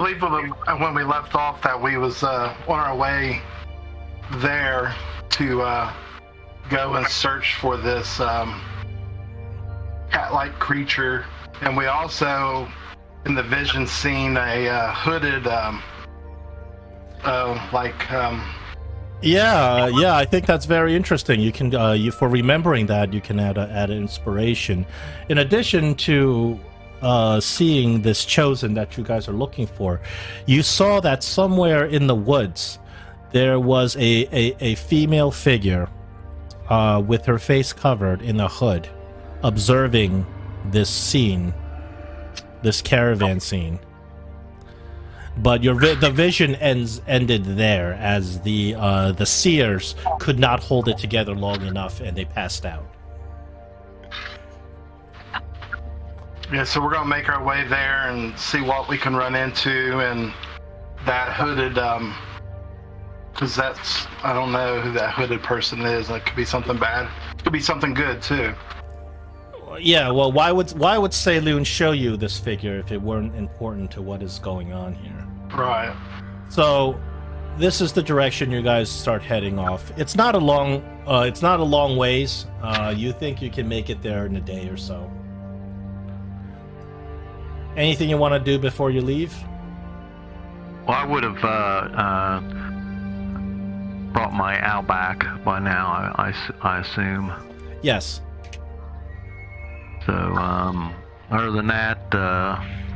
believe when we left off that we was on our way there to go and search for this cat-like creature, and we also in the vision seen a hooded Yeah, I think that's very interesting. You can, for remembering that, you can add an inspiration. In addition to seeing this chosen that you guys are looking for, you saw that somewhere in the woods there was a female figure with her face covered in a hood, observing this scene, this caravan scene. But the vision ended there, as the seers could not hold it together long enough, and they passed out. Yeah, so we're gonna make our way there and see what we can run into, and that hooded, because I don't know who that hooded person is. That could be something bad. It could be something good too. Yeah, well, why would Selune show you this figure if it weren't important to what is going on here? Right. So, this is the direction you guys start heading off. It's not a long ways. You think you can make it there in a day or so. Anything you want to do before you leave? Well, I would have brought my owl back by now. I assume. Yes. So, other than that,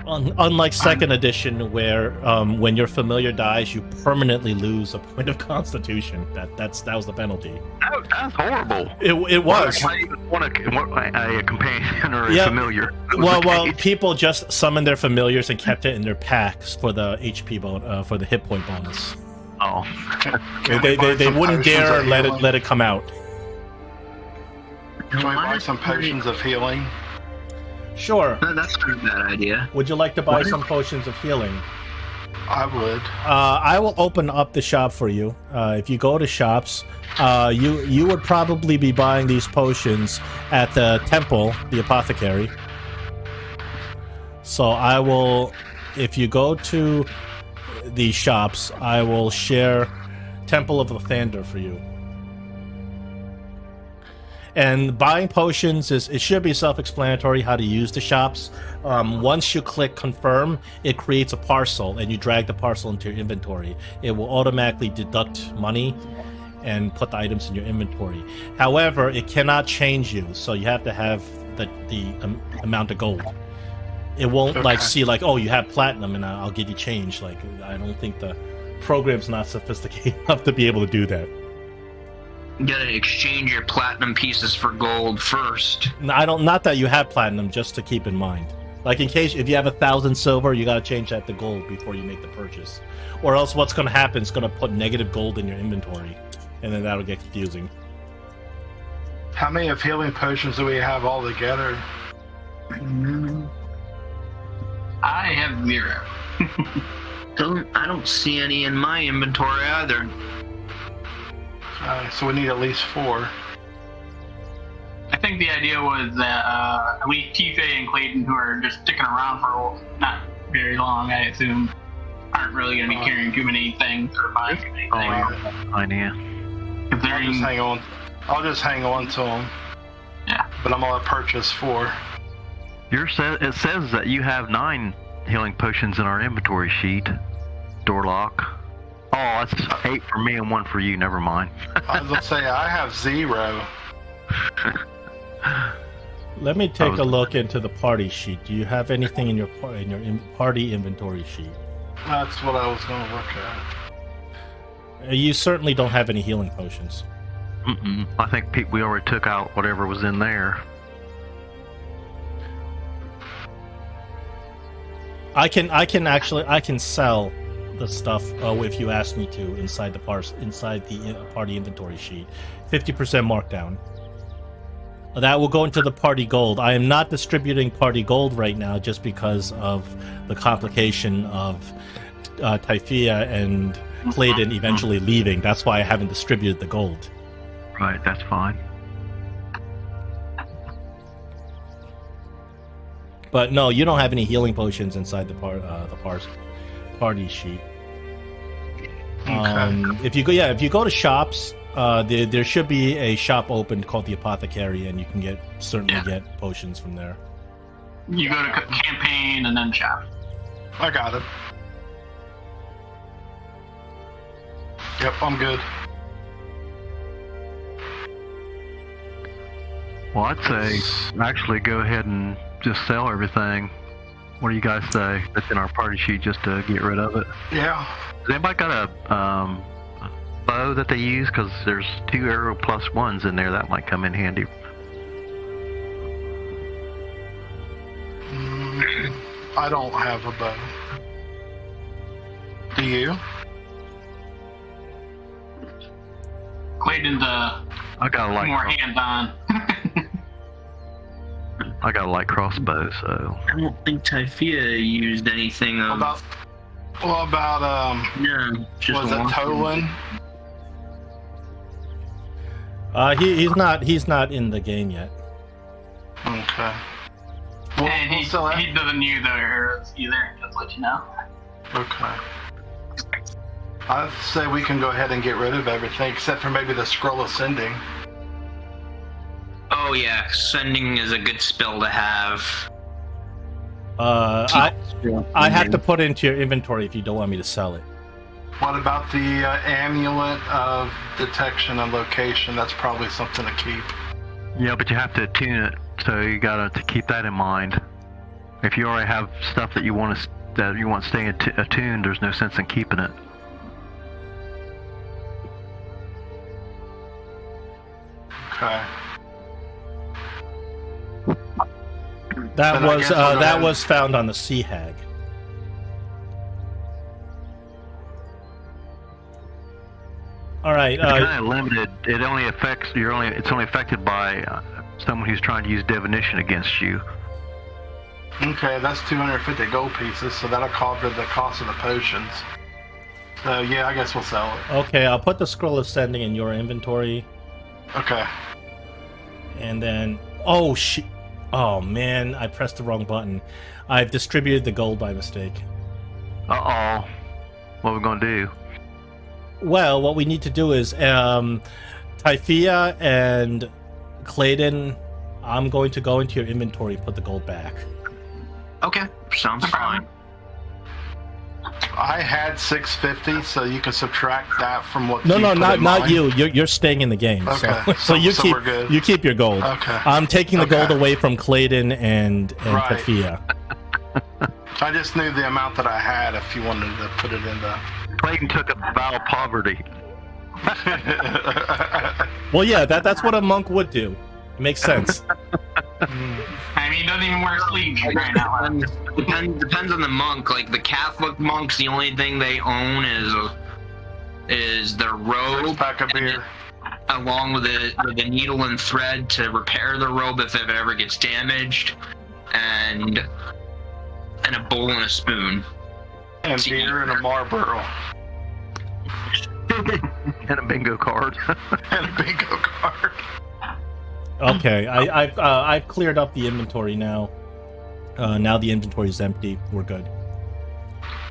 unlike second edition, where when your familiar dies, you permanently lose a point of constitution. That was the penalty. That's horrible. It was. I even want a companion or a familiar. Well, people just summoned their familiars and kept it in their packs for the HP for the hit point bonus. Oh. they wouldn't dare let it come out. Can we buy some potions of healing? Sure. That's not a bad idea. Would you like to buy some potions of healing? I would. I will open up the shop for you. If you go to shops, you would probably be buying these potions at the temple, the apothecary. So I will, if you go to the shops, I will share Temple of Lathander for you. And buying potions it should be self-explanatory how to use the shops. Once you click confirm, it creates a parcel, and you drag the parcel into your inventory. It will automatically deduct money and put the items in your inventory. However, it cannot change you, so you have to have the amount of gold. It won't see oh, you have platinum and I'll give you change. Like, I don't think the program's not sophisticated enough to be able to do that. You gotta exchange your platinum pieces for gold first. Not that you have platinum, just to keep in mind. Like, in case if you have 1,000 silver, you gotta change that to gold before you make the purchase. Or else what's gonna happen is gonna put negative gold in your inventory, and then that'll get confusing. How many of healing potions do we have all together? I have 0. I don't see any in my inventory either. So we need at least 4. I think the idea was that at least Tifa and Clayton, who are just sticking around for not very long, I assume, aren't really going to be carrying too many things or buying too many things. Idea. I'll just hang on to them. Yeah. But I'm going to purchase 4. It says that you have 9 healing potions in our inventory sheet. Door lock. Oh, that's 8 for me and 1 for you. Never mind. I was going to say, I have 0. Let me take a look into the party sheet. Do you have anything in your party inventory sheet? That's what I was going to look at. You certainly don't have any healing potions. I think we already took out whatever was in there. I can sell the stuff if you ask me to inside the party inventory sheet. 50% markdown. That will go into the party gold. I am not distributing party gold right now just because of the complication of Typhia and Clayton eventually leaving. That's why I haven't distributed the gold. Right, that's fine. But no, you don't have any healing potions inside the party sheet. Okay. If you go to shops, there should be a shop open called the Apothecary, and you can certainly get potions from there. You go to campaign and then shop. I got it. Yep, I'm good. Well, I'd say actually go ahead and just sell everything. What do you guys say? That's in our party sheet just to get rid of it. Yeah. Has anybody got a bow that they use? Because there's 2 arrow plus 1s in there that might come in handy. I don't have a bow. Do you? Clayton's I got a light more hands-on. I got a light crossbow, so. I don't think Typhia used anything of. What about Yeah, just was it Tolan? He's not in the game yet. Okay. And he still have- doesn't use the arrows either, just to let you know. Okay. I'd say we can go ahead and get rid of everything except for maybe the scroll of sending. Oh yeah, sending is a good spell to have. I have to put it into your inventory if you don't want me to sell it. What about the amulet of detection and location? That's probably something to keep. Yeah, but you have to attune it, so you gotta to keep that in mind. If you already have stuff that you want to stay attuned, there's no sense in keeping it. Okay. That Then I guess we'll go that ahead. was found on the Sea Hag. All right. It's kind of limited. It only affects It's only affected by someone who's trying to use divination against you. Okay, that's 250 gold pieces, so that'll cover the cost of the potions. So yeah, I guess we'll sell it. Okay, I'll put the scroll of sending in your inventory, Okay. and then oh man, I pressed the wrong button. I've distributed the gold by mistake. Uh-oh. What are we gonna do? Well, what we need to do is Typhia and Clayton, I'm going to go into your inventory and put the gold back. Okay, sounds fine. I had 650, so you can subtract that from what. No, you put not in mine. you. You're staying in the game. Okay, So you so keep we're good. you keep your gold. Okay. I'm taking the Okay. gold away from Clayton and Right. Typhia. I just knew the amount that I had. If you wanted to put it in the. Clayton took a vow of poverty. Well, yeah, that's what a monk would do. It makes sense. I mean, he doesn't even wear sleeves right now. Depends on the monk. Like the Catholic monks, the only thing they own is their robe, Pack of beer. along with the needle and thread to repair the robe if it ever gets damaged, and a bowl and a spoon. And beer and a Marlboro. And a bingo card. And a bingo card. Okay, I've cleared up the inventory now. Now the inventory is empty. We're good.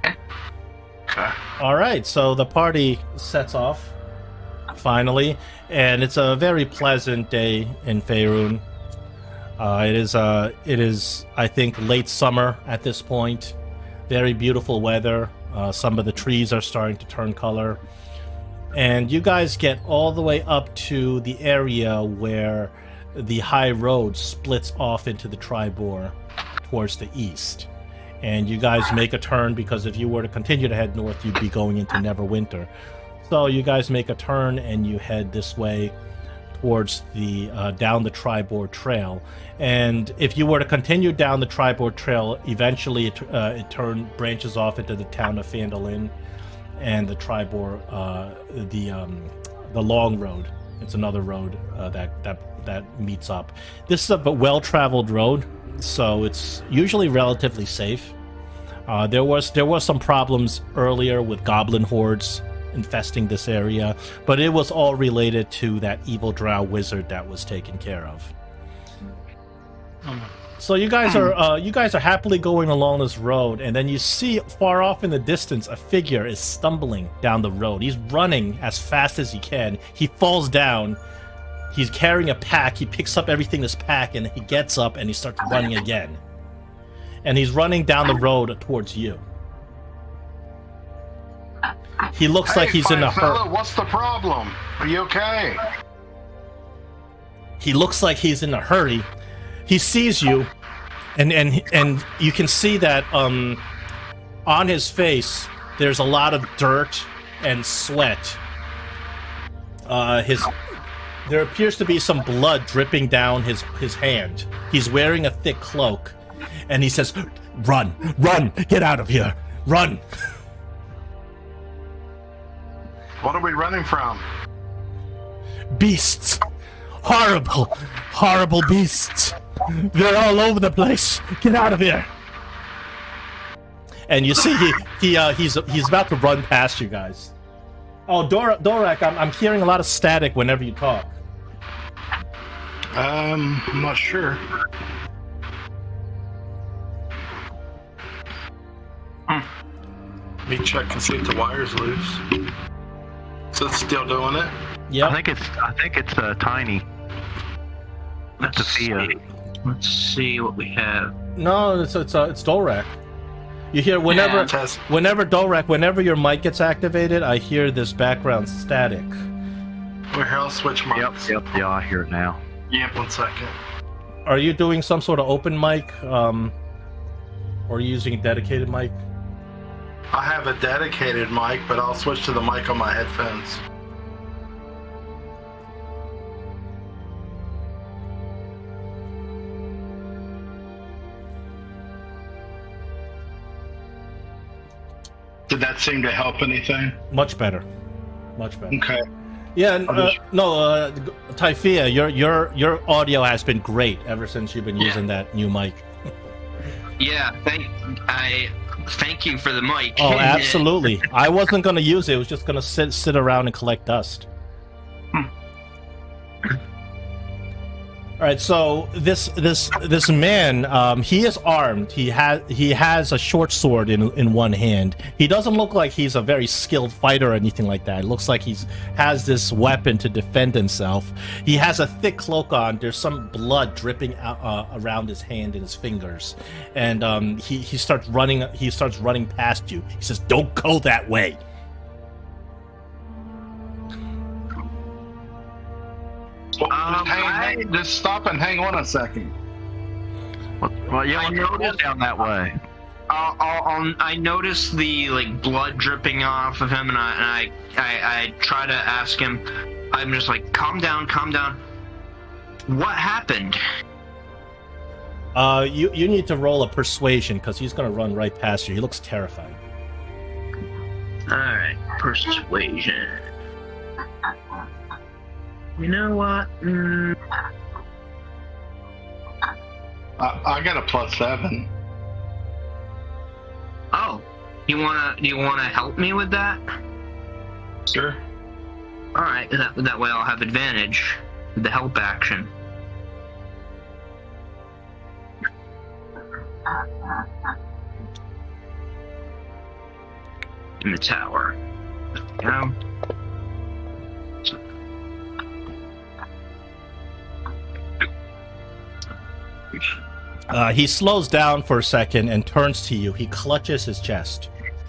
Okay. All right, so the party sets off finally, and it's a very pleasant day in Faerun. It is I think late summer at this point. Very beautiful weather. Some of the trees are starting to turn color, and you guys get all the way up to the area where the high road splits off into the Tribor towards the east. And you guys make a turn, because if you were to continue to head north, you'd be going into Neverwinter. So you guys make a turn and you head this way towards the down the Tribor Trail. And if you were to continue down the Tribor Trail, eventually it branches off into the town of Phandalin and the Tribor, the Long Road. It's another road that meets up. This is a well-traveled road, so it's usually relatively safe. There was some problems earlier with goblin hordes infesting this area, but it was all related to that evil drow wizard that was taken care of. So you guys are happily going along this road, and then you see far off in the distance a figure is stumbling down the road. He's running as fast as he can. He falls down. He's carrying a pack. He picks up everything in his pack, and he gets up and he starts running again. And he's running down the road towards you. He looks like he's in a hurry. What's the problem? Are you okay? He looks like he's in a hurry. He sees you, and you can see that on his face there's a lot of dirt and sweat. There appears to be some blood dripping down his hand. He's wearing a thick cloak, and he says, "Run, run, get out of here, run!" What are we running from? Beasts, horrible beasts. They're all over the place. Get out of here! And you see, he's about to run past you guys. Oh, Dorak, I'm hearing a lot of static whenever you talk. I'm not sure. Let me check and see if the wire's loose. So it's still doing it? Yeah. I think it's tiny. Let's see what we have. No, it's Dorak. You hear whenever Dorak, whenever your mic gets activated, I hear this background static. Where I'll switch mics. Yep, yeah, I hear it now. Yep, 1 second. Are you doing some sort of open mic, or are you using a dedicated mic? I have a dedicated mic, but I'll switch to the mic on my headphones. Did that seem to help anything? Much better. Okay. Yeah, Typhia, your audio has been great ever since you've been using that new mic. Yeah, thank you for the mic. Oh, absolutely. I wasn't going to use it. It was just going to sit around and collect dust. All right, so this man, he is armed. He has a short sword in one hand. He doesn't look like he's a very skilled fighter or anything like that. It looks like has this weapon to defend himself. He has a thick cloak on. There's some blood dripping out, around his hand and his fingers, and he starts running. He starts running past you. He says, "Don't go that way." Just stop and hang on a second. Well, yeah, I noticed down that way. I noticed the blood dripping off of him, and I try to ask him. I'm just like, calm down. What happened? You need to roll a persuasion because he's gonna run right past you. He looks terrified. All right, persuasion. You know what? I got a +7. Oh, you wanna help me with that? Sure. All right, that way I'll have advantage with the help action. In the tower. There we go. He slows down for a second and turns to you. He clutches his chest,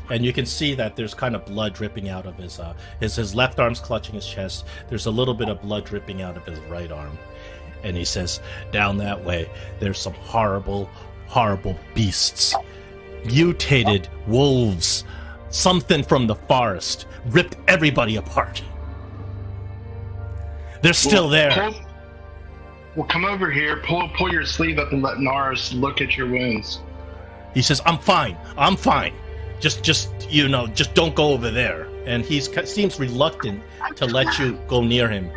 and you can see that there's kind of blood dripping out of his left arm's clutching his chest. There's a little bit of blood dripping out of his right arm, and he says, "Down that way, there's some horrible beasts, mutated wolves, something from the forest, ripped everybody apart. They're still there." Well, come over here, pull your sleeve up and let Nars look at your wounds. He says, I'm fine. Just don't go over there. And he seems reluctant to let you go near him.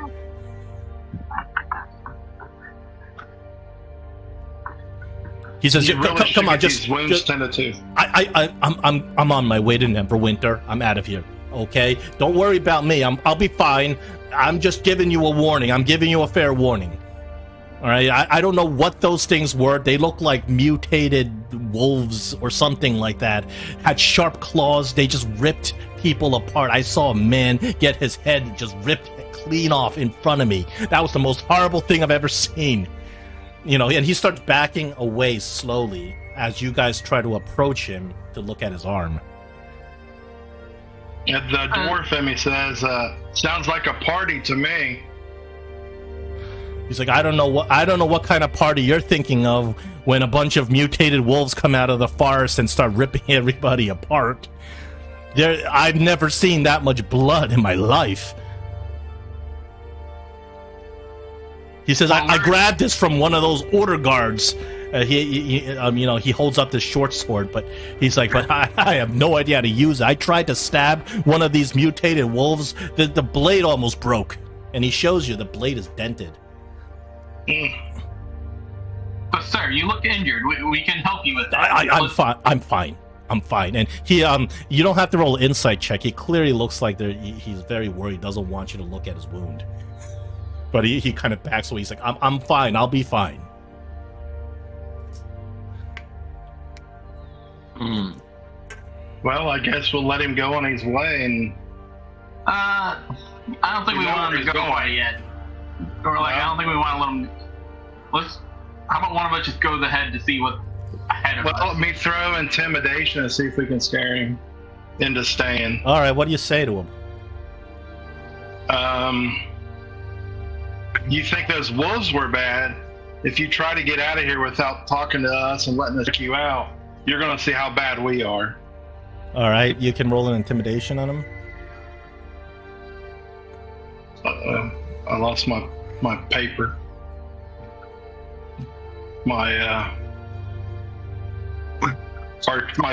He says, "Come on, just tended to. I'm on my way to Neverwinter. I'm out of here. Okay, don't worry about me. I'll be fine. I'm just giving you a warning. I'm giving you a fair warning." All right, I don't know what those things were. They look like mutated wolves or something like that. Had sharp claws. They just ripped people apart. I saw a man get his head just ripped clean off in front of me. That was the most horrible thing I've ever seen. You know, and he starts backing away slowly as you guys try to approach him to look at his arm. The dwarf in me says, sounds like a party to me. He's like, I don't know what kind of party you're thinking of when a bunch of mutated wolves come out of the forest and start ripping everybody apart. I've never seen that much blood in my life. He says, I grabbed this from one of those order guards. He holds up this short sword, but he's like, but I have no idea how to use it. I tried to stab one of these mutated wolves. The blade almost broke. And he shows you the blade is dented. But sir, you look injured. We can help you with that. I'm fine. And he, you don't have to roll an insight check. He clearly looks like he's very worried. Doesn't want you to look at his wound. But he kind of backs away. He's like, I'm fine. I'll be fine. Well, I guess we'll let him go on his way. And I don't think we want him to go away yet. Or like, I don't think we want to let him. How about one of us just goes ahead to see what's ahead of us? Let me throw intimidation and see if we can scare him into staying. All right, what do you say to him? You think those wolves were bad? If you try to get out of here without talking to us and letting us check you out, you're going to see how bad we are. All right, you can roll an intimidation on him. I lost my paper. My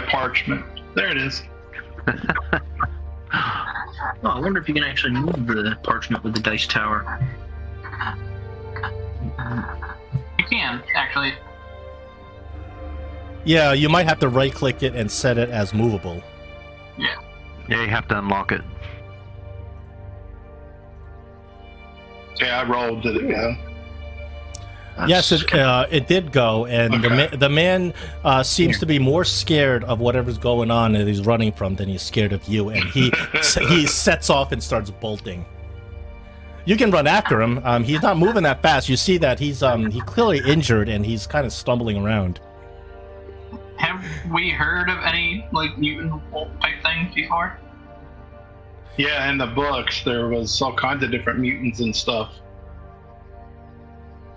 parchment. There it is. Oh, I wonder if you can actually move the parchment with the dice tower. You can, actually. Yeah, you might have to right-click it and set it as movable. Yeah. Yeah, you have to unlock it. Yeah, I rolled. Did it go? Yes, it did go, and okay. the man seems to be more scared of whatever's going on that he's running from than he's scared of you, and he sets off and starts bolting. You can run after him. He's not moving that fast. You see that he's clearly injured and he's kind of stumbling around. Have we heard of any like mutant wolf type things before? Yeah, in the books there was all kinds of different mutants and stuff.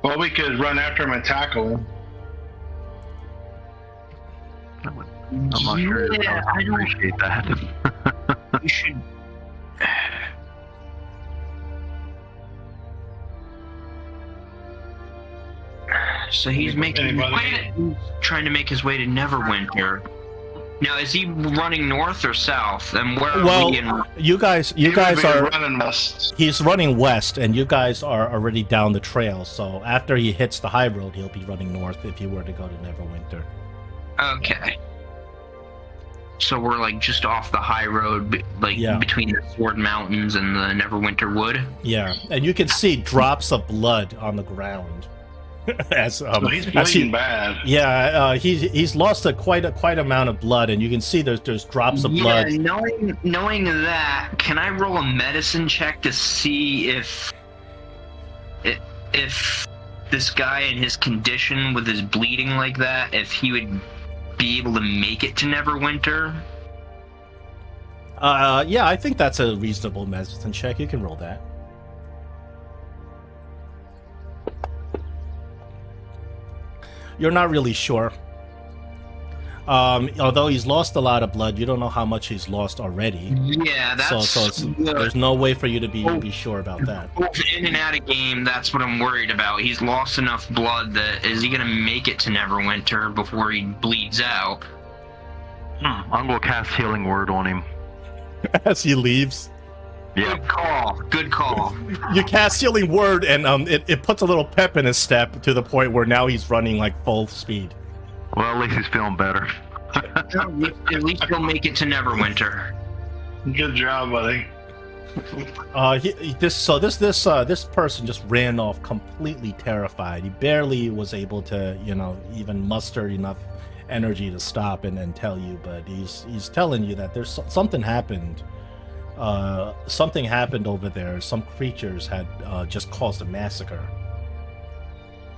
Well, we could run after him and tackle him. I'm not sure. Yeah, I don't appreciate that. You should. So he's trying to make his way to Neverwinter. Now, is he running north or south? And where are we? You guys are running west. He's running west, and you guys are already down the trail. So after he hits the high road, he'll be running north if he were to go to Neverwinter. Okay. So we're like just off the high road, between the Sword Mountains and the Neverwinter Wood. Yeah, and you can see drops of blood on the ground. He's bleeding bad. Yeah, he's lost quite amount of blood, and you can see there's drops of blood. Yeah, knowing that, can I roll a medicine check to see if this guy in his condition with his bleeding like that, if he would be able to make it to Neverwinter? Yeah, I think that's a reasonable medicine check. You can roll that. You're not really sure. Although he's lost a lot of blood, you don't know how much he's lost already. Yeah, that's... there's no way for you to be sure about that. In and out of game, that's what I'm worried about. He's lost enough blood that... Is he going to make it to Neverwinter before he bleeds out? I'm going to cast Healing Word on him. As he leaves. Yeah. Good call. You cast Healing Word, and it puts a little pep in his step to the point where now he's running like full speed. Well, at least he's feeling better. At least he'll make it to Neverwinter. Good job, buddy. This person just ran off completely terrified. He barely was able to, even muster enough energy to stop and tell you. But he's telling you that there's something happened. Something happened over there. Some creatures had just caused a massacre.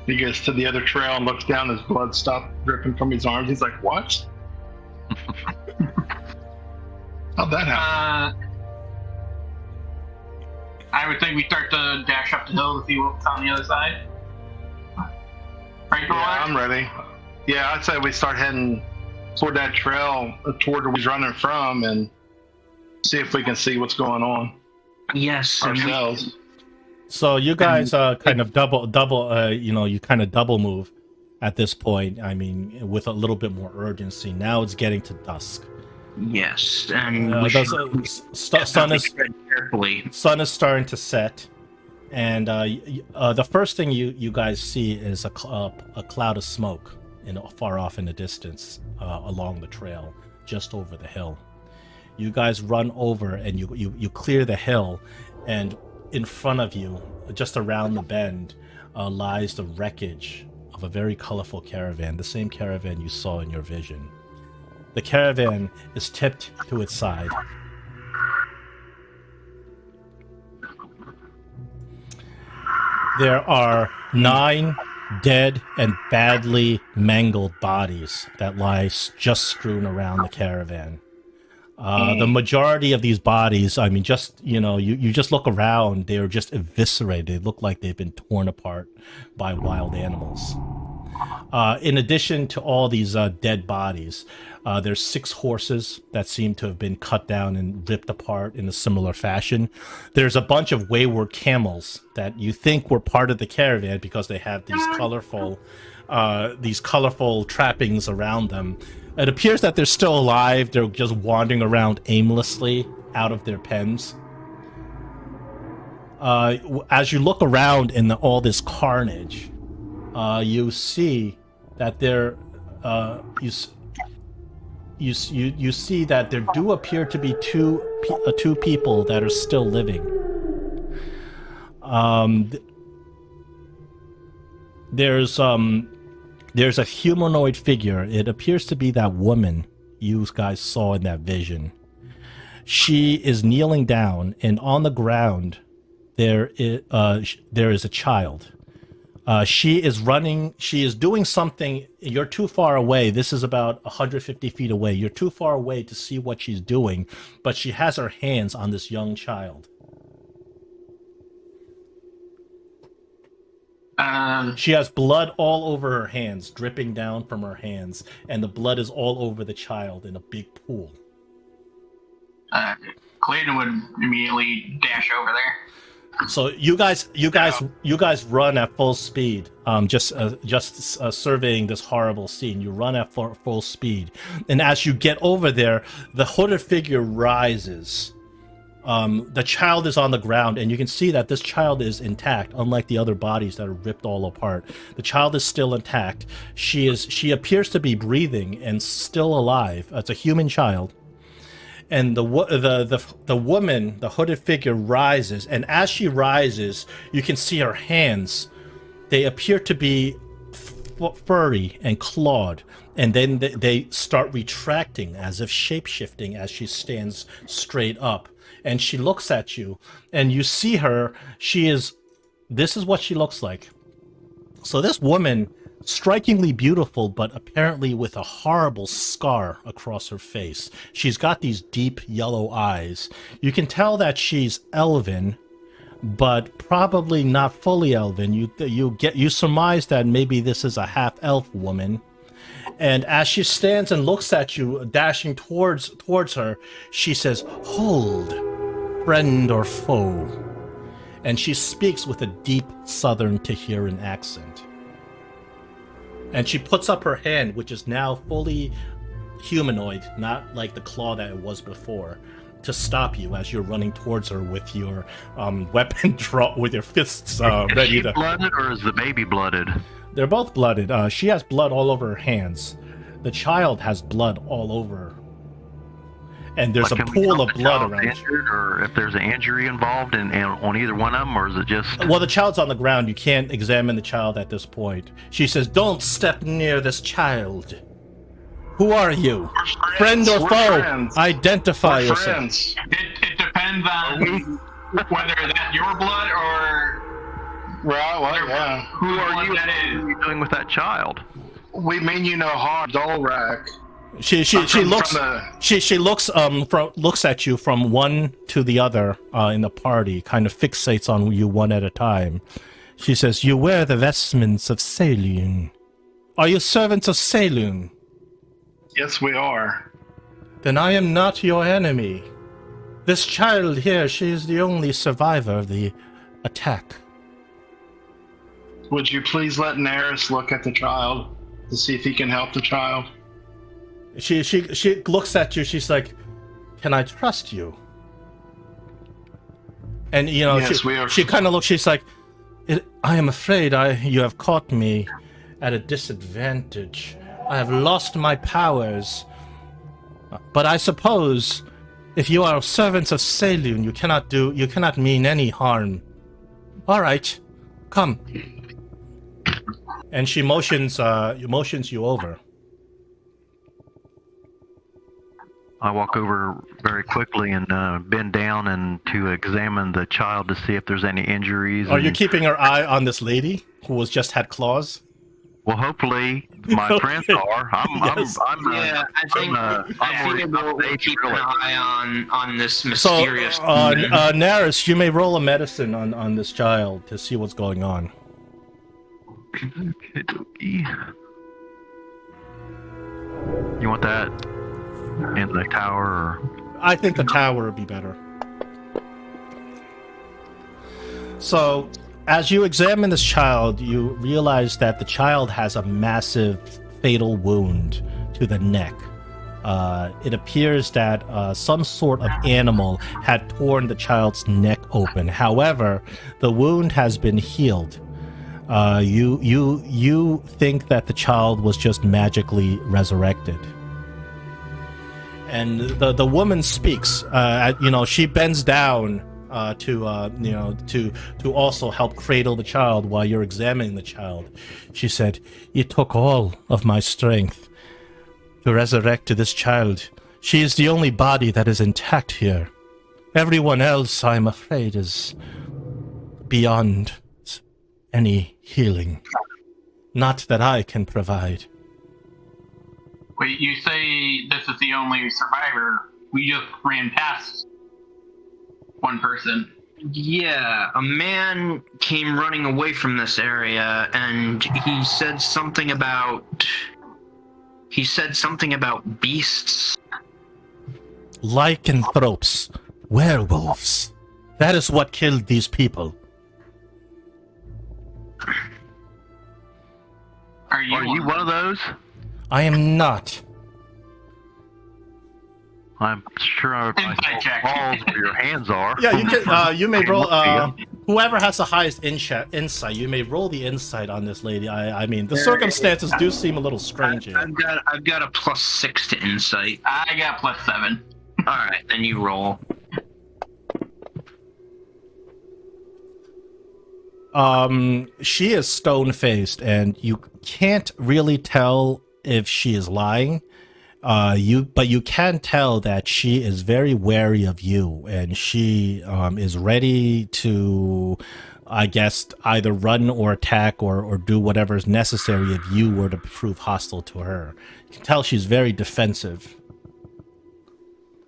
He gets to the other trail and looks down. His blood stopped dripping from his arms. He's like, "What? How'd that happen?" I would think we start to dash up the hill to see what's on the other side. Right, Yeah, I'm ready. Yeah, I'd say we start heading toward that trail, toward where he's running from, and see if we can see what's going on Yes, and ourselves. So you guys kind of double you kind of double move at this point. I mean, with a little bit more urgency. Now it's getting to dusk. yes, and we should Sun is tread carefully. sun is starting to set, and the first thing you guys see is a cloud of smoke far off in the distance along the trail, just over the hill. You guys run over and you clear the hill, and in front of you, just around the bend, lies the wreckage of a very colorful caravan, the same caravan you saw in your vision. The caravan is tipped to its side. There are 9 dead and badly mangled bodies that lie just strewn around the caravan. The majority of these bodies, I mean, just, you just look around, they're just eviscerated. They look like they've been torn apart by wild animals. In addition to all these dead bodies, there's 6 horses that seem to have been cut down and ripped apart in a similar fashion. There's a bunch of wayward camels that you think were part of the caravan because they have these colorful trappings around them. It appears that they're still alive. They're just wandering around aimlessly out of their pens. As you look around in all this carnage, you see that you see that there do appear to be two people that are still living. There's a humanoid figure. It appears to be that woman you guys saw in that vision. She is kneeling down, and on the ground there is a child. She is running. She is doing something. You're too far away. This is about 150 feet away. You're too far away to see what she's doing, but she has her hands on this young child. She has blood all over her hands, dripping down from her hands, and the blood is all over the child in a big pool. Clayton would immediately dash over there. So you guys run at full speed, just surveying this horrible scene. You run at full speed, and as you get over there, the hooded figure rises. The child is on the ground, and you can see that this child is intact, unlike the other bodies that are ripped all apart. The child is still intact. She appears to be breathing and still alive. It's a human child. And the woman, the hooded figure, rises, and as she rises, you can see her hands. They appear to be furry and clawed, and then they start retracting as if shape-shifting as she stands straight up. And she looks at you, and you see her. This is what she looks like. So this woman, strikingly beautiful, but apparently with a horrible scar across her face. She's got these deep yellow eyes. You can tell that she's elven, but probably not fully elven. You surmise that maybe this is a half-elf woman. And as she stands and looks at you, dashing towards her, she says, "Hold, friend or foe." And she speaks with a deep southern Tahiran accent. And she puts up her hand, which is now fully humanoid, not like the claw that it was before, to stop you as you're running towards her with your weapon drawn, with your fists ready to. Is she blooded or is the baby blooded? They're both blooded. She has blood all over her hands. The child has blood all over her. and there's Like, a can we pool tell of if the blood child's around you. injured, or if there's an injury involved on either one of them, or is it just? Well, the child's on the ground. You can't examine the child at this point. She says, "Don't step near this child. Who are you? Friend or We're foe? friends. Identify We're yourself." friends. It depends on whether that's your blood or Right, well, yeah. Who are you? that What is. are you doing with that child? We mean you no harm, Dolrak. She looks at you from one to the other in the party, kind of fixates on you one at a time. She says, "You wear the vestments of Selune. Are you servants of Selune? Yes, we are. Then I am not your enemy. This child here, she is the only survivor of the attack." Would you please let Neris look at the child to see if he can help the child? She looks at you. She's like, "Can I trust you?" And Yes, we are. she kind of looks. She's like, "I am afraid you have caught me at a disadvantage. I have lost my powers. But I suppose if you are servants of Selune, you cannot mean any harm. All right, come." And she motions you over. I walk over very quickly and bend down and to examine the child to see if there's any injuries. Are you keeping your eye on this lady who was just had claws? Well, hopefully my friends are. Yes. I think we'll keep an eye on this mysterious. So, Naris, you may roll a medicine on this child to see what's going on. You want that in the tower? Or? I think the tower would be better. So, as you examine this child, you realize that the child has a massive fatal wound to the neck. It appears that some sort of animal had torn the child's neck open. However, the wound has been healed. You think that the child was just magically resurrected. And the woman speaks. She bends down to also help cradle the child while you're examining the child. She said, "You took all of my strength to resurrect this child. She is the only body that is intact here. Everyone else, I'm afraid, is beyond any healing. Not that I can provide." Wait, you say this is the only survivor? We just ran past one person. Yeah, a man came running away from this area, and he said something about beasts. Lycanthropes, werewolves. That is what killed these people. Are you one of those? I am not. I'm sure I Insight check. balls where your hands are. Yeah, you can. You may roll. Whoever has the highest insight, you may roll the insight on this lady. I mean, the circumstances do seem a little strange here. I've got a +6 to insight. I got +7. All right, then you roll. She is stone-faced, and you can't really tell if she is lying. But you can tell that she is very wary of you, and she is ready to, I guess, either run or attack or do whatever is necessary if you were to prove hostile to her. You can tell she's very defensive.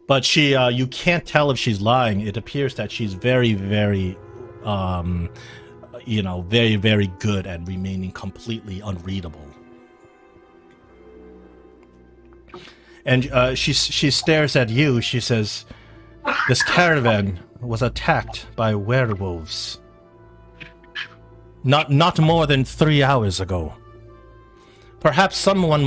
But you can't tell if she's lying. It appears that she's very, very, very, very good at remaining completely unreadable. And she stares at you. She says, "This caravan was attacked by werewolves. Not more than 3 hours ago. Perhaps someone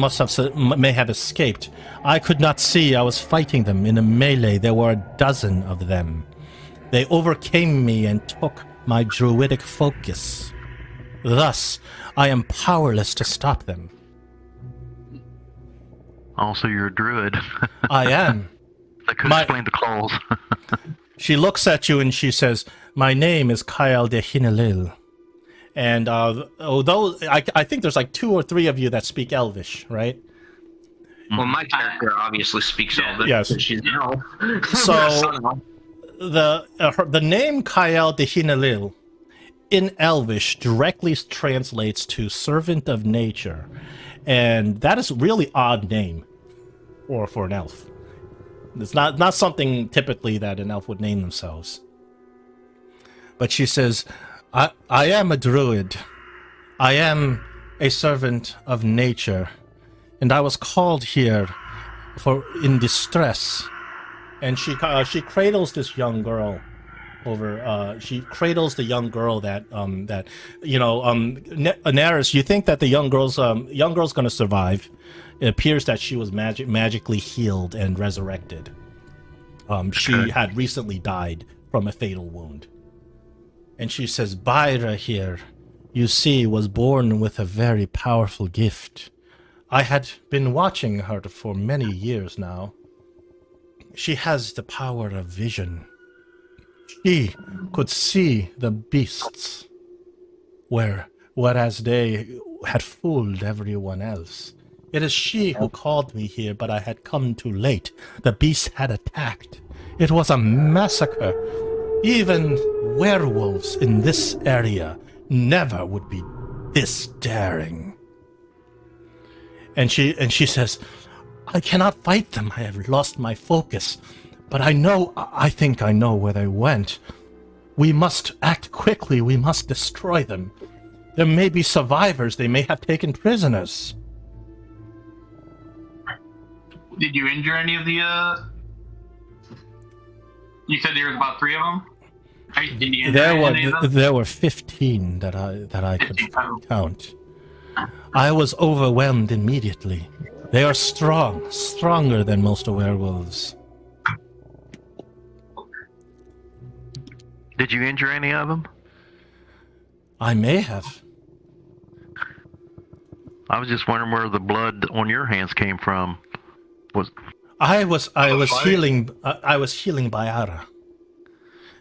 may have escaped. I could not see. I was fighting them in a melee. There were a dozen of them. They overcame me and took my druidic focus. Thus, I am powerless to stop them." Also, you're a druid. I am. That could My- explain the claws. She looks at you and she says, "My name is Kyle de Hinalil." And although I think there's like 2 or 3 of you that speak Elvish, right? Well, my character obviously speaks Elvish. Yes. But she's no. So the name Kyle de Hinalil in Elvish directly translates to servant of nature, and that is a really odd name for an elf. It's not something typically that an elf would name themselves. But she says, I am a druid. I am a servant of nature, and I was called here in distress." And she cradles this young girl over. She cradles the young girl that Naris. You think that the young girl's going to survive? It appears that she was magically healed and resurrected. She had recently died from a fatal wound. And she says, "Byra here, you see, was born with a very powerful gift. I had been watching her for many years now. She has the power of vision. She could see the beasts, whereas they had fooled everyone else. It is she who called me here, but I had come too late. The beasts had attacked. It was a massacre. Even werewolves in this area never would be this daring." And she says, "I cannot fight them. I have lost my focus. But I think I know where they went. We must act quickly. We must destroy them. There may be survivors. They may have taken prisoners." Did you injure any of the? You said there was about 3 of them. Did you injure any of them? There were 15 that I could count. I was overwhelmed immediately. They are stronger than most werewolves. Did you injure any of them? I may have. I was just wondering where the blood on your hands came from. I was healing Bayara.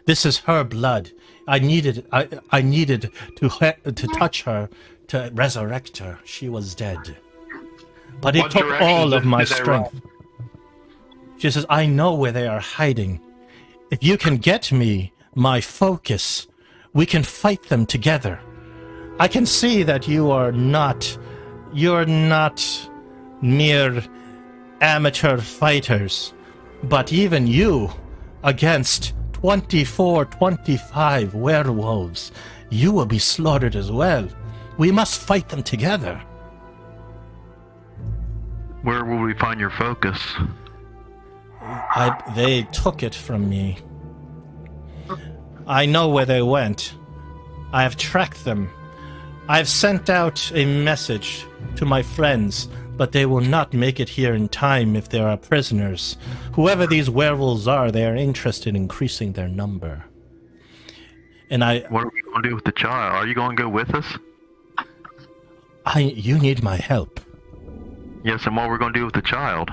This is her blood. I needed to touch her to resurrect her. She was dead. But it took all of my strength. She says, "I know where they are hiding. If you can get me my focus, we can fight them together. I can see that you're not mere amateur fighters, but even you, against 25 werewolves, you will be slaughtered as well. We must fight them together." Where will we find your focus? They took it from me. I know where they went. I have tracked them. I have sent out a message to my friends, but they will not make it here in time if there are prisoners. Whoever these werewolves are, they are interested in increasing their number. And What are we going to do with the child? Are you going to go with us? You need my help. Yes, and what we're going to do with the child?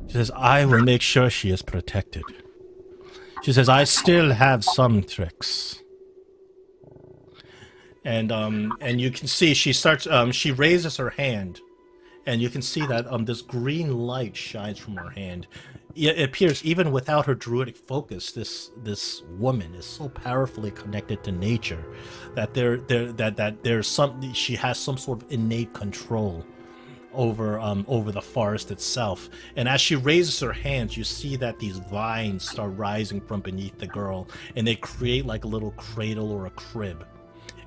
She says, "I will make sure she is protected." She says, "I still have some tricks." And you can see she raises her hand, and you can see that this green light shines from her hand. It appears even without her druidic focus, this woman is so powerfully connected to nature that she has some sort of innate control over the forest itself. And as she raises her hands, you see that these vines start rising from beneath the girl, and they create like a little cradle or a crib,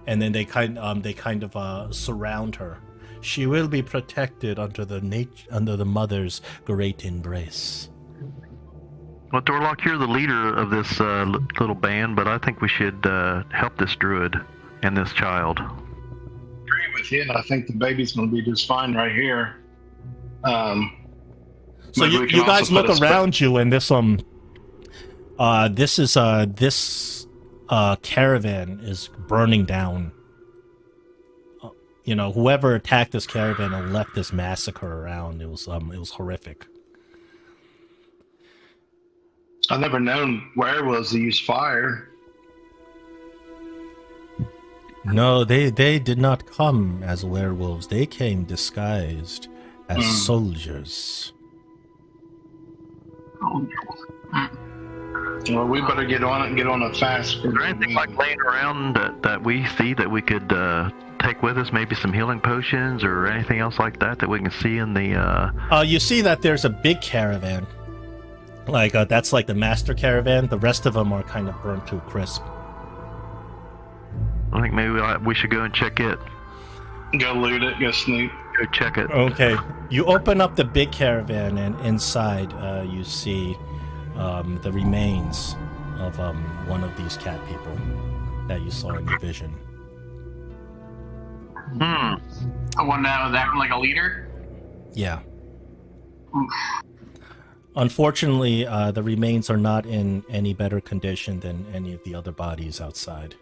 and then they kind of surround her. She will be protected under the mother's great embrace. Well, Dorlock, you're the leader of this little band, but I think we should help this druid and this child. Agree with you, and I think the baby's going to be just fine right here. So you guys look around you, and this caravan is burning down. Whoever attacked this caravan and left this massacre around, it was horrific. I've never known werewolves to use fire. No, they did not come as werewolves. They came disguised as soldiers. Well, we better get on it and get on it fast. Is there anything like laying around that we see that we could take with us? Maybe some healing potions or anything else like that we can see in the... You see that there's a big caravan. Like, that's like the master caravan. The rest of them are kind of burnt to a crisp. I think maybe we should go and check it. Go loot it, go snoop. Go check it. Okay. You open up the big caravan, and inside you see the remains of one of these cat people that you saw in your vision. The one that was acting like a leader? Yeah. Oof. Unfortunately, the remains are not in any better condition than any of the other bodies outside.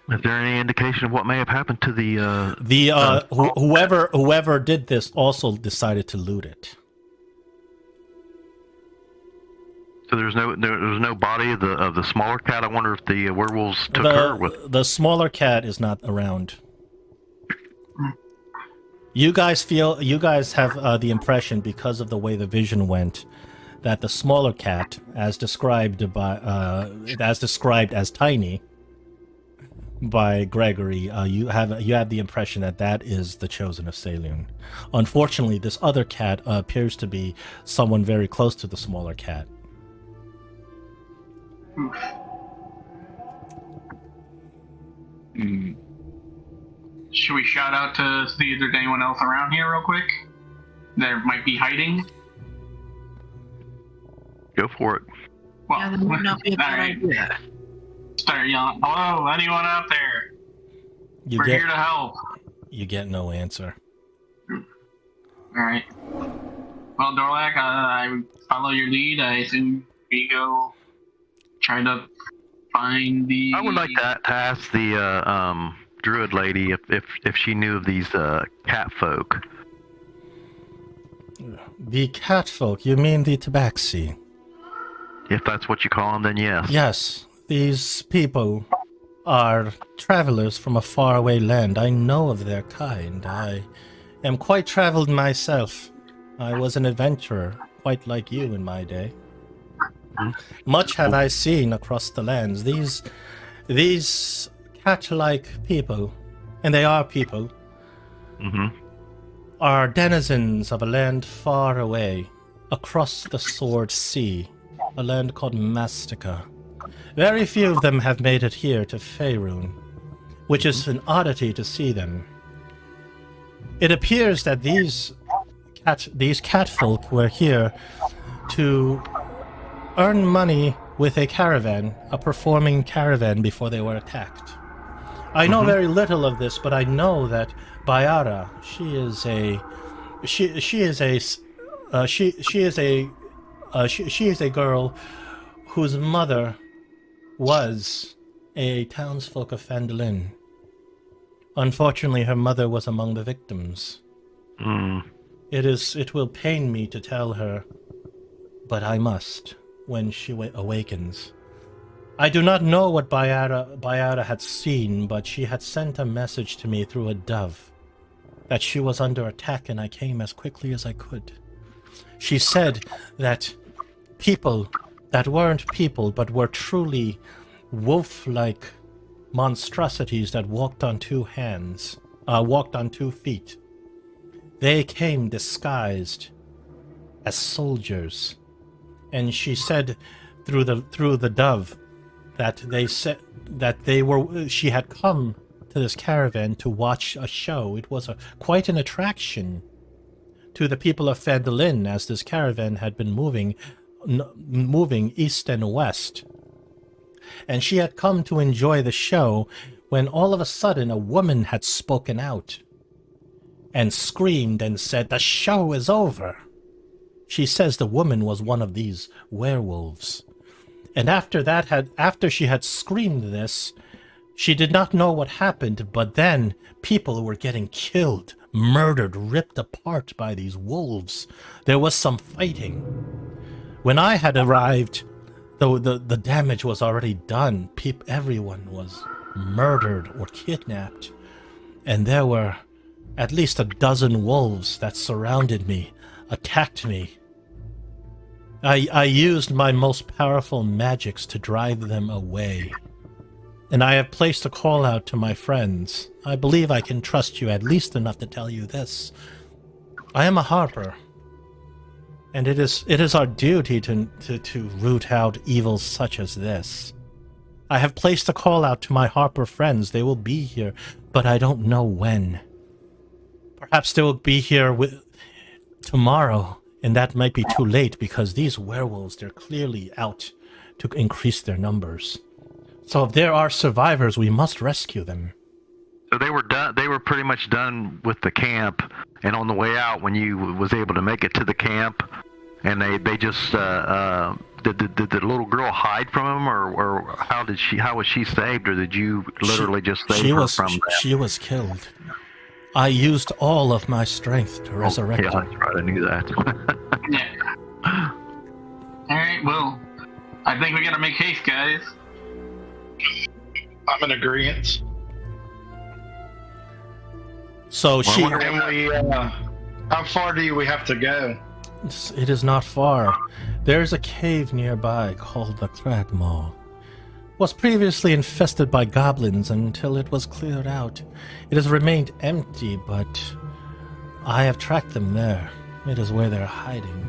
Is there any indication of what may have happened to the... Whoever did this also decided to loot it. So there's no body of the smaller cat. I wonder if the werewolves took her with... The smaller cat is not around. You guys have the impression, because of the way the vision went, that the smaller cat, as described as tiny by Gregory, you have the impression that is the chosen of Selune. Unfortunately, this other cat appears to be someone very close to the smaller cat. Should we shout out to see if there's anyone else around here real quick? There might be hiding. Go for it. Well, Yeah, that would not be a bad idea. Start yelling, hello, anyone out there? We're here to help. You get no answer. Alright. Well, Dorlak, I follow your lead. I assume we go try to find the... I would like to ask the druid lady if she knew of these cat folk. The cat folk? You mean the tabaxi? If that's what you call them, then yes. Yes. These people are travelers from a faraway land. I know of their kind. I am quite traveled myself. I was an adventurer, quite like you in my day. Much have I seen across the lands. These cat-like people, and they are people, are denizens of a land far away, across the Sword Sea, a land called Mastica. Very few of them have made it here to Faerun, which is an oddity to see them. It appears that these catfolk were here to earn money with a caravan, a performing caravan, before they were attacked. I know very little of this, but I know that Bayara, she is a girl whose mother was a townsfolk of Phandalin. Unfortunately, her mother was among the victims. It will pain me to tell her, but I must, when she awakens. I do not know what Bayara had seen, but she had sent a message to me through a dove that she was under attack, and I came as quickly as I could. She said that people that weren't people, but were truly wolf-like monstrosities that walked on two feet. They came disguised as soldiers, and she said through the dove that she had come to this caravan to watch a show. It was quite an attraction to the people of Phandalin, as this caravan had been moving east and west. And she had come to enjoy the show when all of a sudden a woman had spoken out and screamed and said, "The show is over." She says the woman was one of these werewolves. And after she had screamed this, she did not know what happened, but then people were getting killed, murdered, ripped apart by these wolves. There was some fighting. When I had arrived, the damage was already done. Everyone was murdered or kidnapped. And there were at least a dozen wolves that surrounded me, attacked me. I used my most powerful magics to drive them away. And I have placed a call out to my friends. I believe I can trust you at least enough to tell you this. I am a harper. And it is our duty to root out evils such as this. I have placed a call out to my harper friends. They will be here, but I don't know when. Perhaps they will be here tomorrow, and that might be too late because these werewolves, they're clearly out to increase their numbers. So if there are survivors, we must rescue them. So they were done. They were pretty much done with the camp, and on the way out, when you was able to make it to the camp, and they just did the little girl hide from them, or how was she saved, or did you literally just save her from that? She was killed. I used all of my strength to resurrect her. Yeah, that's right. I knew that. Yeah. All right. Well, I think we gotta make haste, guys. I'm in agreement. So she. How far do we have to go? It is not far. There's a cave nearby called the Cragmaw. Was previously infested by goblins until it was cleared out. It has remained empty, but I have tracked them there. It is where they're hiding.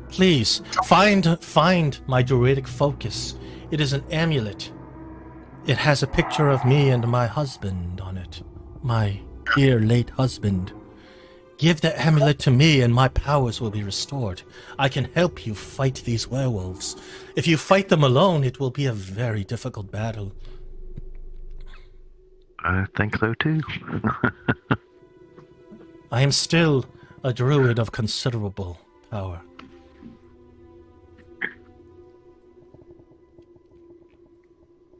Please, find my druidic focus. It is an amulet. It has a picture of me and my husband on it. My dear late husband. Give the amulet to me and my powers will be restored. I can help you fight these werewolves. If you fight them alone, it will be a very difficult battle. I think so too. I am still a druid of considerable power.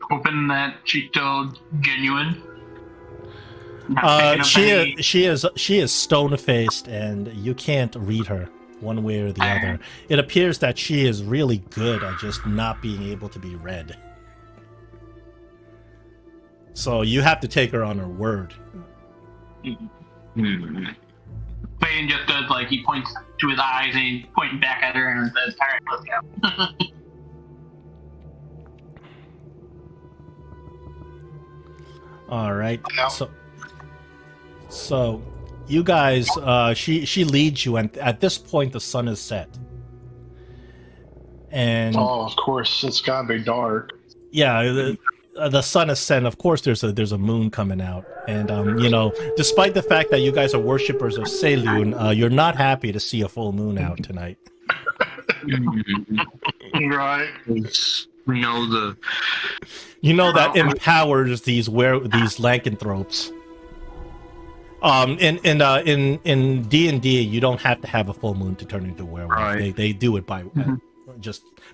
Hoping that she's still genuine. She is stone-faced, and you can't read her one way or the other. It appears that she is really good at just not being able to be read. So you have to take her on her word. Clayton just does, like, he points to his eyes and he's pointing back at her and says, "All right, let's go." All right. No. So you guys, she leads you, and at this point the sun is set. And of course, it's gotta be dark. Yeah, the sun is set. And of course, there's a moon coming out, and despite the fact that you guys are worshippers of Selune, you're not happy to see a full moon out tonight. Right. We know that empowers these lycanthropes. In D&D, you don't have to have a full moon to turn into a werewolf. Right. They do it by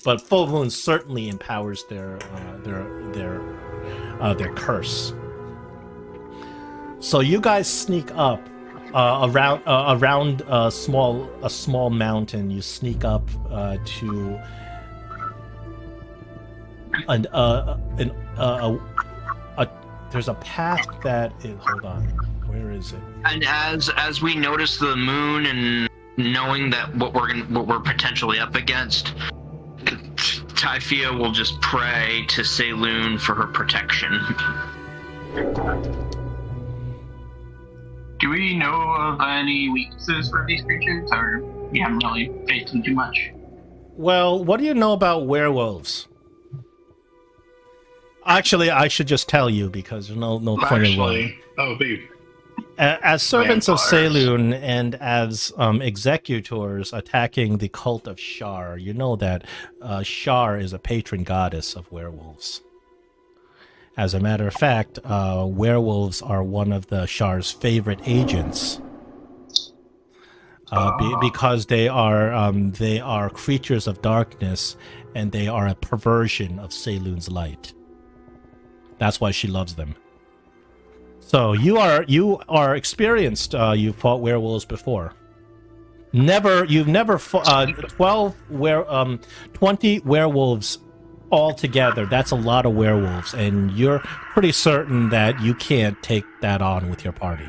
but full moon certainly empowers their curse. So you guys sneak up around a small mountain. You sneak up to there's a path that is, hold on, where is it? And as we notice the moon and knowing that what we're potentially up against, Typhia will just pray to Selune for her protection. Do we know of any weaknesses for these creatures, or we haven't really faced them too much? Well, what do you know about werewolves? Actually, I should just tell you because there's no point in lying. As servants of Selune and as executors attacking the cult of Shar, you know that Shar is a patron goddess of werewolves. As a matter of fact, werewolves are one of the Shar's favorite agents because they are creatures of darkness and they are a perversion of Selune's light. That's why she loves them. So you are experienced. You've fought werewolves before. You've never 20 werewolves all together. That's a lot of werewolves, and you're pretty certain that you can't take that on with your party.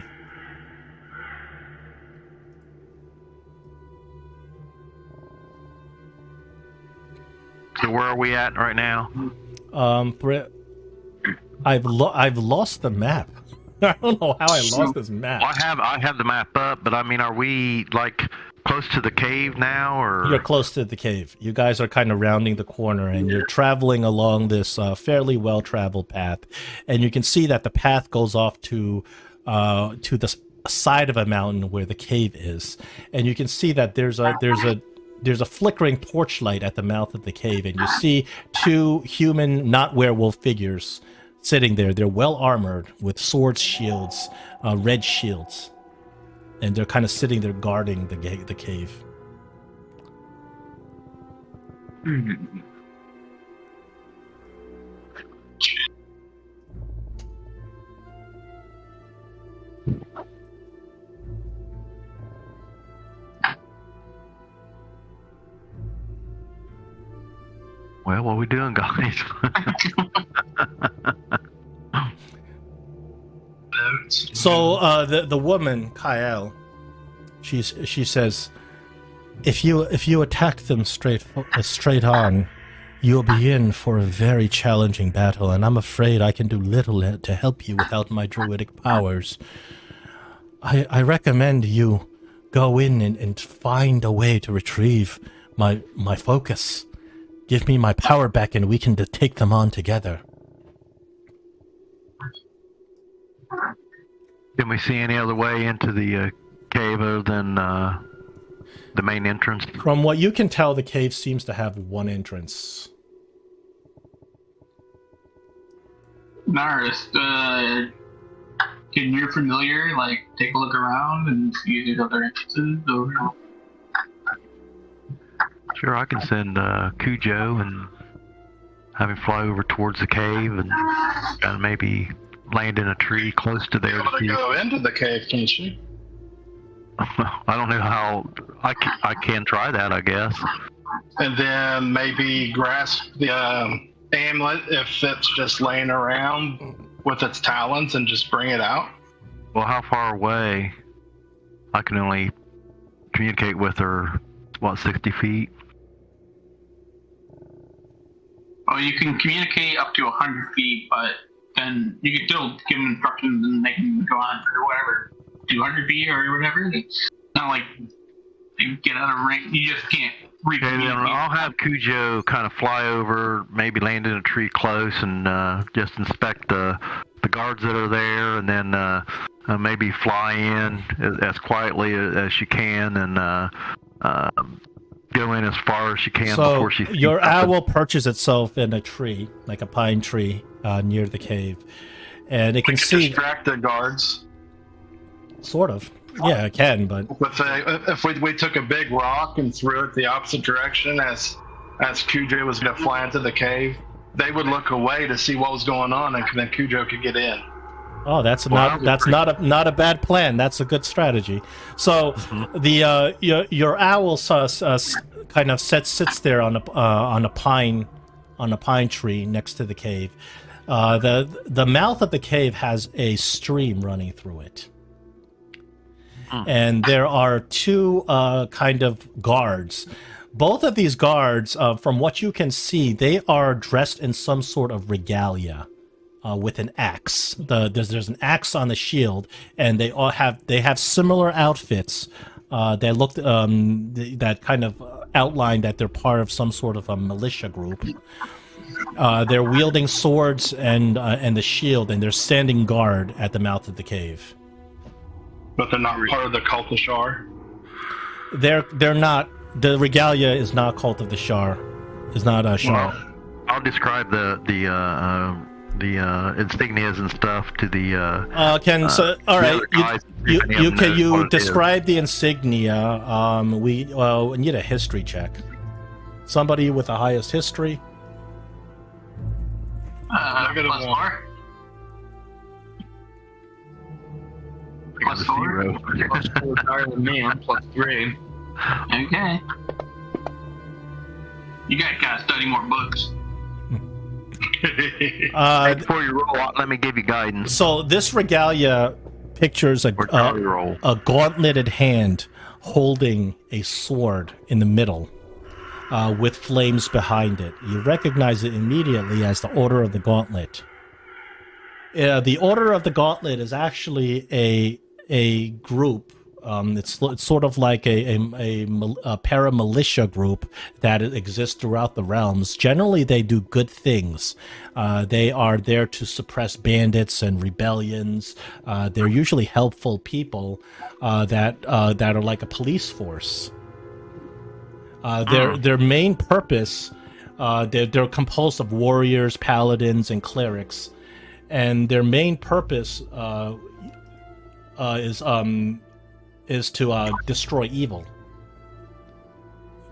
So where are we at right now? Britt, I've lost the map. I don't know how I lost this map. Well, I have the map up, but I mean, are we like close to the cave now, or You're close to the cave. You guys are kind of rounding the corner, and you're traveling along this fairly well-traveled path, and you can see that the path goes off to the side of a mountain where the cave is, and you can see that there's a flickering torchlight at the mouth of the cave, and you see two human, not werewolf figures sitting there. They're well armored with swords, shields, red shields, and they're kind of sitting there guarding the cave. Well, what are we doing, guys? So the woman Kyle, she says, if you attack them straight on, you'll be in for a very challenging battle, and I'm afraid I can do little to help you without my druidic powers. I recommend you go in and find a way to retrieve my focus. Give me my power back, and we can take them on together. Can we see any other way into the cave other than the main entrance? From what you can tell, the cave seems to have one entrance. Naris, can your familiar take a look around and see these other entrances? Or... Sure, I can send Cujo and have him fly over towards the cave and maybe land in a tree close to there. Able to go into the cave, can she? I don't know how. I can try that, I guess. And then maybe grasp the amulet if it's just laying around with its talons and just bring it out. Well, how far away? I can only communicate with her, 60 feet? Oh, you can communicate up to 100 feet, but then you can still give them instructions and they can go on for whatever, 200 feet or whatever. It's not like you get out of range. You just can't reach. Okay, then I'll have Cujo kind of fly over, maybe land in a tree close, and just inspect the guards that are there, and then maybe fly in as quietly as she can, and go in as far as she can before she. Your owl perches itself in a tree, like a pine tree, near the cave, and it can see. Distract the guards. Sort of. Yeah, it can, but if we took a big rock and threw it the opposite direction as Cujo was going to fly into the cave, they would look away to see what was going on, and then Cujo could get in. Oh, that's not a bad plan. That's a good strategy. So the your owl kind of sits there on a pine tree next to the cave. The mouth of the cave has a stream running through it. And there are two kind of guards. Both of these guards, from what you can see, they are dressed in some sort of regalia with an axe. There's an axe on the shield, and they have similar outfits. They look that kind of outline that they're part of some sort of a militia group. They're wielding swords and the shield, and they're standing guard at the mouth of the cave. But they're not part of the Cult of Shar? They're not. The regalia is not Cult of the Shar. Is not a Shar. Well, I'll describe the insignias and stuff to the. All right. You describe the insignia. We need a history check. Somebody with the highest history. +4. +4. +4 higher than me. I'm +3. Okay. You guys gotta study more books. Before you roll out, let me give you guidance. So this regalia pictures Or Charlie roll. a gauntleted hand holding a sword in the middle, with flames behind it. You recognize it immediately as the Order of the Gauntlet. The Order of the Gauntlet is actually a group. It's sort of like a paramilitia group that exists throughout the realms. Generally, they do good things. They are there to suppress bandits and rebellions. They're usually helpful people that are like a police force. Their main purpose, they're composed of warriors, paladins, and clerics, and their main purpose is to destroy evil.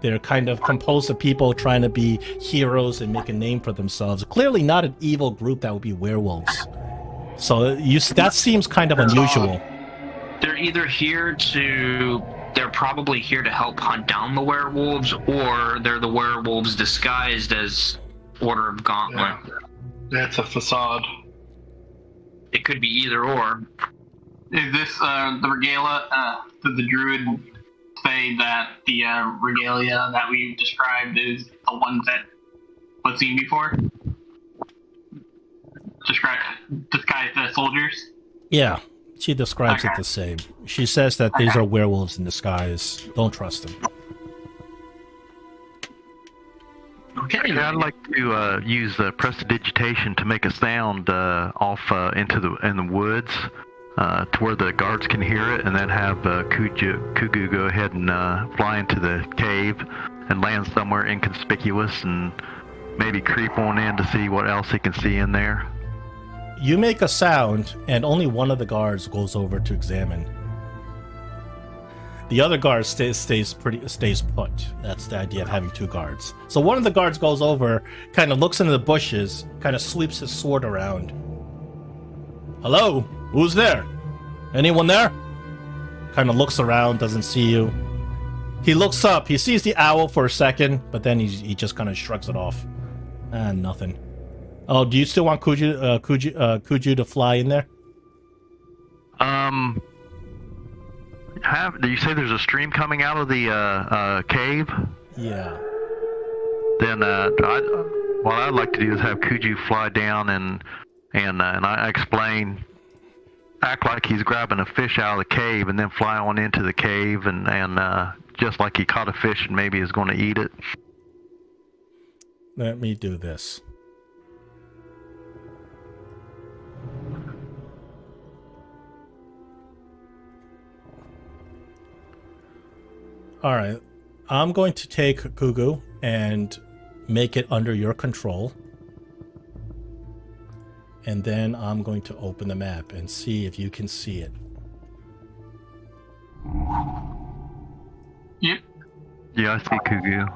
They're kind of composed of people trying to be heroes and make a name for themselves. Clearly not an evil group that would be werewolves. So that seems kind of unusual. They're either they're probably here to help hunt down the werewolves, or they're the werewolves disguised as Order of Gauntlet. Yeah, it's a facade. It could be either or. Is this the regalia? Did the druid say that the regalia that we described is the ones that was seen before? Disguised as soldiers? Yeah, she describes it the same. She says that these are werewolves in disguise. Don't trust them. Okay. I'd like to use prestidigitation to make a sound off in the woods. To where the guards can hear it, and then have Kugu go ahead and fly into the cave and land somewhere inconspicuous and maybe creep on in to see what else he can see in there. You make a sound, and only one of the guards goes over to examine. The other guard stays put. That's the idea of having two guards. So one of the guards goes over, kind of looks into the bushes, kind of sweeps his sword around. Hello? Who's there? Anyone there? Kind of looks around, doesn't see you. He looks up, he sees the owl for a second, but then he just kind of shrugs it off. Nothing. Oh, do you still want Kuju to fly in there? Do you say there's a stream coming out of the cave? Yeah. Then what I'd like to do is have Kuju fly down and I explain, act like he's grabbing a fish out of the cave and then fly on into the cave and just like he caught a fish and maybe is going to eat it. Let me do this. All right. I'm going to take Gugu and make it under your control. And then I'm going to open the map and see if you can see it. Yep. Yeah, I see Kugu.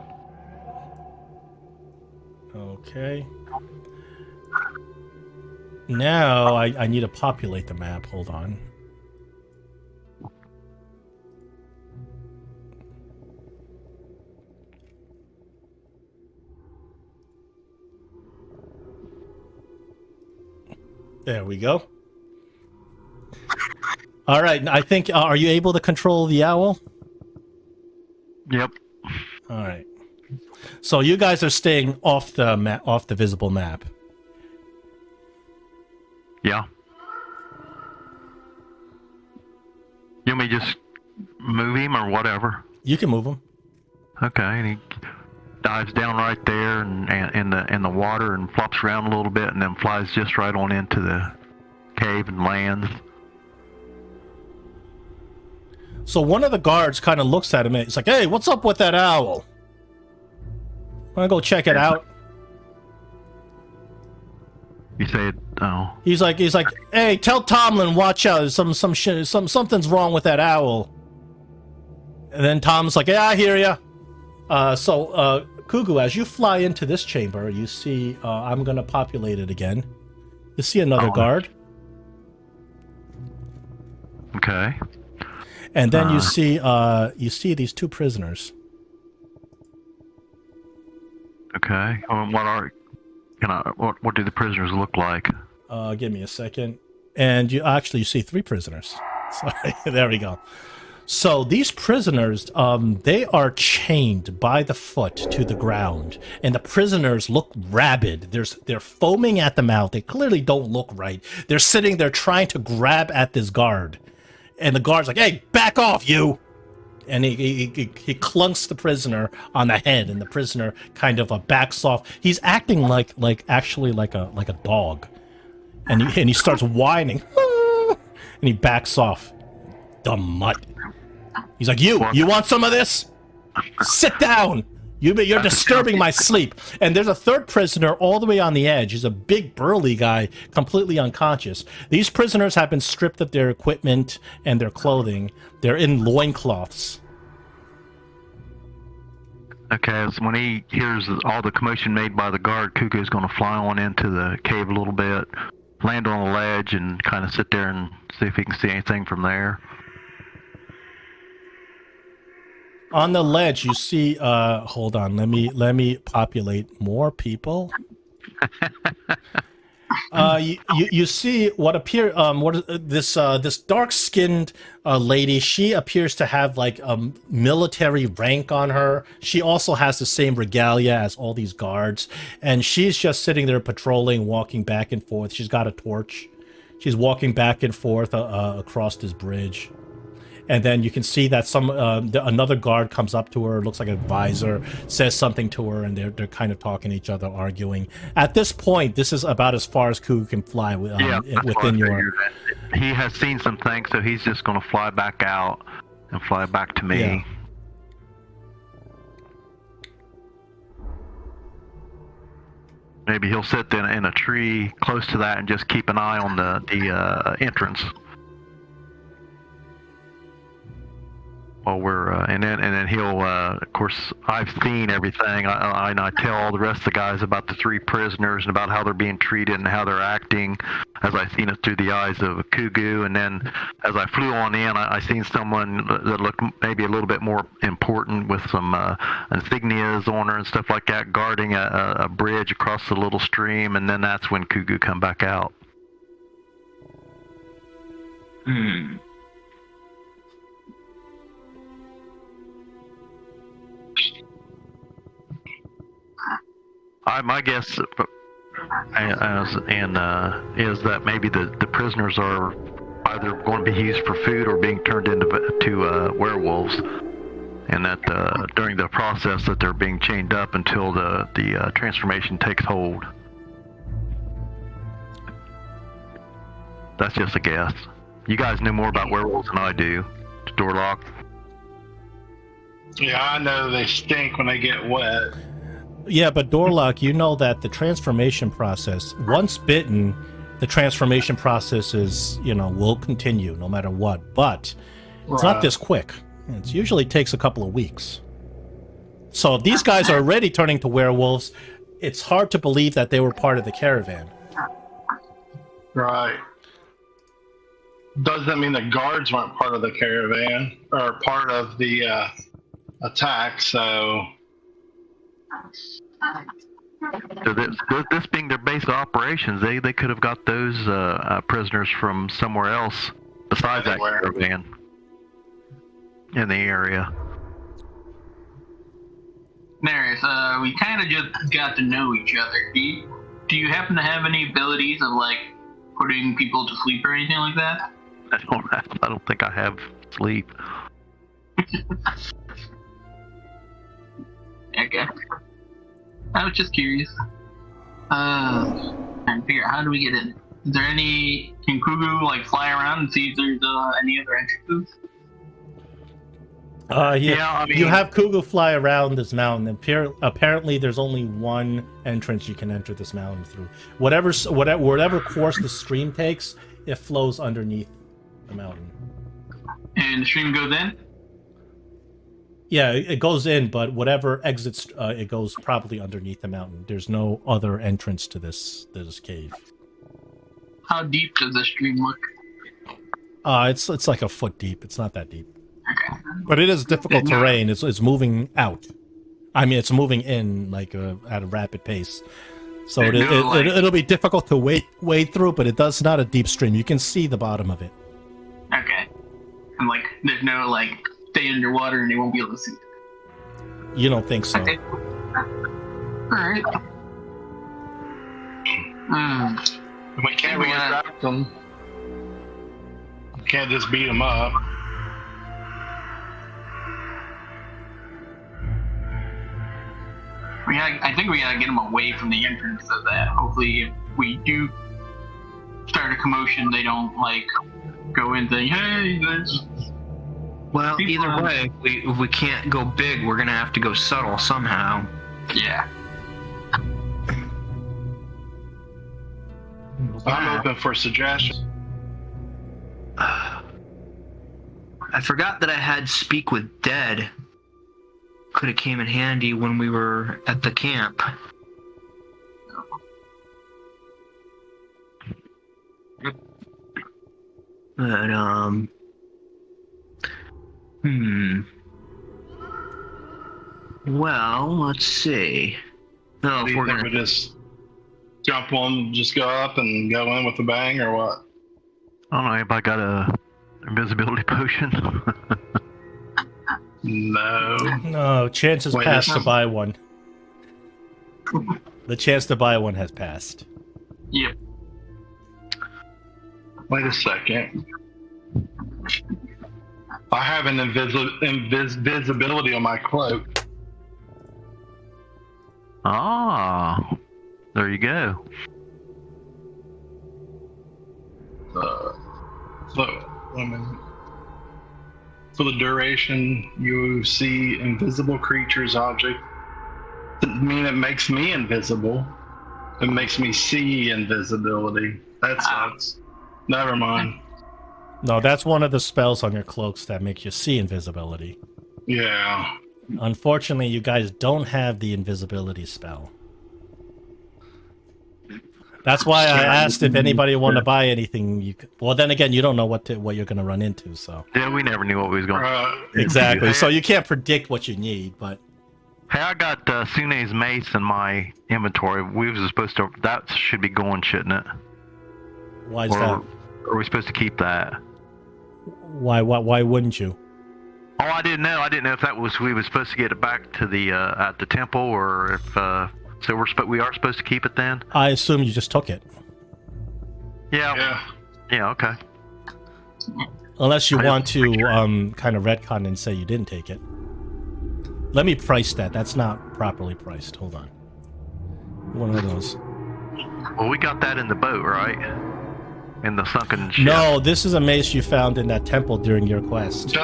Okay. Now I need to populate the map. Hold on. There we go. All right, I think, are you able to control the owl? Yep. All right. So you guys are staying off the off the visible map. Yeah. You want me to just move him or whatever? You can move him. Okay, and he dives down right there and in the water and flops around a little bit and then flies just right on into the cave and lands. So one of the guards kind of looks at him and he's like, "Hey, what's up with that owl? Wanna go check it out?" You say, "Oh." He's like, "Hey, tell Tomlin, watch out. Something's wrong with that owl." And then Tom's like, "Yeah, I hear ya." Kugu, as you fly into this chamber, you see, I'm gonna populate it again. You see another guard. Okay. And then you see these two prisoners. Okay. What do the prisoners look like? Give me a second. And you see three prisoners. Sorry, there we go. So these prisoners, they are chained by the foot to the ground, and the prisoners look rabid. They're foaming at the mouth. They clearly don't look right. They're sitting there trying to grab at this guard, and the guard's like, "Hey, back off, you!" And he clunks the prisoner on the head, and the prisoner kind of backs off. He's acting like a dog, and he starts whining, and he backs off. Dumb mutt. He's like, you want some of this? Sit down. You're disturbing my sleep. And there's a third prisoner all the way on the edge. He's a big burly guy, completely unconscious. These prisoners have been stripped of their equipment and their clothing. They're in loincloths. Okay, so when he hears all the commotion made by the guard, Cuckoo's going to fly on into the cave a little bit, land on the ledge, and kind of sit there and see if he can see anything from there. On the ledge, you see. Hold on. Let me populate more people. You see what appear. This dark-skinned lady. She appears to have like a military rank on her. She also has the same regalia as all these guards, and she's just sitting there patrolling, walking back and forth. She's got a torch. She's walking back and forth across this bridge. And then you can see that another guard comes up to her, looks like an advisor, says something to her, and they're kind of talking to each other, arguing. At this point, this is about as far as Cuckoo can fly within your... He has seen some things, so he's just going to fly back out and fly back to me. Yeah. Maybe he'll sit in a tree close to that and just keep an eye on the entrance. While we're and then he'll of course, I've seen everything. I tell all the rest of the guys about the three prisoners and about how they're being treated and how they're acting, as I've seen it through the eyes of Kugu. And then as I flew on in, I seen someone that looked maybe a little bit more important with some insignias on her and stuff like that, guarding a bridge across the little stream. And then that's when Kugu come back out. My guess is that maybe the prisoners are either going to be used for food or being turned into werewolves, and that during the process that they're being chained up until the transformation takes hold. That's just a guess. You guys know more about werewolves than I do. Doorlock. Yeah, I know they stink when they get wet. Yeah, but Doorlock, you know that the transformation process, once bitten, the transformation process will continue no matter what. But it's not this quick. It usually takes a couple of weeks. So if these guys are already turning to werewolves, it's hard to believe that they were part of the caravan. Right. Doesn't mean the guards weren't part of the caravan or part of the attack, so... So this being their base of operations, they could have got those prisoners from somewhere else besides that caravan in the area. Darius, we kind of just got to know each other. Do you happen to have any abilities of like putting people to sleep or anything like that? I don't think I have sleep. Okay. I was just curious. Trying to figure out how do we get in. Is there any? Can Kugu like fly around and see if there's any other entrances? You have Kugu fly around this mountain. Apparently, there's only one entrance you can enter this mountain through. Whatever course the stream takes, it flows underneath the mountain. And the stream goes in? Yeah, it goes in, but whatever exits, it goes probably underneath the mountain. There's no other entrance to this cave. How deep does the stream look? It's like a foot deep. It's not that deep. Okay. But it is difficult terrain. It's moving out. I mean, it's moving in like at a rapid pace. So it'll be difficult to wade through, but it's not a deep stream. You can see the bottom of it. Okay. And like, there's no like stay underwater and they won't be able to see. You don't think so? Okay. All right. We can't really distract them. We can't just beat them up. I think we gotta get them away from the entrance so that hopefully if we do start a commotion, they don't like go in saying, hey, there's... Well, either way, if we can't go big, we're gonna have to go subtle somehow. Yeah. I'm open for suggestions. I forgot that I had Speak with Dead. Could have came in handy when we were at the camp. But, well, let's see. No, if we're gonna... We just jump on, just go up and go in with a bang, or what? I don't know. Anybody got a invisibility potion? No, chances passed to buy one. The chance to buy one has passed. Yep. Wait a second. I have an invisibility on my cloak. Ah, there you go. So, for the duration, you see invisible creatures, object. Doesn't mean it makes me invisible. It makes me see invisibility. That sucks. Never mind. No, that's one of the spells on your cloaks that make you see invisibility. Yeah. Unfortunately, you guys don't have the invisibility spell. That's why I asked if anybody wanted to buy anything. Well, then again, you don't know what you're going to run into, so. Yeah, we never knew what we was going to Exactly. So you can't predict what you need, but. Hey, I got Sune's mace in my inventory. We was supposed to. That should be going, shouldn't it? Why is that? Are we supposed to keep that? Why wouldn't you? Oh, I didn't know. I didn't know if that was we were supposed to get it back to the at the temple, or if so we are supposed to keep it then. I assume you just took it. Yeah. Okay. Unless you want to kind of retcon and say you didn't take it. Let me price that. That's not properly priced. Hold on. One of those. Well, we got that in the boat, right? In the sunken ship. No, this is a mace you found in that temple during your quest.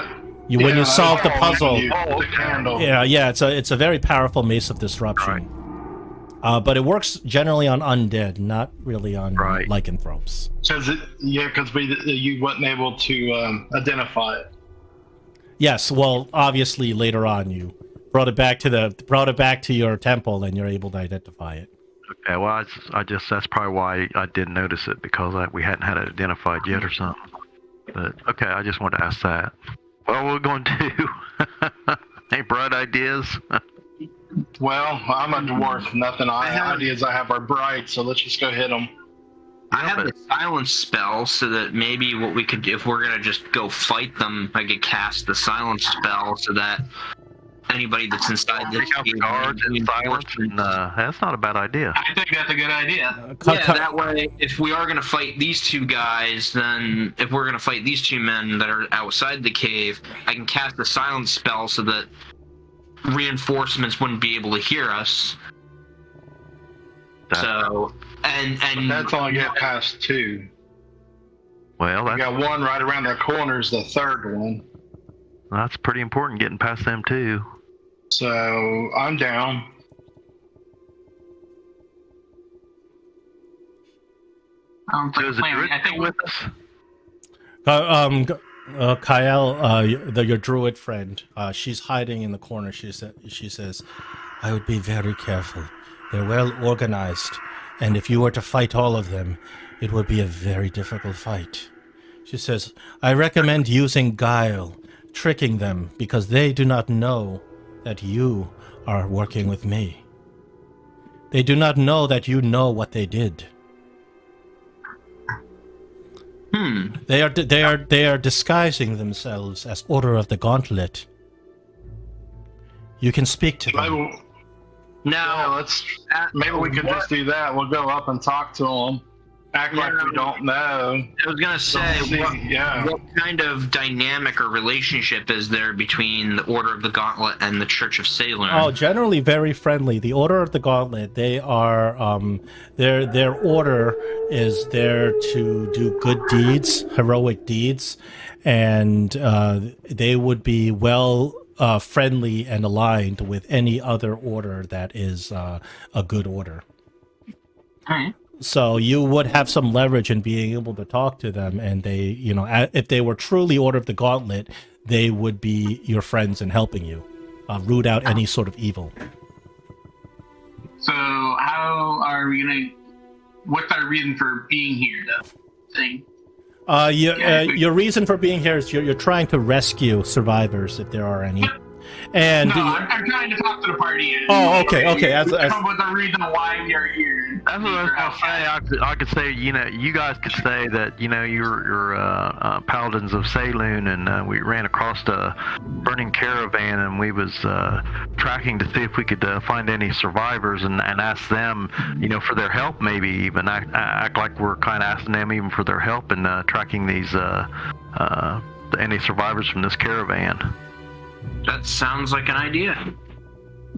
When you solved the puzzle. The candle. Yeah, it's a very powerful mace of disruption. Right. But it works generally on undead, not really on lycanthropes. Because you wasn't able to identify it. Yes, well, obviously later on you brought it back to your temple, and you're able to identify it. Okay, well, that's probably why I didn't notice it, because we hadn't had it identified yet or something. But okay, I just wanted to ask that. What we're going to do? Any bright ideas? Well, I'm a dwarf. Nothing. Ideas I have are bright, so let's just go hit them. I have the silence spell, so that maybe what we could do, if we're gonna just go fight them, I could cast the silence spell so that anybody that's inside this guards and silence, and that's not a bad idea. I think that's a good idea. That way, if we are gonna fight these two guys, then if we're gonna fight these two men that are outside the cave, I can cast the silence spell so that reinforcements wouldn't be able to hear us. So, and that's only get past two. Well, we got one right around the corner is the third one. That's pretty important, getting past them too. So I'm down. So is the druid with us? Kyle, your druid friend, she's hiding in the corner. She says, "I would be very careful. They're well organized, and if you were to fight all of them, it would be a very difficult fight." She says, "I recommend using guile tricking them because they do not know that you are working with me. They do not know that you know what they did. They are disguising themselves as Order of the Gauntlet. You can speak to them. Now, maybe we could just do that. We'll go up and talk to them. Act like we don't know. I was gonna say, what kind of dynamic or relationship is there between the Order of the Gauntlet and the Church of Selune? Oh, generally very friendly. The Order of the Gauntlet, they are their order is there to do good deeds, heroic deeds, and they would be friendly and aligned with any other order that is a good order. All right. So you would have some leverage in being able to talk to them, and they, if they were truly Order of the Gauntlet, they would be your friends and helping you root out any sort of evil. So how are we gonna? What's our reason for being here? Your reason for being here is you're trying to rescue survivors, if there are any. And no, I'm trying to talk to the party. Oh, okay. Come with a reason why we are here. That's what I was gonna say. I could say, you guys could say that, you're paladins of Selune, and we ran across a burning caravan, and we was tracking to see if we could find any survivors, and ask them, for their help, maybe even act like we're kind of asking them even for their help in tracking these any survivors from this caravan. That sounds like an idea.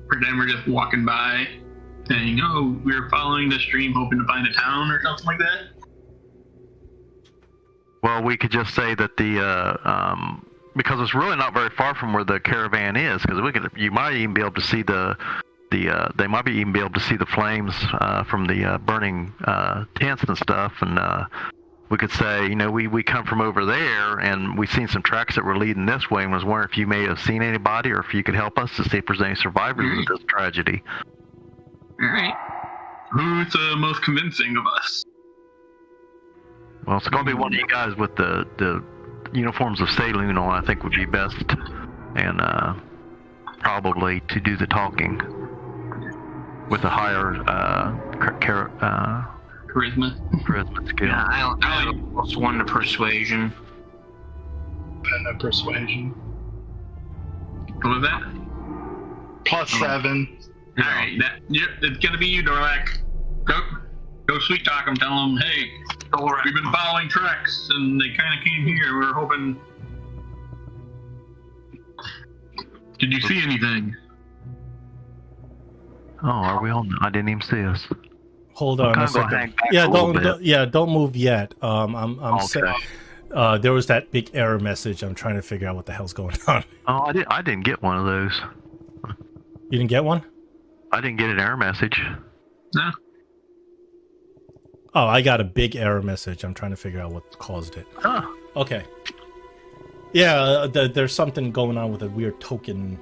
Pretend we're just walking by, saying, "Oh, we're following the stream, hoping to find a town," or something like that. Well, we could just say that because it's really not very far from where the caravan is, because you might even be able to see they might be even be able to see the flames from the burning tents and stuff, and we could say, we come from over there, and we've seen some tracks that were leading this way, and was wondering if you may have seen anybody, or if you could help us to see if there's any survivors of this tragedy. All right. Who's the most convincing of us? Well, it's going to be one of you guys with the uniforms of Selune on, I think would be best, and probably to do the talking with a higher Charisma skill. Yeah, I like +1 to persuasion. And a persuasion. What was that? +7. All right, it's gonna be you, Dorlak. Go sweet talk them. Tell them, hey, we've been following tracks, and they kind of came here. We were hoping. Did you see anything? Oh, are we on? I didn't even see us. Hold on a second. Don't move yet. Okay. There was that big error message. I'm trying to figure out what the hell's going on. Oh, I didn't get one of those. You didn't get one? I didn't get an error message. No. Oh, I got a big error message. I'm trying to figure out what caused it. Huh. Okay. Yeah, there's something going on with a weird token.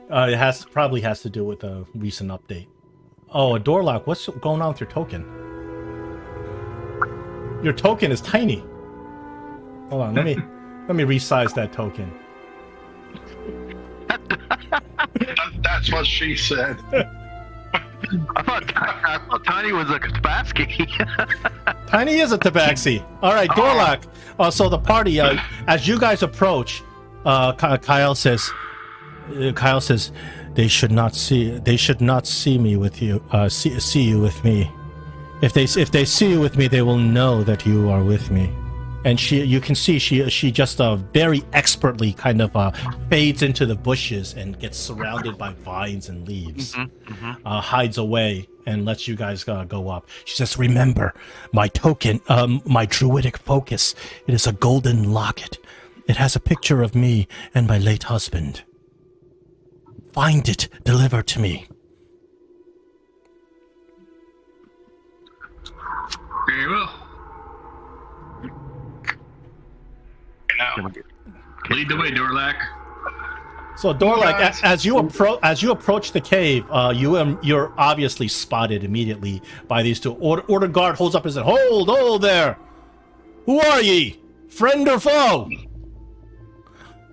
It probably has to do with a recent update. Oh, a door lock. What's going on with your token? Your token is tiny. Hold on, let me resize that token. That's what she said. I thought Tiny was a tabaxi. Tiny is a tabaxi. All right, door lock. So the party, as you guys approach, Kyle says, they should not see me with you. See you with me. If they see you with me, they will know that you are with me. And you can see she just very expertly kind of fades into the bushes and gets surrounded by vines and leaves. Hides away and lets you guys go up. She says, "Remember, my token, my druidic focus. It is a golden locket. It has a picture of me and my late husband. Find it, deliver to me." Very well. Lead the way, Dorlak. So Dorlak, as you approach the cave, you're obviously spotted immediately by these two. Order guard holds up his hand. Hold there! Who are ye? Friend or foe?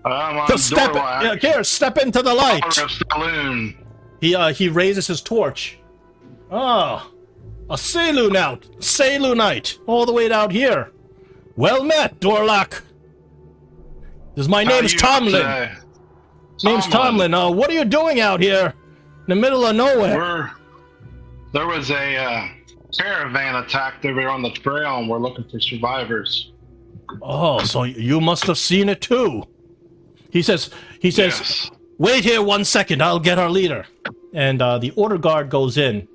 I'm on So step Dorlac. here. Step into the light. Daughter of Selune. He raises his torch. Ah, a Selunite, all the way down here. Well met, Dorlac. My name's Tomlin. Name's Tomlin. What are you doing out here in the middle of nowhere? There was a caravan attacked over on the trail, and we're looking for survivors. Oh, so you must have seen it too. He says, Yes. wait here 1 second, I'll get our leader. And the order guard goes in.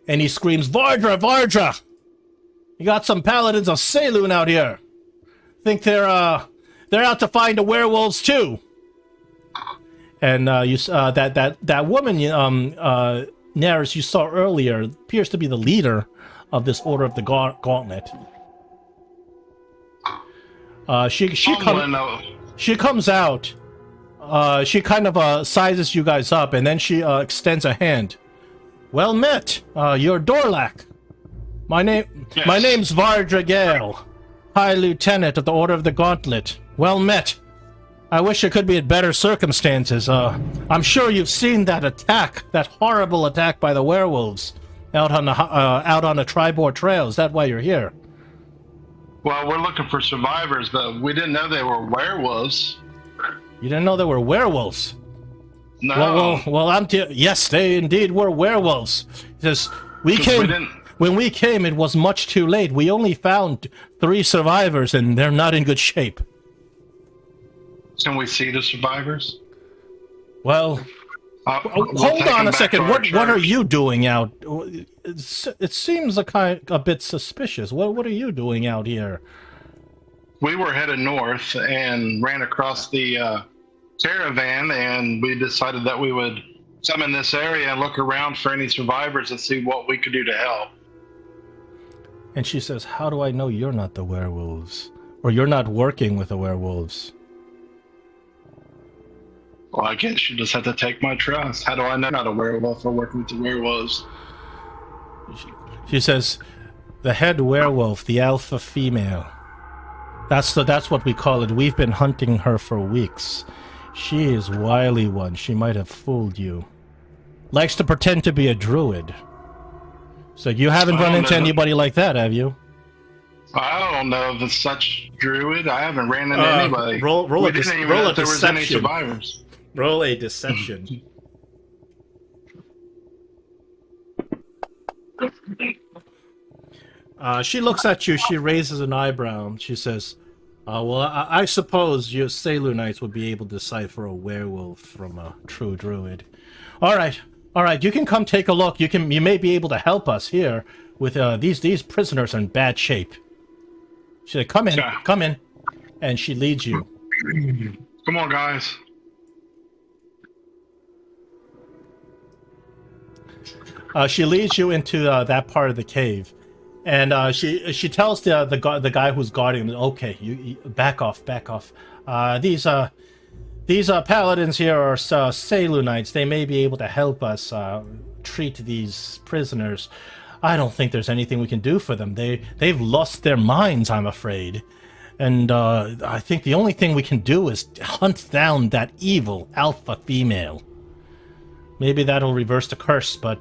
And he screams, Vardra! You got some paladins of Selune out here. Think they're out to find the werewolves too. And that woman, Naris, you saw earlier, appears to be the leader of this Order of the Gauntlet. She comes out. She kind of sizes you guys up, and then she extends a hand. Well met. You're Dorlac. My name's Vardra Gale, High Lieutenant of the Order of the Gauntlet. Well met. I wish it could be in better circumstances. I'm sure you've seen that attack, that horrible attack by the werewolves out on the Tribord Trail. Is that why you're here? Well, we're looking for survivors, but we didn't know they were werewolves. You didn't know they were werewolves? No. Well, yes, they indeed were werewolves. Because when we came, it was much too late. We only found 3 survivors, and they're not in good shape. Can we see the survivors? Well, hold on a second. What are you doing out? It seems a bit suspicious. What are you doing out here? We were headed north and ran across the caravan, and we decided that we would come in this area and look around for any survivors and see what we could do to help. And she says, how do I know you're not the werewolves? Or you're not working with the werewolves? Well, I guess you just have to take my trust. How do I know I'm not a werewolf or working with the werewolves? She says, the head werewolf, the alpha female. That's what we call it. We've been hunting her for weeks. She is wily one. She might have fooled you. Likes to pretend to be a druid. So you haven't run into anybody like that, have you? I don't know if it's such druid. I haven't ran into anybody. Roll a deception. There was any survivors. Roll a deception. She looks at you. She raises an eyebrow. She says, well, I suppose you Selunites would be able to decipher a werewolf from a true druid. All right. You can come take a look. You may be able to help us here with these prisoners are in bad shape. She said, come in, and she leads you. Come on, guys. She leads you into that part of the cave, and she tells the guy who's guarding them, okay, you back off. These paladins here are Selunites. They may be able to help us treat these prisoners. I don't think there's anything we can do for them. They've lost their minds, I'm afraid. And I think the only thing we can do is hunt down that evil alpha female. Maybe that'll reverse the curse, but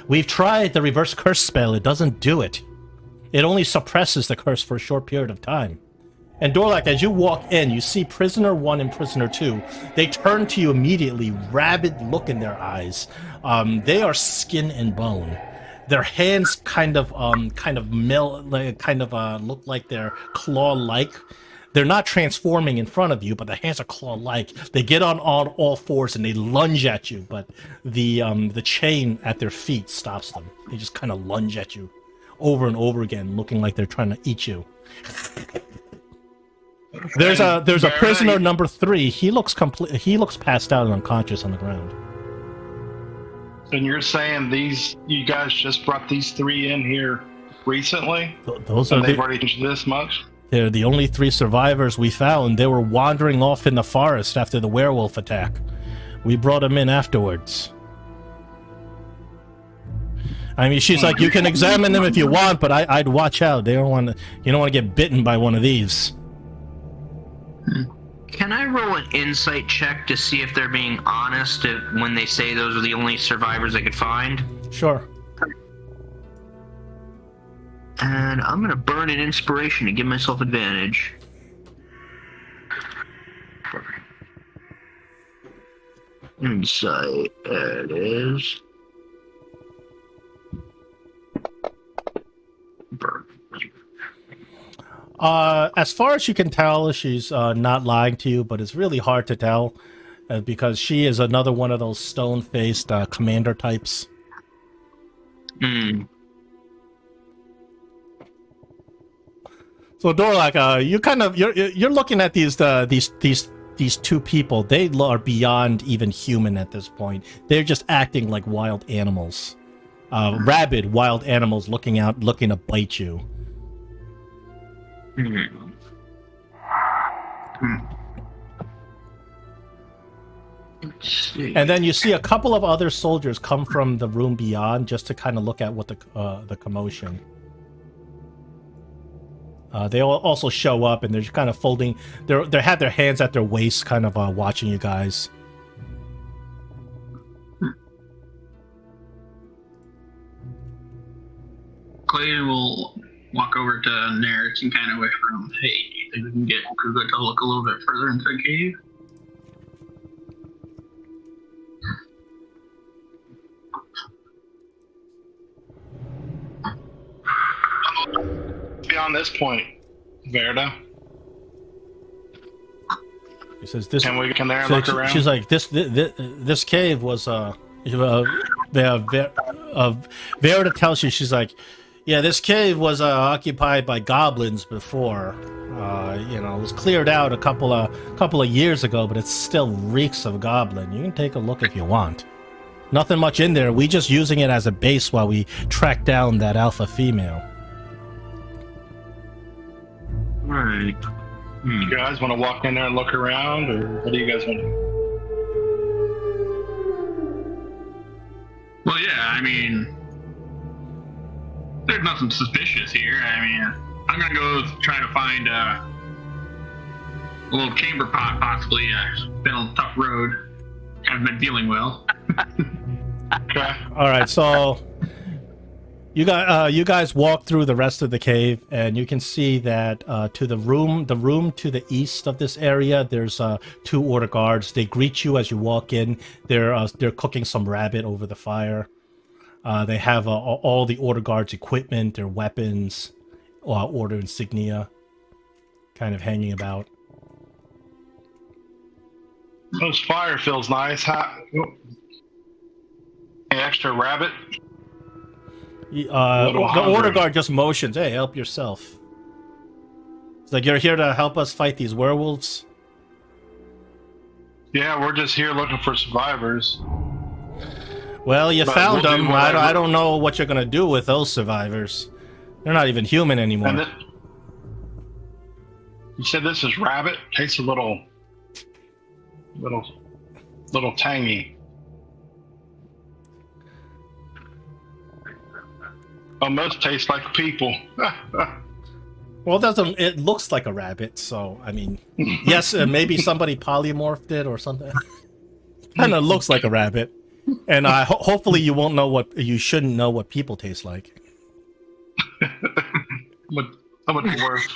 we've tried the reverse curse spell. It doesn't do it. It only suppresses the curse for a short period of time. And Dorlac, as you walk in, you see Prisoner 1 and Prisoner 2. They turn to you immediately, rabid look in their eyes. They are skin and bone. Their hands kind of look like they're claw-like. They're not transforming in front of you, but the hands are claw-like. They get on all fours and they lunge at you, but the chain at their feet stops them. They just kind of lunge at you over and over again, looking like they're trying to eat you. There's a prisoner number 3. He looks passed out and unconscious on the ground. And you're saying you guys just brought these 3 in here recently? They've already changed this much? They're the only 3 survivors we found. They were wandering off in the forest after the werewolf attack. We brought them in afterwards. I mean, she's like, you can examine them if you want, but I'd watch out. You don't want to get bitten by one of these. Can I roll an insight check to see if they're being honest when they say those are the only survivors they could find? Sure. And I'm going to burn an inspiration to give myself advantage. Insight, there it is. Burn. As far as you can tell, she's not lying to you, but it's really hard to tell because she is another one of those stone-faced commander types. Hmm. So, Dorlak, you're looking at these two people. They are beyond even human at this point. They're just acting like wild animals, rabid wild animals looking to bite you. And then you see a couple of other soldiers come from the room beyond just to kind of look at what the commotion. They also show up and they're just kind of folding. They have their hands at their waist, kind of watching you guys. Clay will walk over to Nerys and kind of whisper him, "Hey, do you think we can get Kuga to look a little bit further into the cave?" Beyond this point, Verda. He says, "This." Can we come there and look around? She's like, "This cave was Verda tells you, she's like, yeah, this cave was occupied by goblins before. It was cleared out a couple of years ago, but it still reeks of goblin. You can take a look if you want. Nothing much in there. We just using it as a base while we track down that alpha female." Right. You guys want to walk in there and look around, or what do you guys want to do? Well, yeah, I mean, there's nothing suspicious here. I mean, I'm gonna go try to find a little chamber pot, possibly. It's been on a tough road. Haven't been feeling well. Okay. All right, so you guys walk through the rest of the cave, and you can see that to the room to the east of this area, there's two order guards. They greet you as you walk in. They're cooking some rabbit over the fire. They have all the order guards' equipment, their weapons, order insignia, kind of hanging about. This fire feels nice. Any extra rabbit? The hungry. order guard just motions, "Hey, help yourself." It's like, "You're here to help us fight these werewolves?" Yeah, we're just here looking for survivors. Well, you But found we'll do them. whatever. I don't know what you're gonna do with those survivors. They're not even human anymore. And you said this is rabbit? Tastes a little tangy. Almost tastes like people. Well, it looks like a rabbit, so I mean, yes, maybe somebody polymorphed it or something. Kind of looks like a rabbit, and hopefully you shouldn't know what people taste like. How much worse?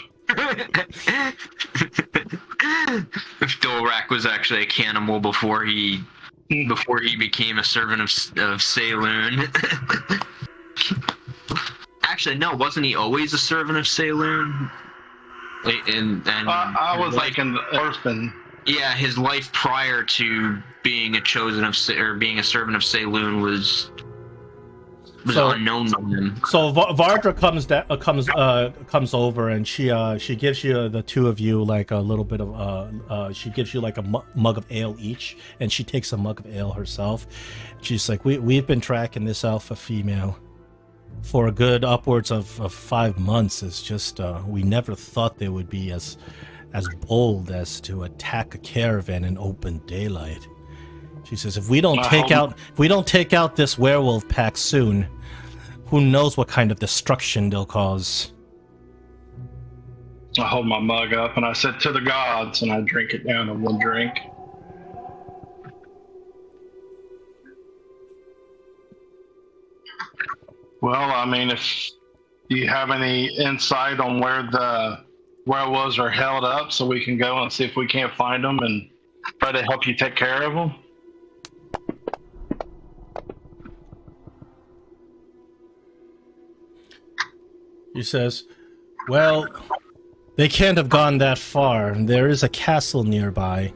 If Dolrak was actually a cannibal before he became a servant of Selune. Actually, no, wasn't he always a servant of Selune? I was like an orphan. Yeah, his life prior to being a servant of Selune was unknown to him. So Vardra comes over, and she gives you, the two of you, like a little bit of she gives you like a mug of ale each, and she takes a mug of ale herself. She's like, we've been tracking this alpha female for a good upwards of 5 months. It's just we never thought they would be as bold as to attack a caravan in open daylight. She says, if we don't take out this werewolf pack soon, who knows what kind of destruction they'll cause. I hold my mug up and I said, "To the gods," and I drink it down in one drink. Well, I mean, if you have any insight on where the werewolves are held up, so we can go and see if we can't find them and try to help you take care of them. He says, well, they can't have gone that far. There is a castle nearby.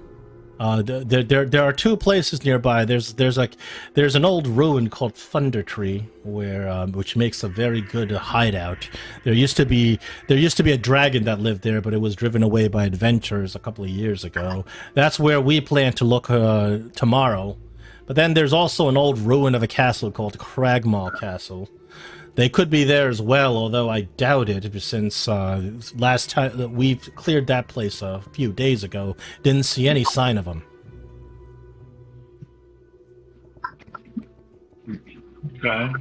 There are two places nearby. There's an old ruin called Thunder Tree, which makes a very good hideout. There used to be a dragon that lived there, but it was driven away by adventurers a couple of years ago. That's where we plan to look tomorrow. But then there's also an old ruin of a castle called Cragmaw Castle. They could be there as well, although I doubt it, since last time that we've cleared that place a few days ago, didn't see any sign of them. Okay.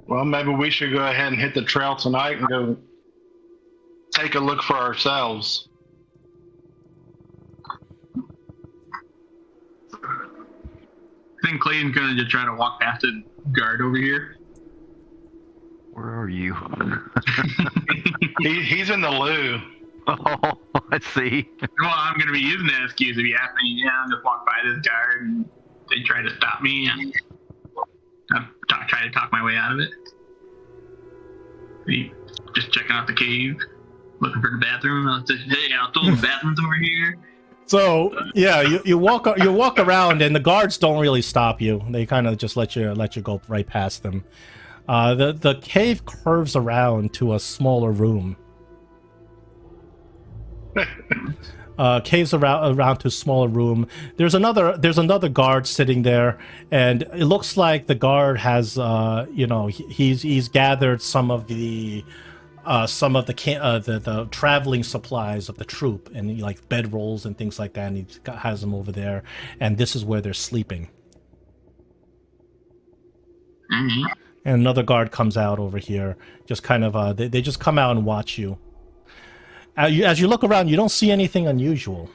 Well, maybe we should go ahead and hit the trail tonight and go take a look for ourselves. I think Clayton's gonna just try to walk past the guard over here. Where are you? He's in the loo. Oh, I see. Well, I'm gonna be using that excuse if you ask me. Yeah, I'll just walk by this guard and they try to stop me, and I try to talk my way out of it. Just checking out the cave, looking for the bathroom. I'll say, hey, I'll throw the bathroom's over here. So yeah, you walk around, and the guards don't really stop you. They kind of just let you go right past them. The cave curves around to a smaller room. Caves around to a smaller room. There's another guard sitting there, and it looks like the guard has he's gathered some of the traveling supplies of the troop, and like bedrolls and things like that, and he has them over there, and this is where they're sleeping. Mm-hmm. And another guard comes out over here, just kind of they just come out and watch you. As you look around, you don't see anything unusual.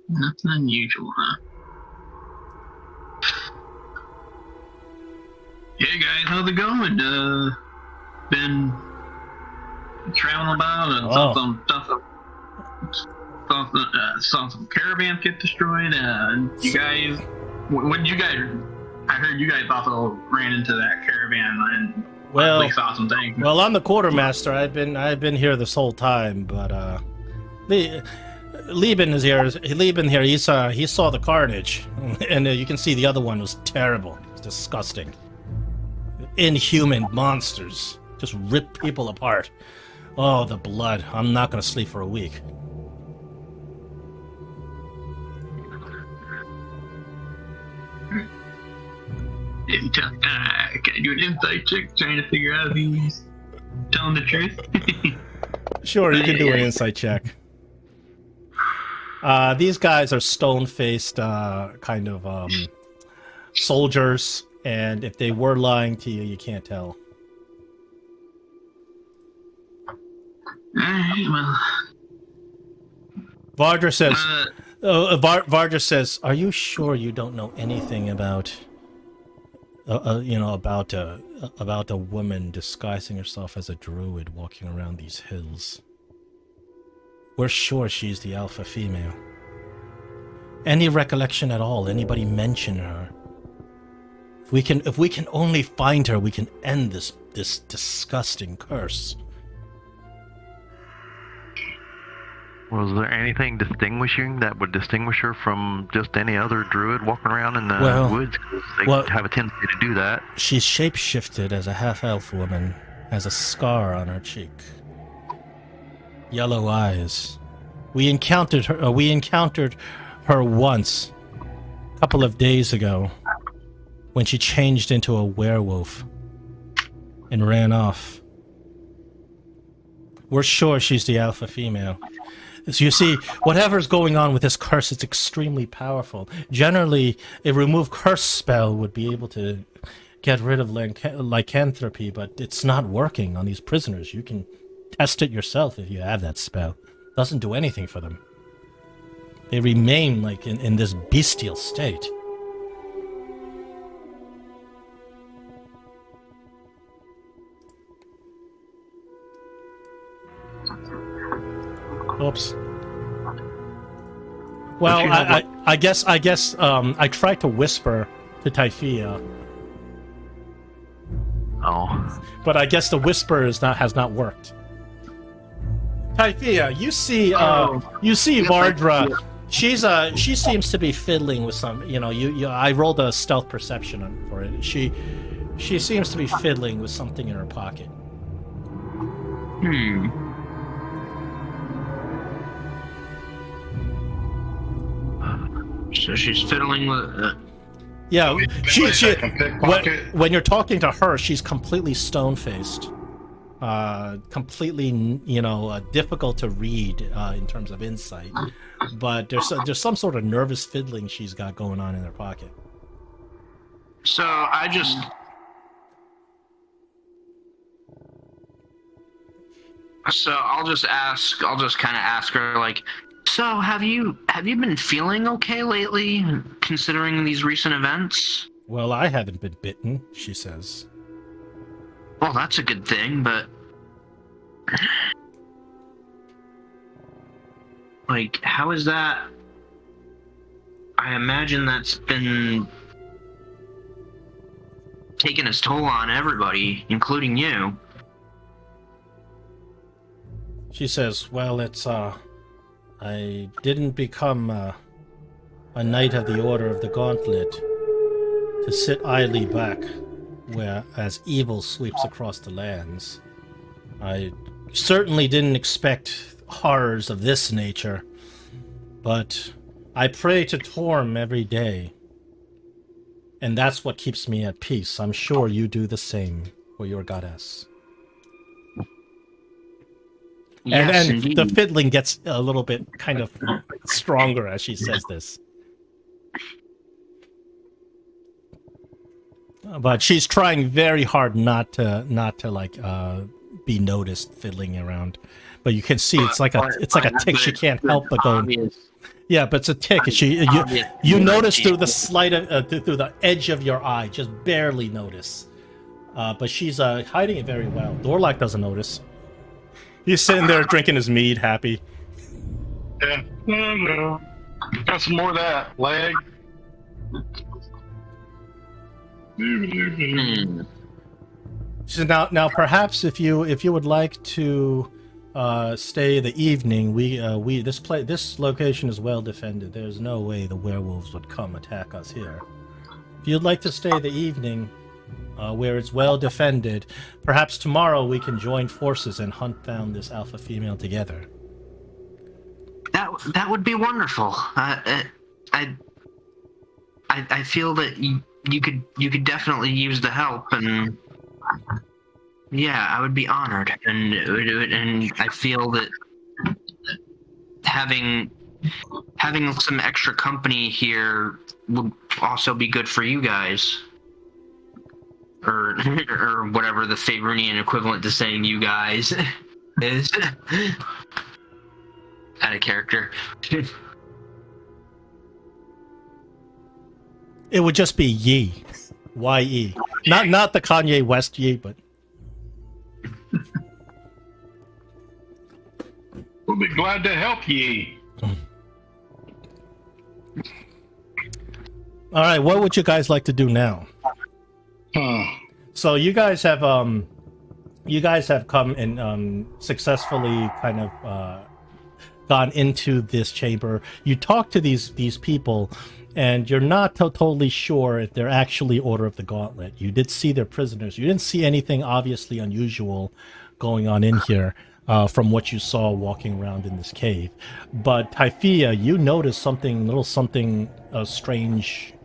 Nothing unusual, huh? Hey guys, how's it going? Been traveling about and saw some caravans get destroyed. You guys, what did you guys? I heard you guys also ran into that caravan and saw some things. Well, I'm the quartermaster. I've been here this whole time, but Lieben is here. Lieben here. He saw the carnage, and you can see the other one was terrible. It's disgusting. Inhuman monsters just rip people apart. Oh, the blood. I'm not gonna sleep for a week. Can I do an insight check trying to figure out if he was telling the truth? Sure, you can do an insight check. These guys are stone-faced kind of soldiers. And if they were lying to you, you can't tell. Alright, well. Vardra says, "Are you sure you don't know anything about, about a woman disguising herself as a druid walking around these hills? We're sure she's the alpha female. Any recollection at all? Anybody mention her? If we can only find her, we can end this disgusting curse." Was there anything distinguishing that would distinguish her from just any other druid walking around in the woods? 'Cause they have a tendency to do that. She's shapeshifted as a half-elf woman, has a scar on her cheek, yellow eyes. We encountered her once, a couple of days ago, when she changed into a werewolf and ran off. We're sure she's the alpha female. So you see, whatever's going on with this curse is extremely powerful. Generally, a remove curse spell would be able to get rid of lycanthropy, but it's not working on these prisoners. You can test it yourself if you have that spell. Doesn't do anything for them. They remain like in this bestial state. Oops. Well, I guess I tried to whisper to Typhia. Oh. But I guess the whisper has not worked. Typhia, you see Vardra. She seems to be fiddling with some. I rolled a stealth perception for it. She seems to be fiddling with something in her pocket. So she's fiddling with. Yeah, when you're talking to her, she's completely stone-faced, completely, difficult to read in terms of insight. But there's some sort of nervous fiddling she's got going on in her pocket. So I'll just kind of ask her, like, so have you been feeling okay lately, considering these recent events? Well, I haven't been bitten, she says. Well, that's a good thing, but like, how is that? I imagine that's been taking its toll on everybody, including you. She says, well, it's, I didn't become a knight of the Order of the Gauntlet to sit idly back as evil sweeps across the lands. I certainly didn't expect horrors of this nature, but I pray to Torm every day, and that's what keeps me at peace. I'm sure you do the same for your goddess. Yes, and indeed. the fiddling gets a little bit kind of stronger as she says this. But she's trying very hard not to be noticed fiddling around. But you can see it's like a tick. She can't help but go. Yeah, but it's a tick. You notice through the through the edge of your eye, just barely notice. But she's hiding it very well. Dorlac doesn't notice. He's sitting there drinking his mead, happy. Yeah. Got some more of that leg. She said, now perhaps if you would like to stay the evening, this location is well defended. There's no way the werewolves would come attack us here. If you'd like to stay the evening where it's well defended, perhaps tomorrow we can join forces and hunt down this alpha female together. That would be wonderful. I feel that you could definitely use the help, and yeah, I would be honored, and I feel that having some extra company here would also be good for you guys. Or whatever the Faerunian equivalent to saying "you guys" is. Out of character. It would just be ye, Y-E, not the Kanye West ye, but. We'll be glad to help ye. All right, what would you guys like to do now? So you guys have come and successfully kind of gone into this chamber. You talk to these people, and you're not totally sure if they're actually Order of the Gauntlet. You did see their prisoners. You didn't see anything obviously unusual going on in here from what you saw walking around in this cave. But Typhia, you noticed something strange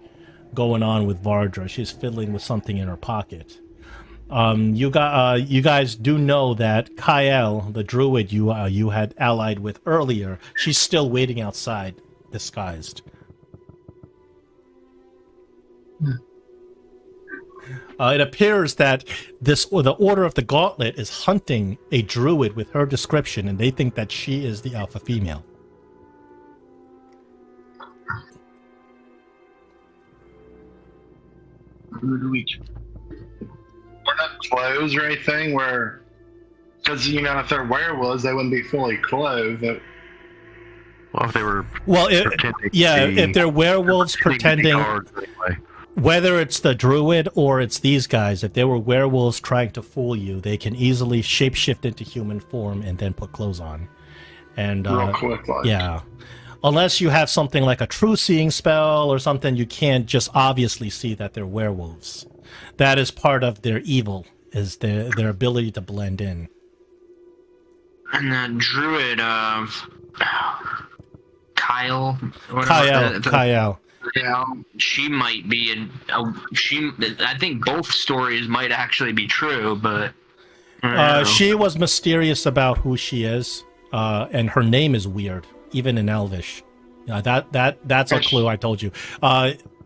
going on with Vardra. She's fiddling with something in her pocket. You guys do know that Kael, the druid you had allied with earlier, she's still waiting outside, disguised. It appears that the Order of the Gauntlet is hunting a druid with her description, and they think that she is the alpha female. We're not clothes or anything where, because if they're werewolves, they wouldn't be fully clothed. Well, if they were if they're werewolves pretending, anyway. whether it's the druid or it's these guys, if they were werewolves trying to fool you, they can easily shapeshift into human form and then put clothes on. And real quick, like. Yeah. Unless you have something like a true seeing spell or something, you can't just obviously see that they're werewolves. That is part of their evil, is their ability to blend in. And the druid, Kyle. Kyle. Yeah, she might be I think both stories might actually be true, but she was mysterious about who she is, and her name is weird, even in Elvish. That's a clue I told you.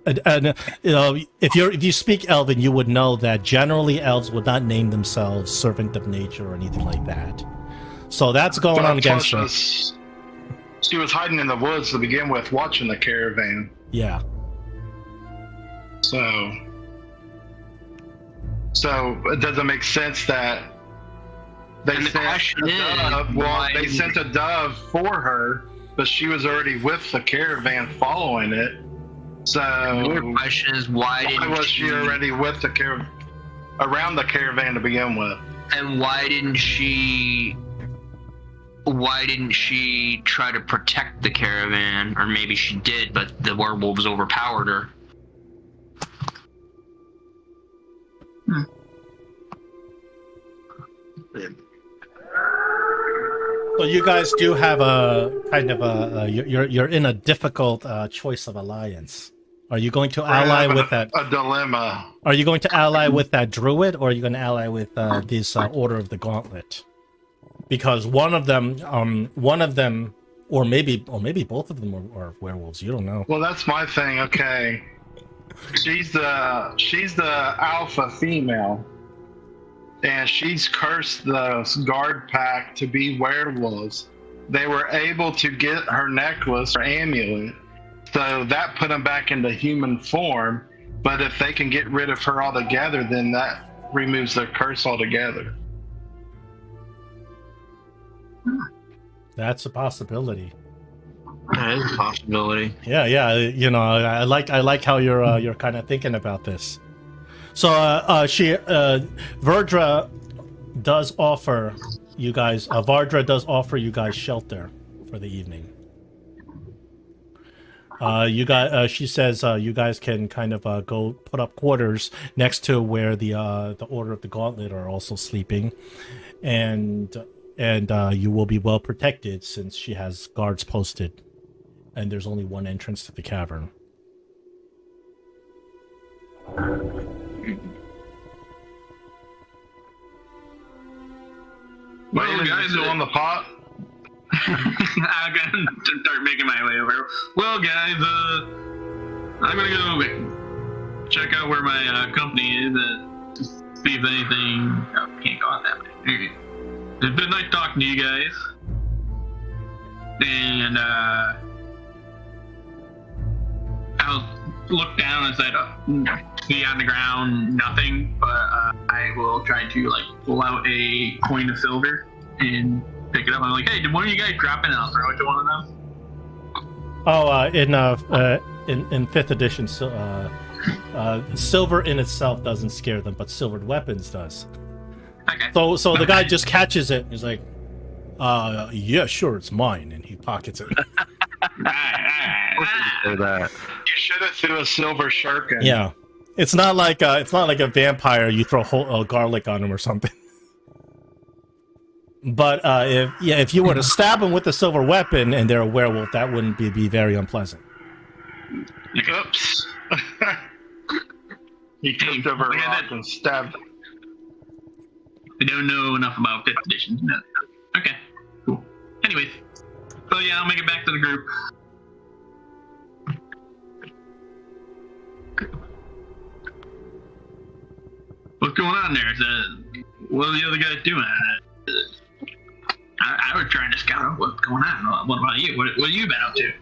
If you speak Elven, you would know that generally elves would not name themselves Servant of Nature or anything like that. So that's going on against her. She was hiding in the woods to begin with, watching the caravan. Yeah. So it doesn't make sense that they sent a dove. Well, they sent a dove for her, but she was already with the caravan following it. So the question is, why was she already with the around the caravan to begin with? And why didn't she try to protect the caravan? Or maybe she did, but the werewolves overpowered her. So you guys do have a kind of you're in a difficult choice of alliance. Are you going to ally with that? A dilemma. Are you going to ally with that druid, or are you going to ally with this Order of the Gauntlet? Because one of them, or maybe both of them are werewolves. You don't know. Well, that's my thing. Okay, she's the alpha female, and she's cursed the guard pack to be werewolves. They were able to get her necklace or amulet, so that put them back into human form. But if they can get rid of her altogether, then that removes their curse altogether. That's a possibility. That is a possibility. Yeah. I like how you're kind of thinking about this. So Verdra does offer you guys. Vardra does offer you guys shelter for the evening. She says you guys can kind of go put up quarters next to where the Order of the Gauntlet are also sleeping, and you will be well protected since she has guards posted, and there's only one entrance to the cavern. What are you guys do on the pot? I'm gonna start making my way over. Well, guys, I'm gonna go check out where my company is and see if anything. Oh, can't go out that way. Okay. It's been nice talking to you guys. And I'll look down and say, see on the ground, nothing. But I will try to pull out a coin of silver and pick it up. I'm like, hey, did one of you guys drop it? And I'll throw it to one of them. Oh, in 5th edition, silver in itself doesn't scare them, but silvered weapons does. Okay. So the guy just catches it. He's like, yeah, sure, it's mine, and he pockets it. You should have threw a silver shuriken. Yeah, it's not like a vampire. You throw whole garlic on him or something. But if you were to stab them with a silver weapon and they're a werewolf, that wouldn't be very unpleasant. Oops. He tripped over a rock and stabbed him. I don't know enough about 5th edition. No. Okay, cool. Anyways, so yeah, I'll make it back to the group. what's going on there? What are the other guys doing? I was trying to scout out what's going on. What about you? What have you been up to?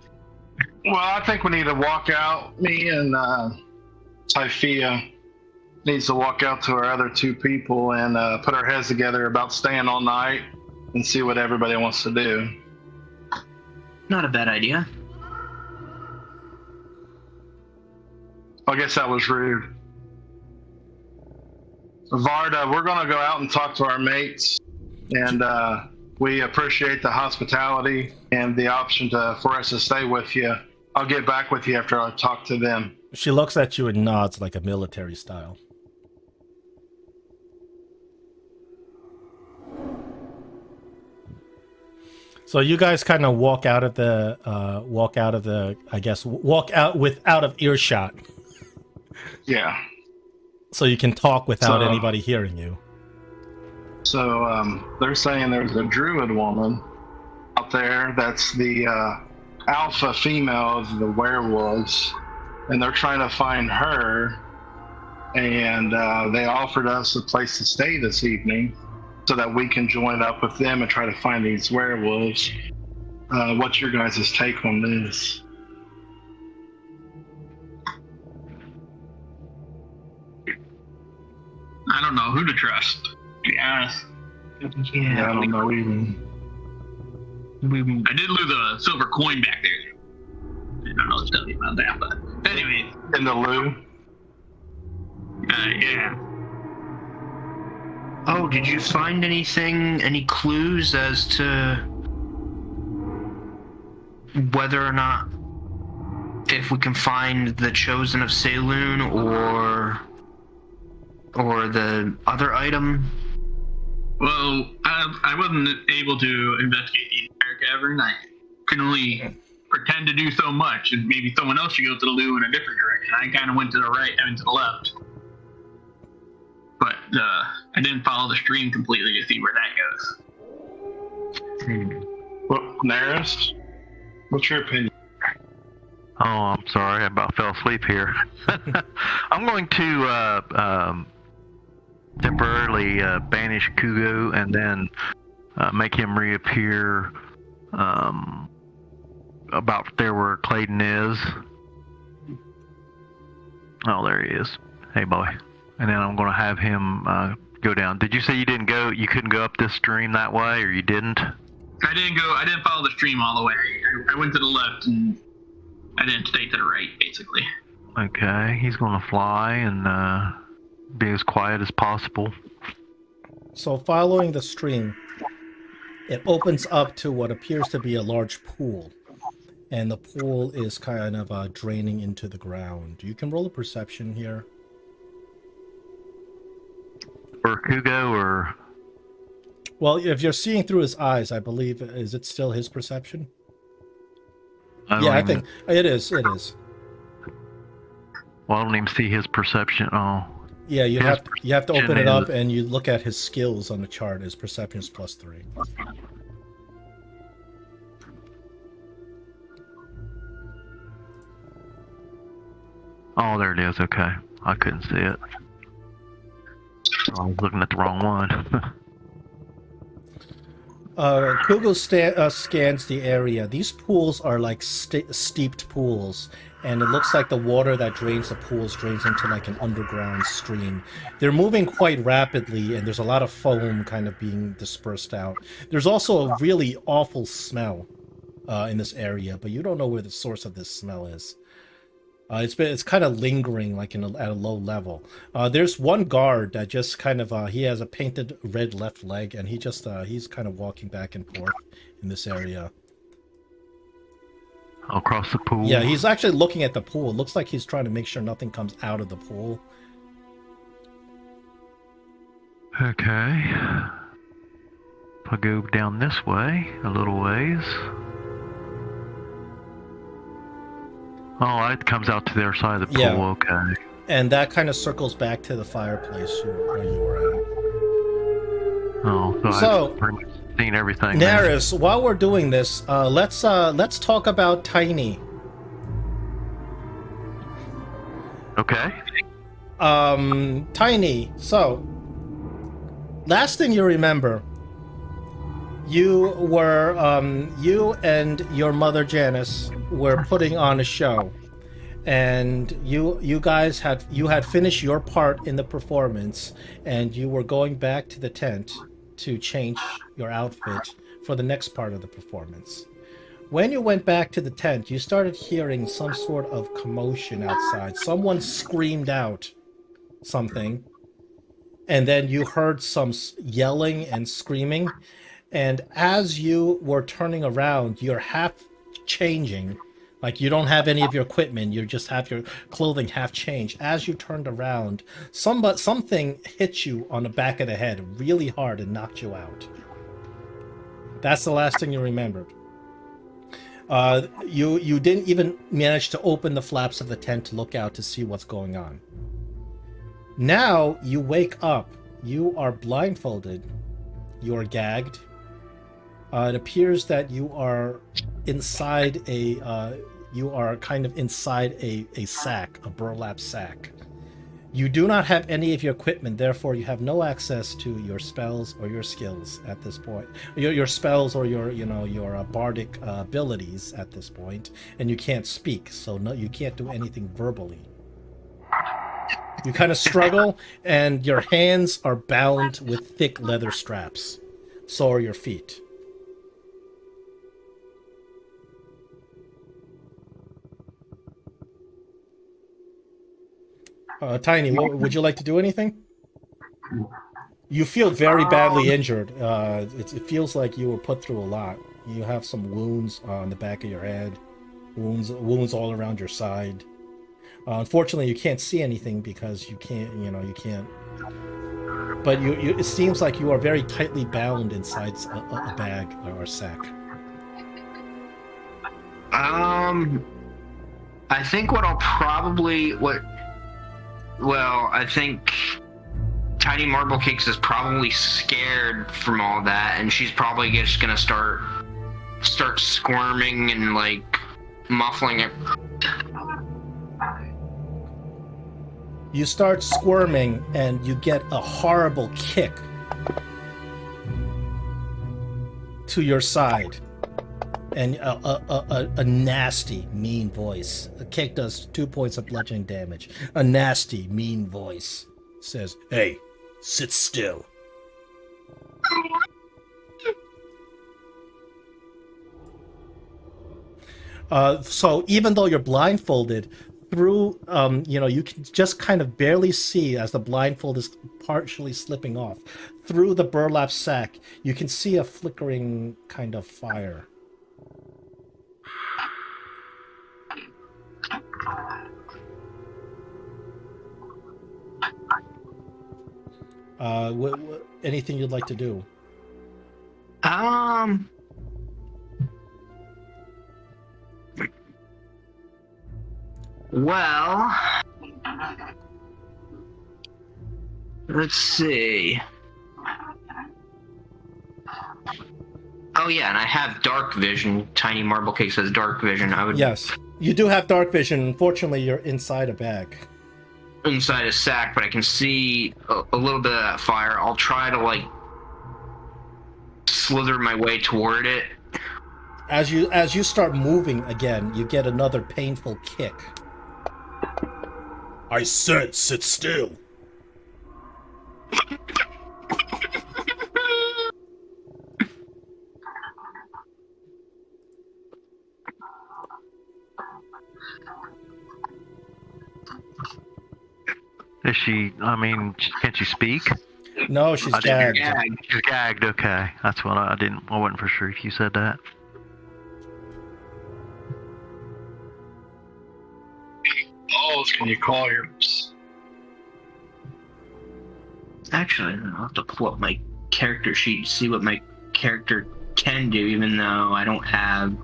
Well, I think we need to walk out. Me and Typhia needs to walk out to our other two people and put our heads together about staying all night and see what everybody wants to do. Not a bad idea. I guess that was rude. Varda, we're going to go out and talk to our mates, and we appreciate the hospitality and the option for us to stay with you. I'll get back with you after I talk to them. She looks at you and nods like a military style. So you guys kind of walk out of the out of earshot. Yeah. So you can talk without anybody hearing you. So they're saying there's a druid woman out there that's the alpha female of the werewolves, and they're trying to find her, and they offered us a place to stay this evening so that we can join up with them and try to find these werewolves. What's your guys' take on this? I don't know who to trust, to be honest. Yeah, I don't know even. I did lose a silver coin back there. I don't know what to tell you about that, but anyway. In the loo? Yeah. Oh, did you find any clues as to whether or not if we can find the Chosen of Selune or the other item? Well, I wasn't able to investigate the entire cavern. I can only pretend to do so much, and maybe someone else should go to the loo in a different direction. I kind of went to the right and to the left. But I didn't follow the stream completely to see where that goes. Well, Naris, what's your opinion? Oh, I'm sorry. I about fell asleep here. I'm going to temporarily banish Kugo and then make him reappear about there where Clayton is. Oh, there he is. Hey, boy. And then I'm going to have him go down. Did you say you couldn't go up this stream that way, or you didn't? I didn't follow the stream all the way. I went to the left and I didn't stay to the right, basically. Okay, he's going to fly and be as quiet as possible. So following the stream, it opens up to what appears to be a large pool. And the pool is kind of draining into the ground. You can roll a perception here. For Kugo, or? Well, if you're seeing through his eyes, I believe, is it still his perception? I think it is. It is. Well, I don't even see his perception. Oh. Yeah, you have to open it up and you look at his skills on the chart. His perception is +3. Oh, there it is. Okay, I couldn't see it. I was looking at the wrong one. Google scans the area. These pools are like steeped pools, and it looks like the water that drains the pools drains into like an underground stream. They're moving quite rapidly, and there's a lot of foam kind of being dispersed out. There's also a really awful smell in this area, but you don't know where the source of this smell is. It's kind of lingering, like at a low level. There's one guard that just kind of he has a painted red left leg, and he's kind of walking back and forth in this area. Across the pool. Yeah, he's actually looking at the pool. It looks like he's trying to make sure nothing comes out of the pool. Okay. If I go down this way a little ways. Oh, it comes out to the other side of the pool. Yeah. Okay. And that kind of circles back to the fireplace where you were at. Oh, so I've pretty much seen everything. Naris, while we're doing this, let's talk about Tiny. Okay. Tiny. So, last thing you remember, you and your mother Janice were putting on a show, and you guys had finished your part in the performance, and you were going back to the tent to change your outfit for the next part of the performance. When you went back to the tent, you started hearing some sort of commotion outside. Someone screamed out something, and then you heard some yelling and screaming. And as you were turning around, you're half changing, like you don't have any of your equipment, you just have your clothing half changed. As you turned around, something hit you on the back of the head really hard and knocked you out. That's the last thing you remembered. You didn't even manage to open the flaps of the tent to look out to see what's going on. Now you wake up. You are blindfolded. You are gagged. It appears that you are inside you are kind of inside a sack, a burlap sack. You do not have any of your equipment, therefore you have no access to your spells or your skills at this point. Your spells or your bardic abilities at this point, and you can't speak, so no, you can't do anything verbally. You kind of struggle, and your hands are bound with thick leather straps. So are your feet. Tiny, would you like to do anything? You feel very badly injured. It feels like you were put through a lot. You have some wounds on the back of your head, wounds all around your side. Unfortunately, you can't see anything because you can't. But it seems like you are very tightly bound inside a bag or a sack. I think I think Tiny Marble Cakes is probably scared from all that, and she's probably just gonna start squirming and like muffling it. You start squirming, and you get a horrible kick to your side, and a nasty, mean voice. A kick does 2 points of bludgeoning damage. A nasty, mean voice says, "Hey, sit still." So even though you're blindfolded, through you can just kind of barely see as the blindfold is partially slipping off. Through the burlap sack, you can see a flickering kind of fire. Anything you'd like to do? Well, let's see. Oh yeah, and I have dark vision. Tiny Marble Cake says dark vision. Yes, you do have dark vision. Unfortunately, you're inside a bag. Inside a sack, but I can see a little bit of that fire. I'll try to like slither my way toward it. As you start moving again, you get another painful kick. I said sit still. Is she? Can't she speak? No, she's gagged. She's gagged. Okay, that's what I didn't. I wasn't for sure if you said that. Balls, can you call your... Actually, I'll have to pull up my character sheet to see what my character can do, even though I don't have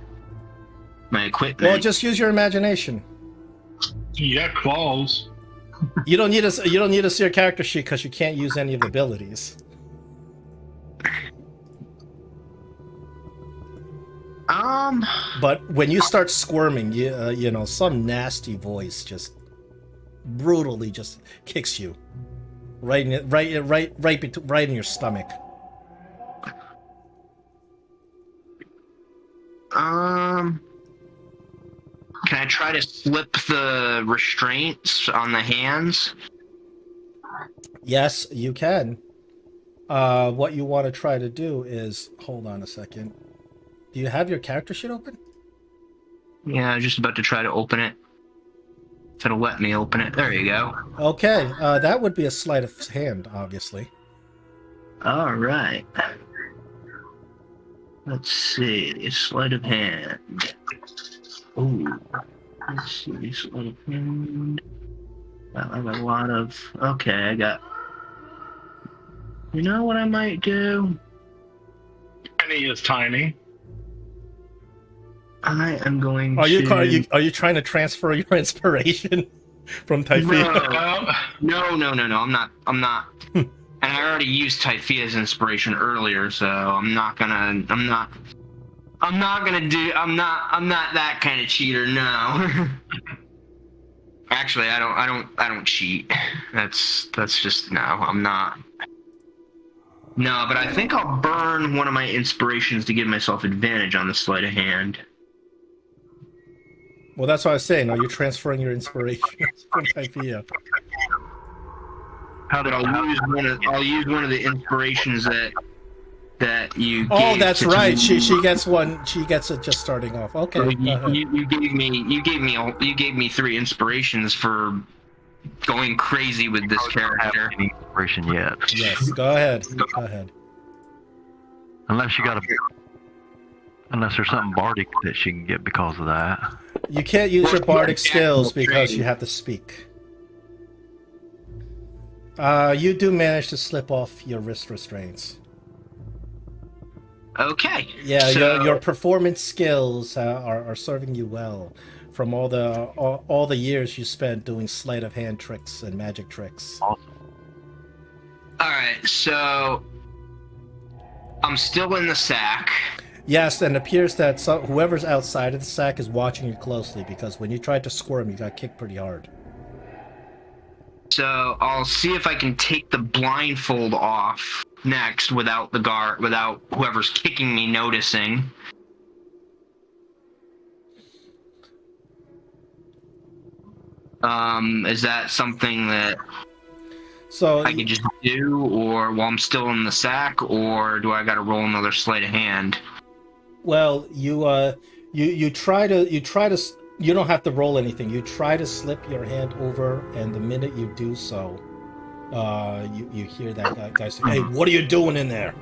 my equipment. Well, just use your imagination. Yeah, claws. You don't need to see your character sheet because you can't use any of the abilities. But when you start squirming, some nasty voice just brutally just kicks you right in your stomach. Can I try to slip the restraints on the hands? Yes, you can. What you want to try to do is, hold on a second. Do you have your character sheet open? Yeah, I was just about to try to open it. If it'll let me open it. There you go. Okay, that would be a sleight of hand, obviously. All right. Let's see. Sleight of hand. Ooh. Let's see. Sleight of hand. Well, I got a lot of... Okay, I got... You know what I might do? Tiny is tiny. I am going are to... Are you trying to transfer your inspiration from Typhia? No. I'm not. And I already used Typhia's inspiration earlier, so I'm not that kind of cheater. No. Actually, I don't cheat. That's just no. I'm not. No, but I think I'll burn one of my inspirations to give myself advantage on the sleight of hand. Well, that's what I was saying. Are you transferring your inspiration from Typhia? I'll use one of the inspirations that you. Oh, that's right. She gets one. She gets it just starting off. Okay. So you gave me 3 inspirations for going crazy with this character. I don't have any inspiration yet. Yes. Go ahead. Go ahead. Unless there's something bardic that she can get because of that. You can't use your bardic skills because you have to speak. You do manage to slip off your wrist restraints. Okay. Yeah, so, your performance skills are serving you well from all the years you spent doing sleight of hand tricks and magic tricks. Awesome. All right, so I'm still in the sack. Yes, and it appears that whoever's outside of the sack is watching you closely because when you tried to squirm, you got kicked pretty hard. So I'll see if I can take the blindfold off next without whoever's kicking me noticing. Is that something that I can just do, or while I'm still in the sack, or do I got to roll another sleight of hand? Well, you don't have to roll anything. You try to slip your hand over, and the minute you do so, you hear that guy say, "Hey, what are you doing in there?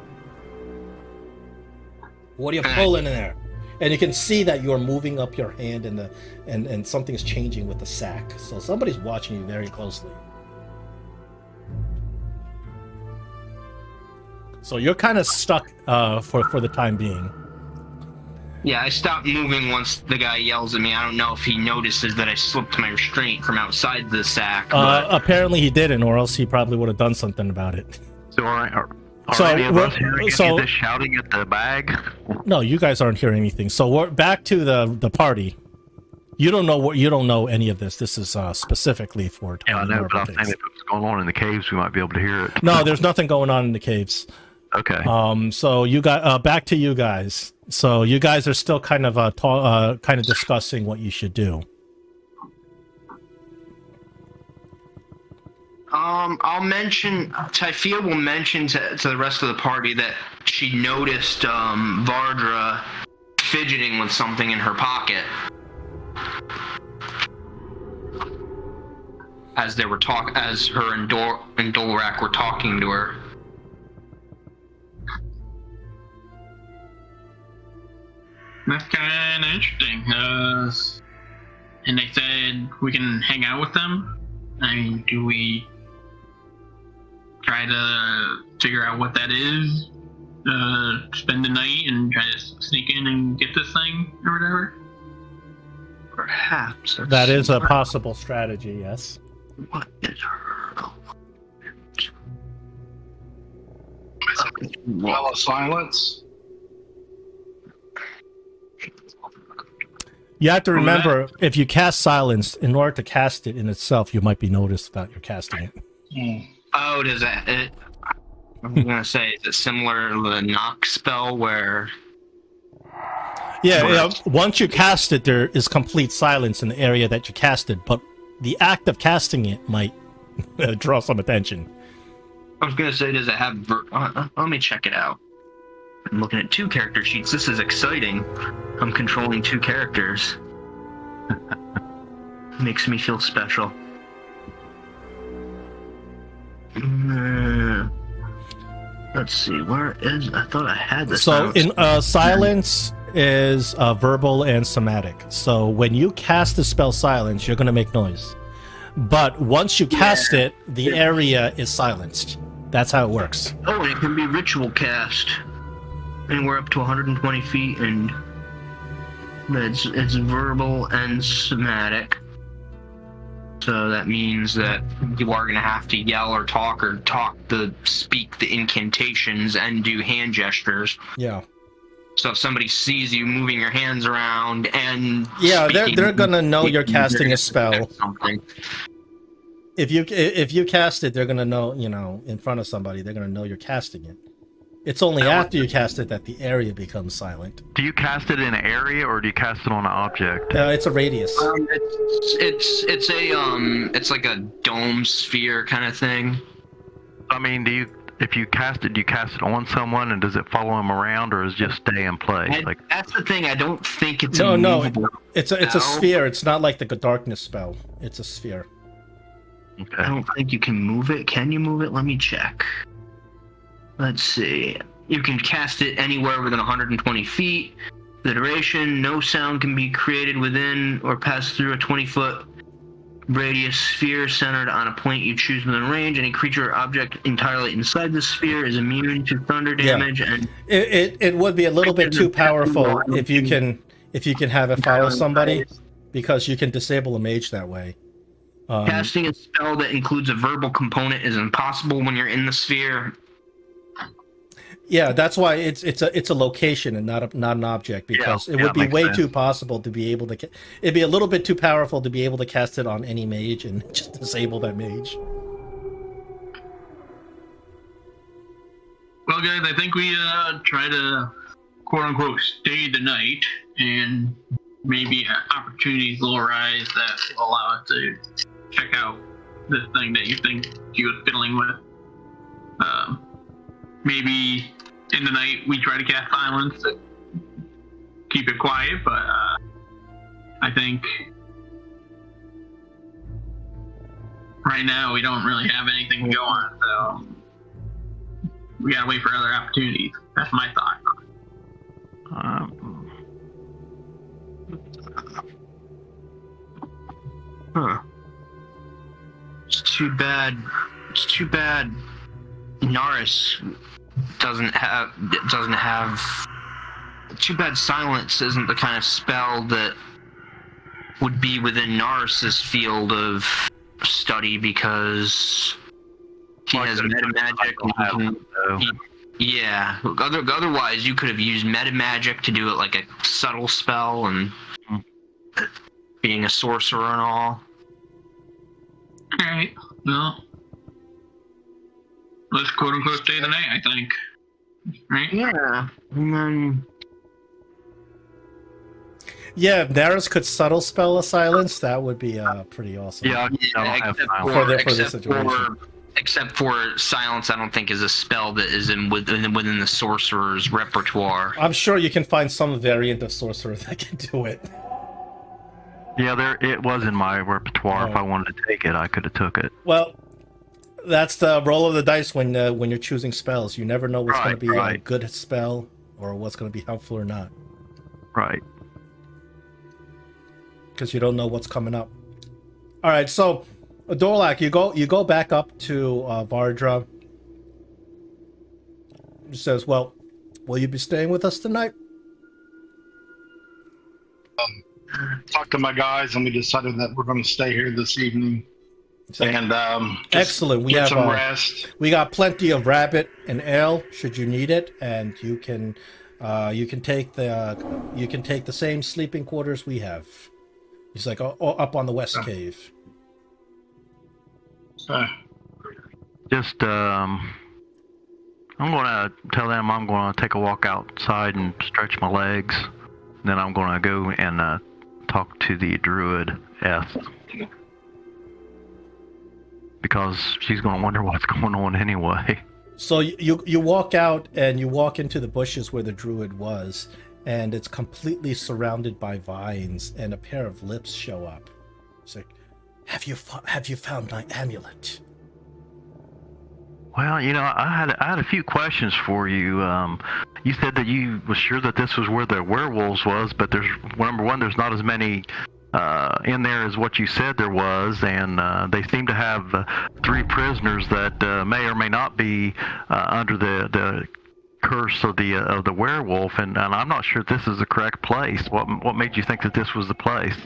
What are you pulling in there?" And you can see that you're moving up your hand, and something's changing with the sack. So somebody's watching you very closely. So you're kind of stuck for the time being. Yeah, I stopped moving once the guy yells at me. I don't know if he notices that I slipped my restraint from outside the sack. Apparently he didn't, or else he probably would have done something about it. So are any of us hearing any of this shouting at the bag? No, you guys aren't hearing anything. So we're back to the party. You don't know any of this. This is specifically for Yeah, I know, but I'm saying if it was going on in the caves, we might be able to hear it. No, there's nothing going on in the caves. Okay. So you got back to you guys. So you guys are still kind of discussing what you should do. Typhia will mention to the rest of the party that she noticed Vardra fidgeting with something in her pocket as her and Dolrak were talking to her. That's kind of interesting. And they said we can hang out with them. I mean, do we try to figure out what that is? Spend the night and try to sneak in and get this thing or whatever? Perhaps. That is a possible strategy, yes. What is her? Well, silence. You have to remember, if you cast silence, in order to cast it in itself, you might be noticed that you're casting it. Oh, does that? I'm gonna say, is it similar to the knock spell where? Yeah, once you cast it, there is complete silence in the area that you cast it, but the act of casting it might draw some attention. I was gonna say, does it have? Let me check it out. I'm looking at 2 character sheets. This is exciting. I'm controlling 2 characters. Makes me feel special. Let's see, where is? I thought I had this. So in silence is verbal and somatic. So when you cast the spell silence, you're going to make noise. But once you cast it, the area is silenced. That's how it works. Oh, and it can be ritual cast. Anywhere up to 120 feet, and it's verbal and somatic. So that means that you are going to have to yell or speak the incantations and do hand gestures. Yeah. So if somebody sees you moving your hands around and they're going to know you're casting a spell. Something. If you cast it, they're going to know, in front of somebody, they're going to know you're casting it. It's only after you cast it that the area becomes silent. Do you cast it in an area or do you cast it on an object? It's a radius. It's like a dome sphere kind of thing. I mean, if you cast it, do you cast it on someone and does it follow him around or is it just stay in place? That's the thing. I don't think it's no. It's a sphere. It's not like the darkness spell. It's a sphere. Okay. I don't think you can move it. Can you move it? Let me check. Let's see. You can cast it anywhere within 120 feet. The duration, no sound can be created within or pass through a 20-foot radius sphere centered on a point you choose within range. Any creature or object entirely inside the sphere is immune to thunder damage. Yeah. And it would be a little bit too powerful if you can have it follow somebody, because you can disable a mage that way. Casting a spell that includes a verbal component is impossible when you're in the sphere. Yeah, that's why it's a location and not an object, because it would be way too possible to be able to. It'd be a little bit too powerful to be able to cast it on any mage and just disable that mage. Well, guys, I think we try to quote unquote stay the night, and maybe opportunities will arise that will allow us to check out this thing that you think you was fiddling with. Maybe in the night we try to cast silence to keep it quiet, but I think right now we don't really have anything to go on, so we gotta wait for other opportunities. That's my thought. It's too bad Norris doesn't have too bad silence isn't the kind of spell that would be within Norris's field of study, because he has meta magic. Otherwise you could have used meta magic to do it like a subtle spell, and being a sorcerer and all. Alright, well, let's quote unquote stay the night, I think. Right? Yeah. And then if Darius could subtle spell a silence, that would be pretty awesome. Yeah, except for silence, I don't think is a spell that is within the sorcerer's repertoire. I'm sure you can find some variant of sorcerer that can do it. Yeah, it was in my repertoire. If I wanted to take it, I could have took it. Well, that's the roll of the dice when you're choosing spells. You never know what's going to be a good spell or what's going to be helpful or not. Right. Because you don't know what's coming up. All right, so Dorlak, you go back up to Vardra. He says, "Well, will you be staying with us tonight?" Talked to my guys, and we decided that we're going to stay here this evening. And excellent. We have some rest. We got plenty of rabbit and ale, should you need it, and you can You can take the same sleeping quarters we have. He's like up on the west cave. Just I'm gonna tell them I'm gonna take a walk outside and stretch my legs. Then I'm gonna go and talk to the druid S, because she's gonna wonder what's going on anyway. So you walk out and you walk into the bushes where the druid was, and it's completely surrounded by vines, and a pair of lips show up. It's like, have you found my amulet? Well, I had a few questions for you. You said that you was sure that this was where the werewolves was, but there's number one, there's not as many in there as what you said there was, and they seem to have 3 prisoners that may or may not be under the curse of the werewolf, and I'm not sure if this is the correct place. What made you think that this was the place?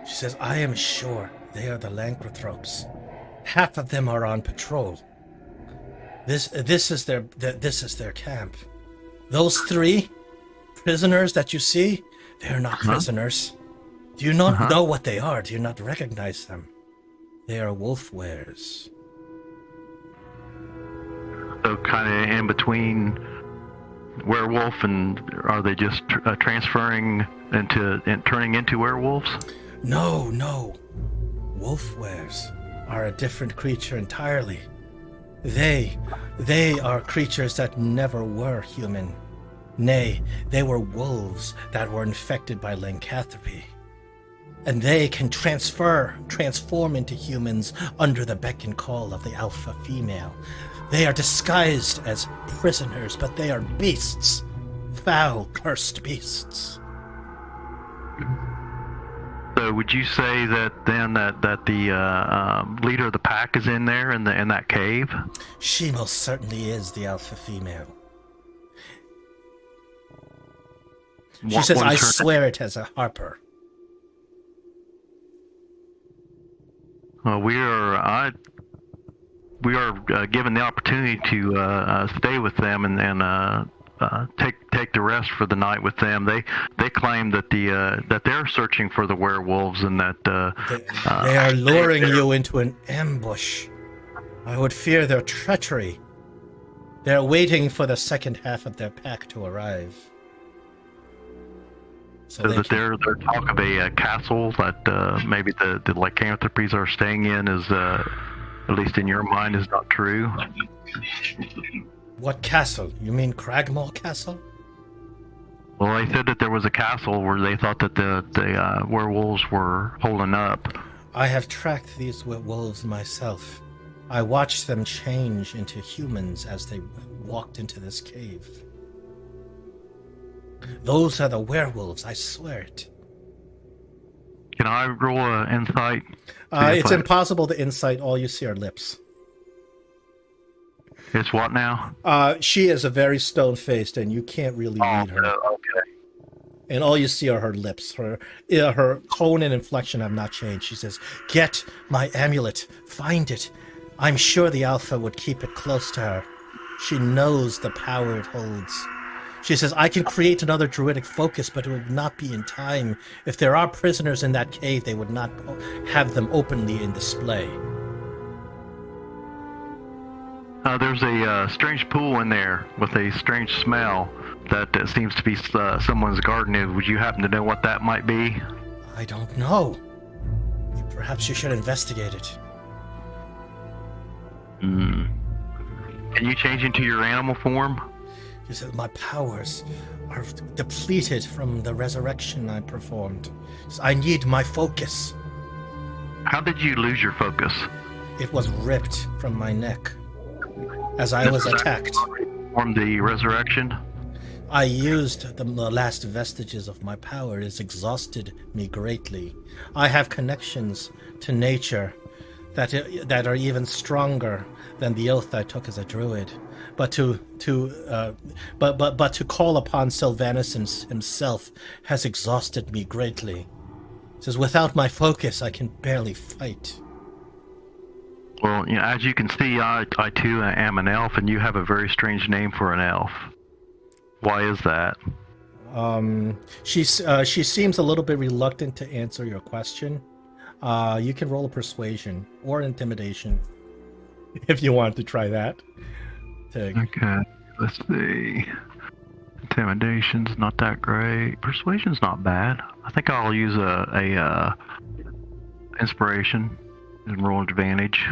She says, I am sure they are the Lankrathropes. Half of them are on patrol. This is their camp. Those 3 prisoners that you see, they're not prisoners. Do you not know what they are? Do you not recognize them? They are wolf wares. So kind of in between werewolf, and are they just transferring and turning into werewolves? No. Wolf wares are a different creature entirely. They are creatures that never were human. Nay, they were wolves that were infected by lycanthropy. And they can transform into humans under the beck and call of the alpha female. They are disguised as prisoners, but they are beasts. Foul, cursed beasts. So would you say that then that the leader of the pack is in there in that cave? She most certainly is the alpha female. She says, I swear it as a harper. We are given the opportunity to stay with them and take the rest for the night with them. They claim that that they're searching for the werewolves, and that they are luring you into an ambush. I would fear their treachery. They're waiting for the second half of their pack to arrive. So that they're talk of a castle that maybe the lycanthropes are staying in is, at least in your mind, is not true. What castle? You mean Cragmaw Castle? Well, they said that there was a castle where they thought that the werewolves were holding up. I have tracked these wolves myself. I watched them change into humans as they walked into this cave. Those are the werewolves, I swear it. Can I roll an insight? It's impossible to insight. All you see are lips. It's what now? She is a very stone-faced, and you can't really read her. Okay. And all you see are her lips. Her tone and inflection have not changed. She says, "Get my amulet. Find it. I'm sure the Alpha would keep it close to her. She knows the power it holds." She says, I can create another druidic focus, but it would not be in time. If there are prisoners in that cave, they would not have them openly in display. There's a strange pool in there with a strange smell that seems to be someone's garden. Would you happen to know what that might be? I don't know. Perhaps you should investigate it. Can you change into your animal form? She said, my powers are depleted from the resurrection I performed. I need my focus. How did you lose your focus? It was ripped from my neck as I was attacked. From the resurrection? I used the last vestiges of my power. It has exhausted me greatly. I have connections to nature that are even stronger than the oath I took as a druid. But to call upon Sylvanus himself has exhausted me greatly. It says, without my focus, I can barely fight. Well, as you can see, I too am an elf, and you have a very strange name for an elf. Why is that? She seems a little bit reluctant to answer your question. You can roll a persuasion or intimidation if you want to try that. Okay, let's see. Intimidation's not that great. Persuasion's not bad. I think I'll use a inspiration and roll advantage.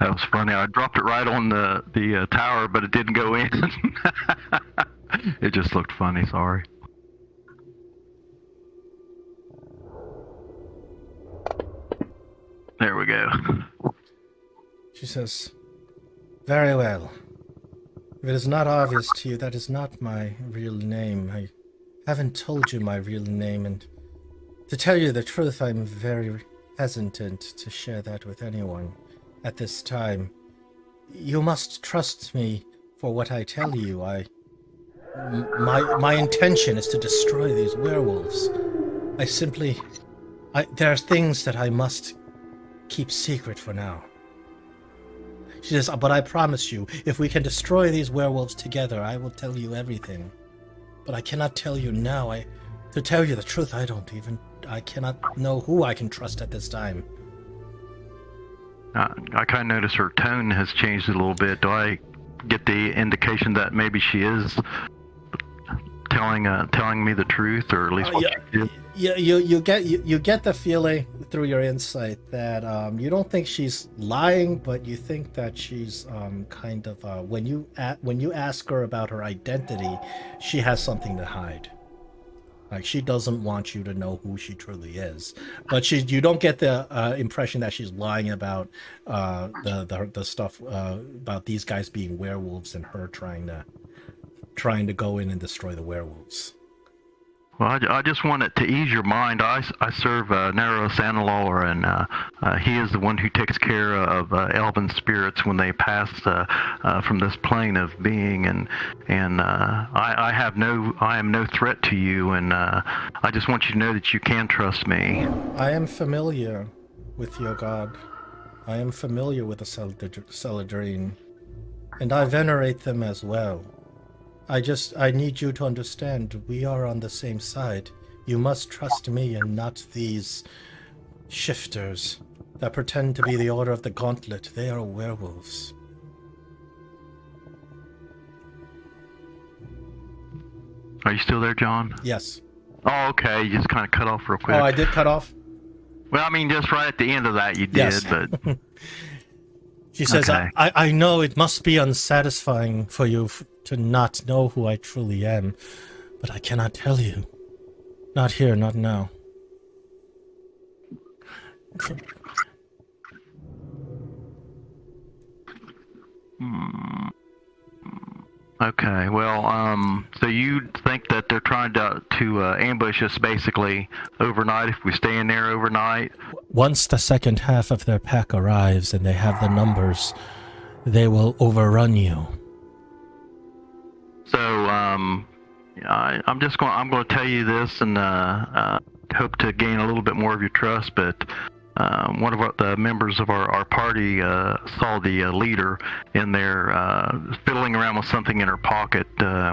That was funny. I dropped it right on the tower, but it didn't go in. It just looked funny. Sorry. There we go. She says, "Very well. If it is not obvious to you, that is not my real name. I haven't told you my real name, and to tell you the truth, I'm very hesitant to share that with anyone at this time. You must trust me for what I tell you. My intention is to destroy these werewolves. There are things that I must keep secret for now." She says, "But I promise you, if we can destroy these werewolves together, I will tell you everything. But I cannot tell you now. To tell you the truth, I cannot know who I can trust at this time." I kind of notice her tone has changed a little bit. Do I get the indication that maybe she is telling me the truth, or at least what she did? Yeah, you get the feeling through your insight that you don't think she's lying, but you think that she's kind of when you ask her about her identity, she has something to hide. Like, she doesn't want you to know who she truly is, but you don't get the impression that she's lying about the stuff about these guys being werewolves and her trying to go in and destroy the werewolves. Well, I just want it to ease your mind. I serve Nero Sanalor, and he is the one who takes care of elven spirits when they pass from this plane of being, and I am no threat to you, and I just want you to know that you can trust me. I am familiar with your god. I am familiar with the Celadrine, and I venerate them as well. I need you to understand, we are on the same side. You must trust me and not these shifters that pretend to be the Order of the Gauntlet. They are werewolves. Are you still there, John? Yes. Oh, okay. You just kind of cut off real quick. Oh, I did cut off? Well, I mean, just right at the end of that you did, yes. But... She says, okay. I know it must be unsatisfying for you to not know who I truly am, but I cannot tell you. Not here, not now. Okay, well, so you think that they're trying to ambush us basically overnight if we stay in there overnight? Once the second half of their pack arrives and they have the numbers, they will overrun you. So, I'm going to tell you this and hope to gain a little bit more of your trust, but one of the members of our party saw the leader in there fiddling around with something in her pocket.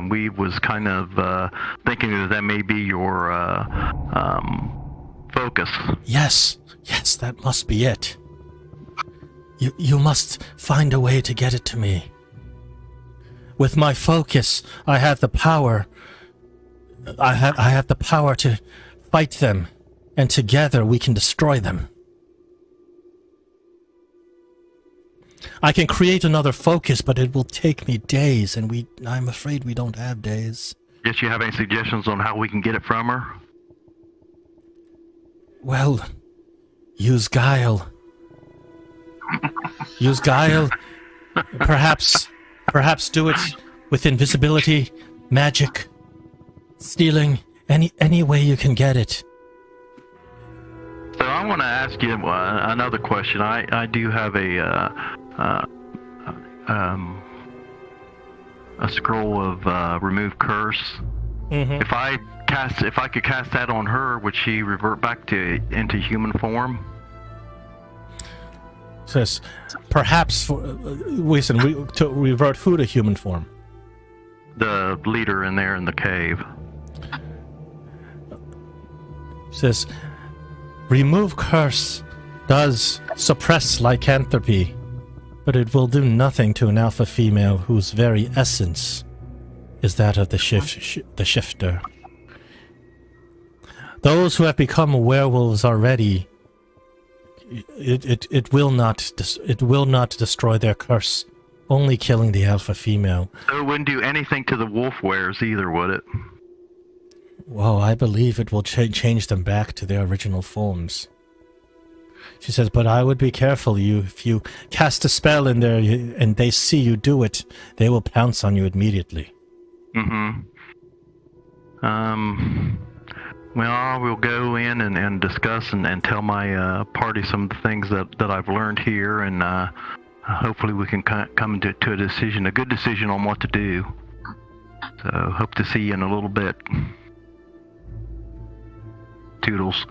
We was kind of thinking that may be your focus. Yes, that must be it. You must find a way to get it to me. With my focus, I have the power. I have the power to fight them, and together we can destroy them. I can create another focus, but it will take me days, and I'm afraid we don't have days. Guess you have any suggestions on how we can get it from her? Well, use guile. Use guile. Perhaps do it with invisibility, magic, stealing, any way you can get it. So I want to ask you another question. I do have a scroll of remove curse. Mm-hmm. If I could cast that on her, would she revert back into human form? Says, perhaps, listen, to revert who to human form? The leader in there in the cave. Says, remove curse does suppress lycanthropy, but it will do nothing to an alpha female whose very essence is that of the shifter. Those who have become werewolves already, it will not destroy their curse, only killing the alpha female. So it wouldn't do anything to the wolf wares either, would it? Well, I believe it will change them back to their original forms. She says, but I would be careful. If you cast a spell in there and they see you do it, they will pounce on you immediately. Mm-hmm. Well, I will go in and discuss and tell my party some of the things that I've learned here, and hopefully we can come to a decision, a good decision on what to do. So, hope to see you in a little bit. Toodles.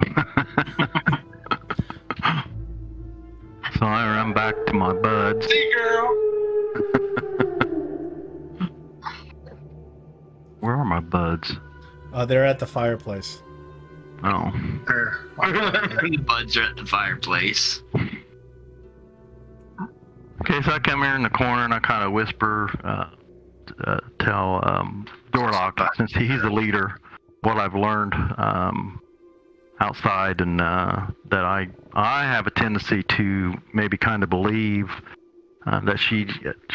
So I run back to my buds. See, girl. Where are my buds? They're at the fireplace. Oh. The buds are at the fireplace. Okay, so I come here in the corner and I kind of whisper, tell Dorlock, since he's the leader, what I've learned outside, and that I have a tendency to maybe kind of believe that she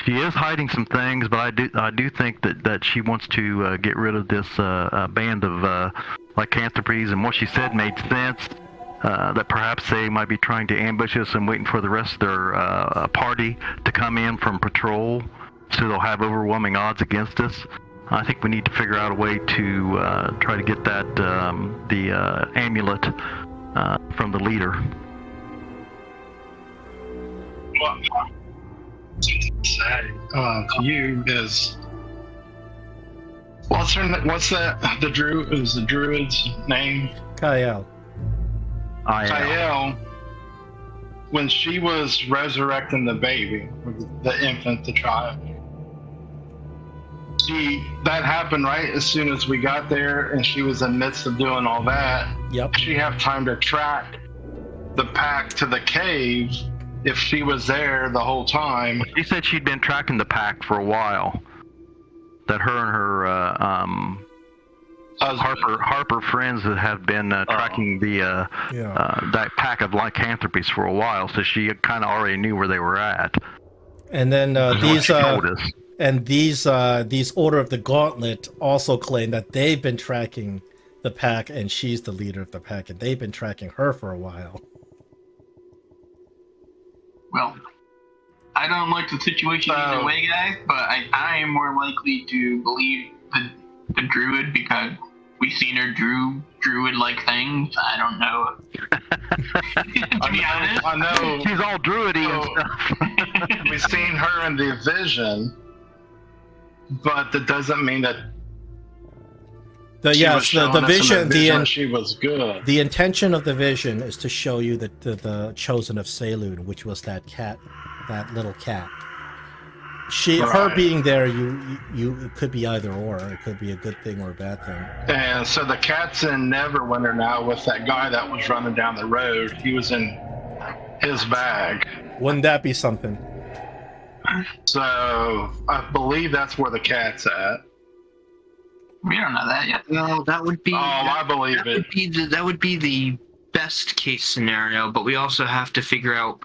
is hiding some things, but I do think that she wants to get rid of this band of lycanthropes, and what she said made sense. That perhaps they might be trying to ambush us and waiting for the rest of their party to come in from patrol, so they'll have overwhelming odds against us. I think we need to figure out a way to try to get that the amulet from the leader. What I say to you is, what's that? The druid's name? Kyle. Tael, when she was resurrecting the baby, the infant, the child, that happened right as soon as we got there, and she was in the midst of doing all that. Yep. She have time to track the pack to the cave if she was there the whole time. She said she'd been tracking the pack for a while. That her and her Harper friends that have been tracking the that pack of lycanthropes for a while, so she kind of already knew where they were at. And then these Order of the Gauntlet also claim that they've been tracking the pack, and she's the leader of the pack, and they've been tracking her for a while. Well, I don't like the situation either way, guys, but I am more likely to believe the druid because we've seen her druid-like things. I don't know. To be honest, I know she's all druidy and stuff. we've seen her in the vision, but that doesn't mean that The vision. She was good. The intention of the vision is to show you the chosen of Selune, which was that cat, that little cat. Her being there, it could be either or. It could be a good thing or a bad thing. And so the cat's in Neverwinter now with that guy that was running down the road. He was in his bag. Wouldn't that be something? So I believe that's where the cat's at. we don't know that yet. No, that would be. I believe it. That would be the best case scenario, but we also have to figure out.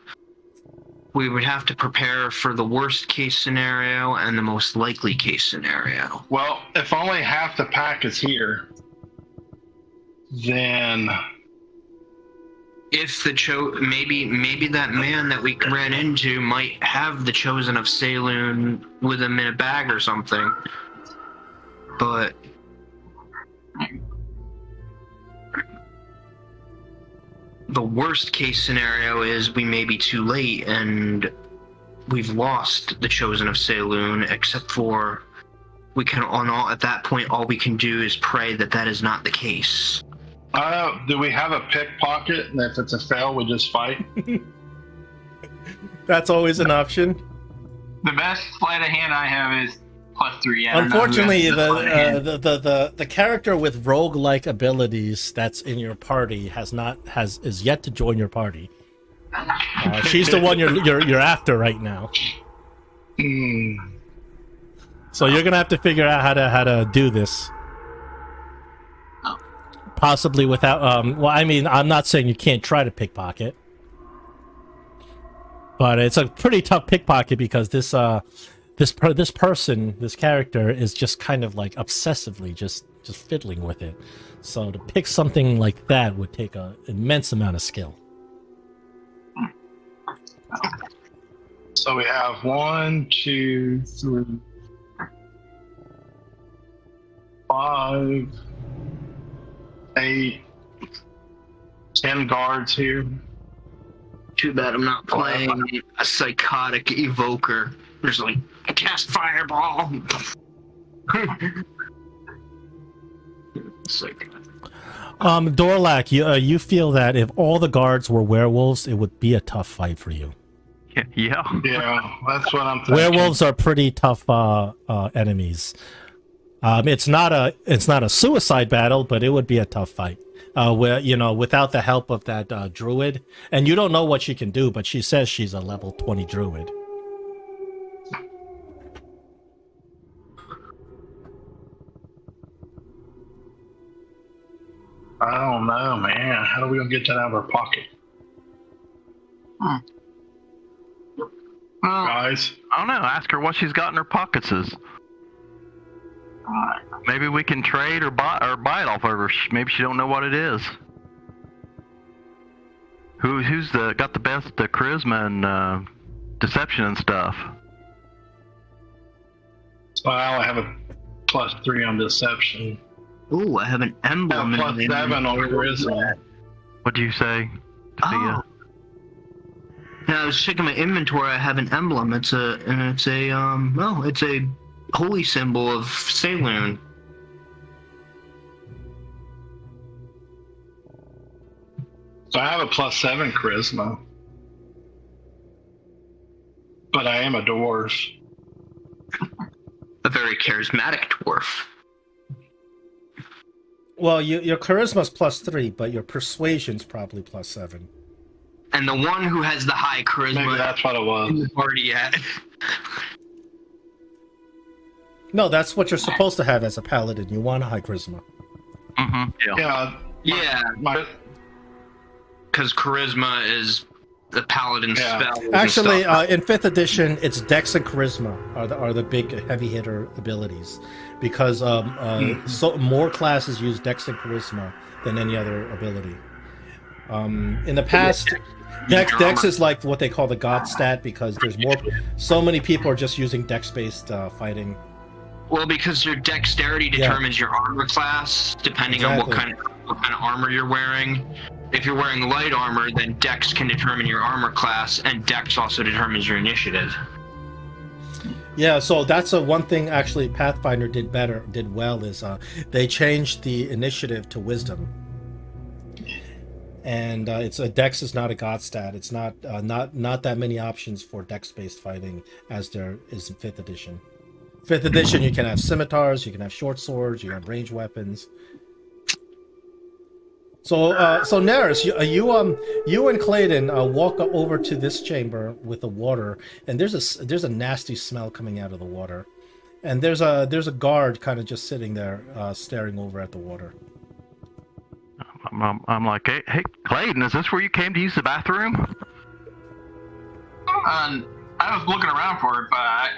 We would have to prepare for the worst case scenario and the most likely case scenario. Well, if only half the pack is here, then if maybe that man that we ran into might have the chosen of Selune with him in a bag or something. But the worst case scenario is we may be too late and we've lost the chosen of Selune, except for we can at that point, all we can do is pray that that is not the case. Do we have a pickpocket? And if it's a fail, we just fight? That's always an option. The best sleight of hand I have is +3. I don't know who Unfortunately, has the sleight of hand. the character with rogue-like abilities that's in your party is yet to join your party. She's the one you're after right now. So you're gonna have to figure out how to do this. Possibly without well, I mean, I'm not saying you can't try to pickpocket, but it's a pretty tough pickpocket because this character is just kind of like obsessively just fiddling with it. So to pick something like that would take an immense amount of skill. So we have 1, 2, 3, 5, 8, 10 guards here. Too bad I'm not playing a psychotic evoker. There's like, I cast fireball. Dorlac, you feel that if all the guards were werewolves, it would be a tough fight for you. Yeah. Yeah, that's what I'm thinking. Werewolves are pretty tough enemies. It's not a suicide battle, but it would be a tough fight. Without the help of that druid, and you don't know what she can do, but she says she's a level 20 druid. I don't know, man. How are we gonna get that out of our pocket? Well, Guys? I don't know. Ask her what she's got in her pockets. Maybe we can trade or buy it off of her. Maybe she don't know what it is. Who's got the best charisma and deception and stuff? So I only have a +3 on deception. Ooh, I have an emblem. +7 on charisma. What do you say? Oh. Now I was checking my inventory. I have an emblem. It's a holy symbol of Selune. So I have a +7 charisma. But I am a dwarf. A very charismatic dwarf. Well, your charisma's +3, but your persuasion's probably +7. And the one who has the high charisma Maybe that's what it in was. the party yet. No, that's what you're supposed to have as a paladin. You want a high charisma. Mm-hmm. Yeah. Yeah, because charisma is the paladin spell. Actually, in 5th edition, it's Dex and Charisma are the big heavy hitter abilities, because so more classes use Dex and Charisma than any other ability. In the past, Dex is like what they call the God stat, because there's so many people are just using Dex-based fighting. Well, because your dexterity determines your armor class, depending on what kind of armor you're wearing. If you're wearing light armor, then Dex can determine your armor class, and Dex also determines your initiative. Yeah, so that's one thing actually Pathfinder did well is they changed the initiative to Wisdom, and Dex is not a God stat. It's not that many options for Dex-based fighting as there is in 5th edition. 5th edition, you can have scimitars, you can have short swords, you can have ranged weapons. So Neris, you and Clayton walk over to this chamber with the water, and there's a nasty smell coming out of the water, and there's a guard kind of just sitting there staring over at the water. I'm like, hey, Clayton, is this where you came to use the bathroom? I was looking around for it, but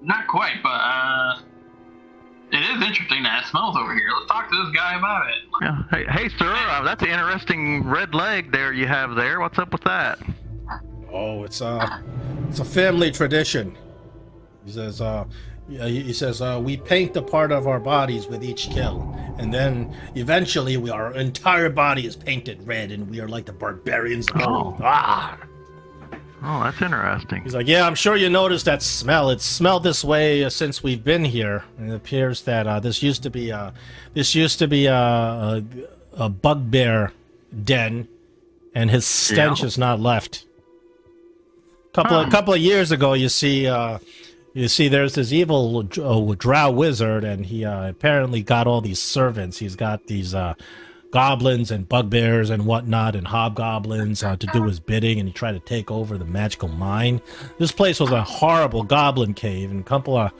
not quite. But it is interesting that it smells over here. Let's talk to this guy about it. Yeah. Hey, sir, that's an interesting red leg there you have there. What's up with that? Oh, it's a family tradition. He says, we paint a part of our bodies with each kill, and then eventually our entire body is painted red, and we are like the barbarians of old. Ah! Oh, that's interesting. He's like, yeah, I'm sure you noticed that smell. It's smelled this way since we've been here. And it appears that this used to be a bugbear den, and his stench is not left. Couple of years ago, you see, there's this evil drow wizard, and he apparently got all these servants. He's got these goblins and bugbears and whatnot, and hobgoblins to do his bidding, and he tried to take over the magical mine. This place was a horrible goblin cave, and a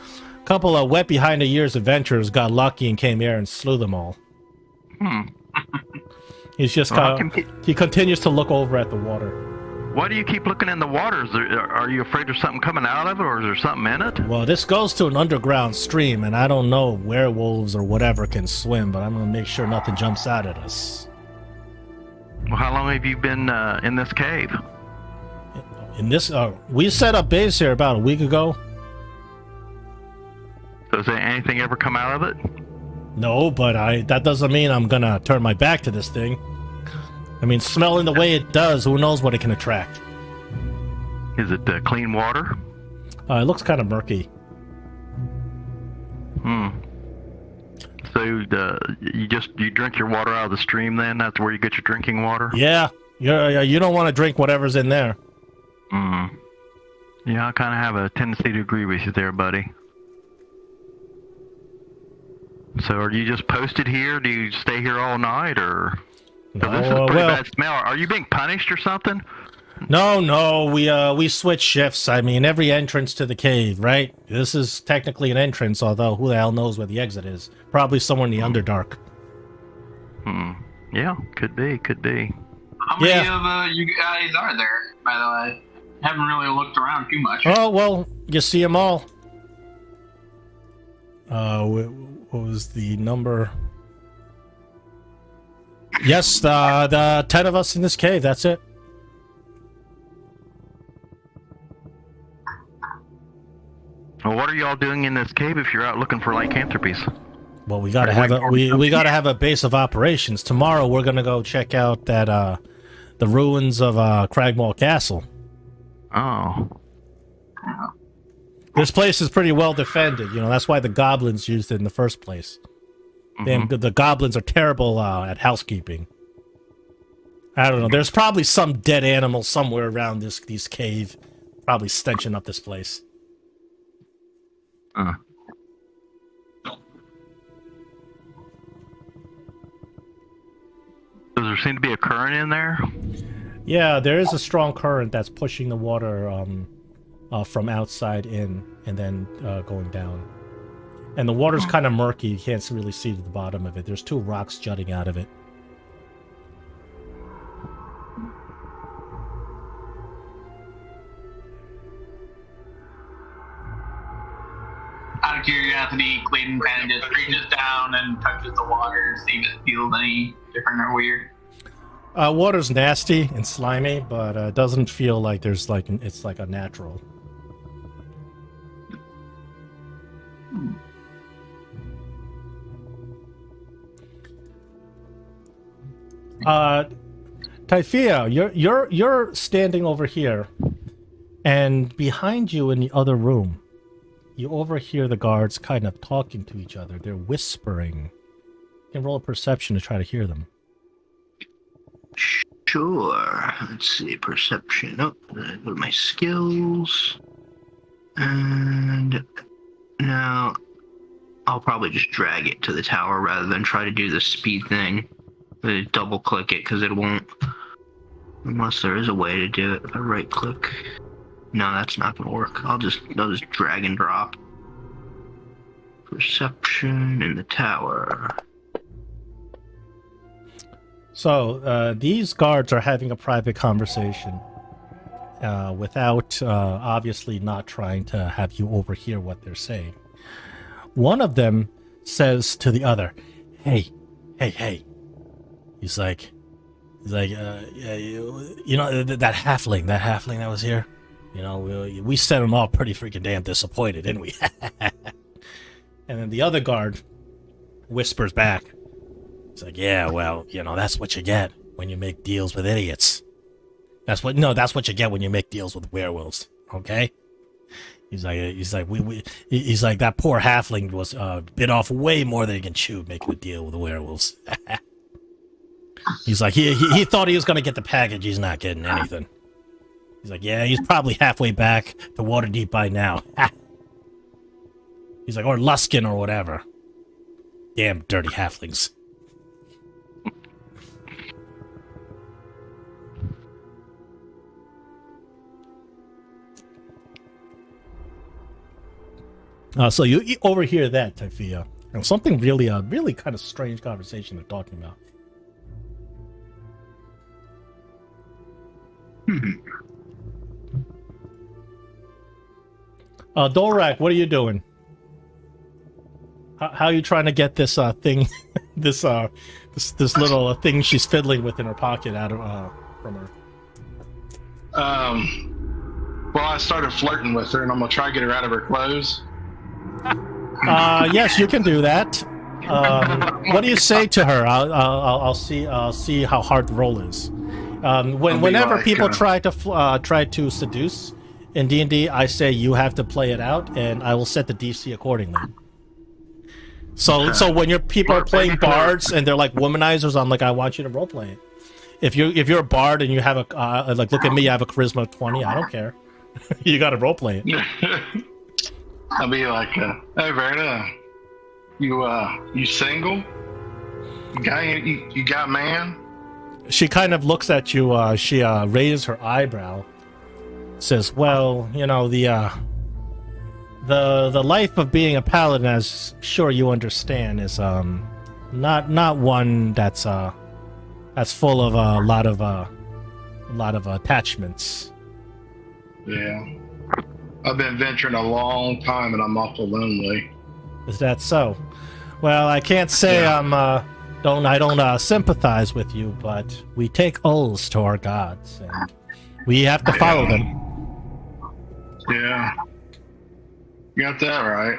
couple of wet behind the years adventurers got lucky and came here and slew them all. He's just he continues to look over at the water. Why do you keep looking in the water? Are you afraid there's something coming out of it, or is there something in it? Well, this goes to an underground stream, and I don't know if werewolves or whatever can swim, but I'm going to make sure nothing jumps out at us. Well, how long have you been in this cave? We set up base here about a week ago. So has anything ever come out of it? No, but that doesn't mean I'm going to turn my back to this thing. I mean, smelling the way it does, who knows what it can attract. Is it clean water? It looks kind of murky. So you drink your water out of the stream then? That's where you get your drinking water? Yeah. You don't want to drink whatever's in there. Yeah, I kind of have a tendency to agree with you there, buddy. So are you just posted here? Do you stay here all night, or... No, this is a pretty bad smell. Are you being punished or something? No. We switch shifts. I mean, every entrance to the cave, right? This is technically an entrance, although who the hell knows where the exit is? Probably somewhere in the Underdark. Yeah, could be. How many of you guys are there, by the way? Haven't really looked around too much. Oh, well, you see them all. What was the number? Yes, the 10 of us in this cave, that's it. Well, what are y'all doing in this cave if you're out looking for lycanthropes? Well, we gotta have a base of operations. Tomorrow we're gonna go check out that the ruins of Cragmaw Castle. Oh. This place is pretty well defended, that's why the goblins used it in the first place. The goblins are terrible at housekeeping. I don't know. There's probably some dead animal somewhere around this cave, probably stenching up this place. Does there seem to be a current in there? Yeah, there is a strong current that's pushing the water from outside in and then going down. And the water's kind of murky. You can't really see to the bottom of it. There's 2 rocks jutting out of it. Out of curiosity, Clayton kind of just reaches down and touches the water, see if it feels any different or weird. Water's nasty and slimy, but it doesn't feel like it's like a natural. Typhia, you're standing over here, and behind you in the other room, you overhear the guards kind of talking to each other. They're whispering. You can roll a perception to try to hear them. Sure. Let's see, perception. Oh, go to my skills. And now I'll probably just drag it to the tower rather than try to do the speed thing. Double click it because it won't, unless there is a way to do it. If I right click, no, that's not gonna work. I'll just drag and drop. Perception in the tower. So these guards are having a private conversation without obviously not trying to have you overhear what they're saying. One of them says to the other, hey. He's like, yeah, you know, that halfling that was here, you know, we sent him all pretty freaking damn disappointed, didn't we? And then the other guard whispers back. It's like, yeah, well, you know, that's what you get when you make deals with idiots. That's what you get when you make deals with werewolves. Okay. He's like that poor halfling was bit off way more than he can chew making a deal with the werewolves. He's like he thought he was gonna get the package. He's not getting anything. He's like, yeah, he's probably halfway back to Waterdeep by now. He's like, or Luskin or whatever. Damn dirty halflings. So you overhear that, Typhia. And something really kind of strange conversation they're talking about. Dorak, what are you doing? How are you trying to get this thing, this little thing she's fiddling with in her pocket out of from her? Well, I started flirting with her, and I'm gonna try to get her out of her clothes. Yes, you can do that. What do you say to her? I'll see how hard the roll is. Whenever like, people try to seduce in D&D, I say you have to play it out, and I will set the DC accordingly. So when your people are playing bards and they're like womanizers, I'm like, I want you to roleplay it. If you're a bard and you have a like, look at me, I have a charisma of 20. I don't care. You got to roleplay it. I'll be like, hey Verna, you single? You got man? She kind of looks at you. She raises her eyebrow, says, "Well, you know the life of being a paladin, as sure you understand, is not one that's full of a lot of attachments." Yeah, I've been venturing a long time, and I'm awful lonely. Is that so? Well, I can't say I don't sympathize with you, but we take oaths to our gods, and we have to follow them. Yeah. You got that right.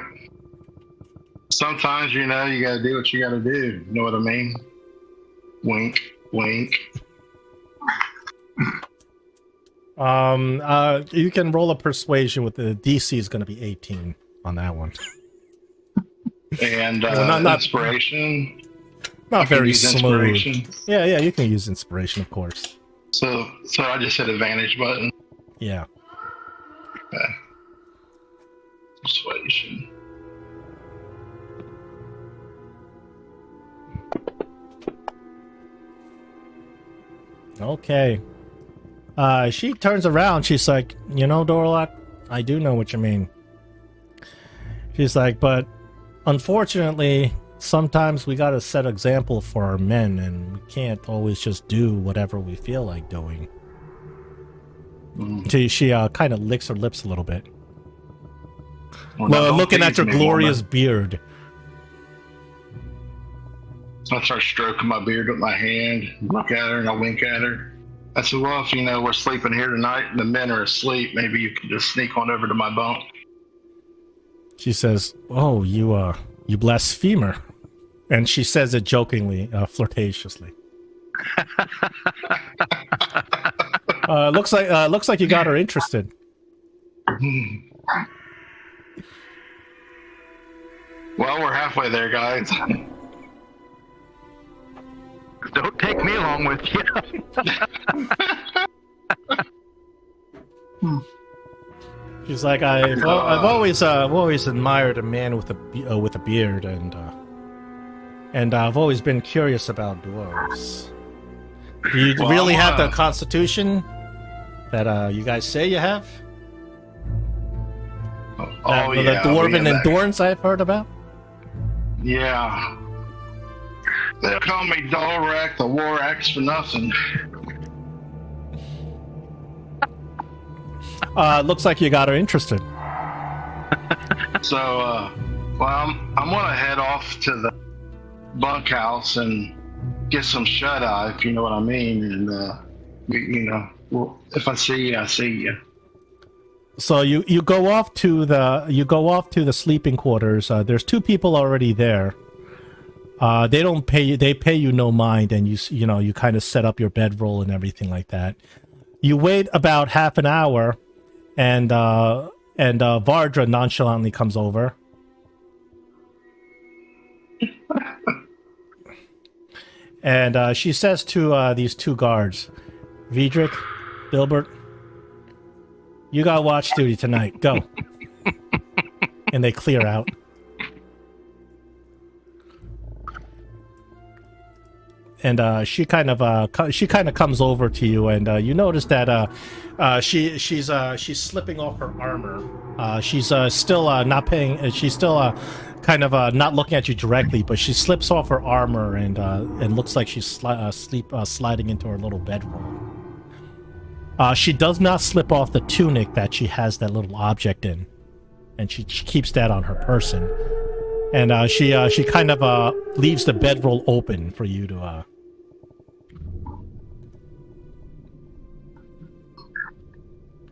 Sometimes, you gotta do what you gotta do. You know what I mean? Wink, wink. You can roll a persuasion with the DC is gonna be 18 on that one. And not inspiration. Not very smooth. Inspiration. Yeah, you can use inspiration, of course. So I just hit advantage button. Yeah. Okay. Persuasion. Okay. She turns around. She's like, Dorlock, I do know what you mean. She's like, but unfortunately, sometimes we gotta set example for our men, and we can't always just do whatever we feel like doing. She kind of licks her lips a little bit. Well, looking at your glorious woman. beard. So I start stroking my beard with my hand, look at her, and I wink at her. I said, well, if we're sleeping here tonight and the men are asleep, maybe you could just sneak on over to my bunk. She says, oh, you blasphemer. And she says it jokingly, flirtatiously. Looks like you got her interested. Well, we're halfway there, guys. Don't take me along with you. She's like, I've always admired a man with a beard, and I've always been curious about dwarves. Do you really have the constitution that you guys say you have? Yeah. The dwarven endurance I've heard about? Yeah. They call me Dolrak the War Axe for nothing. Looks like you got her interested. So, I'm gonna head off to the bunkhouse and get some shut-eye, if you know what I mean. And, if I see you, I see you. So you go off to the sleeping quarters. There's two people already there. They don't pay you. They pay you no mind, and you kind of set up your bedroll and everything like that. You wait about half an hour, and Vardra nonchalantly comes over. And she says to these two guards, Vidric, Bilbert, you got watch duty tonight. Go. And they clear out. And she kind of comes over to you, and you notice that she's slipping off her armor. She's still not paying. She's still kind of not looking at you directly, but she slips off her armor, and looks like she's sliding into her little bedroll. She does not slip off the tunic that she has that little object in, and she keeps that on her person. And she kind of leaves the bedroll open for you to.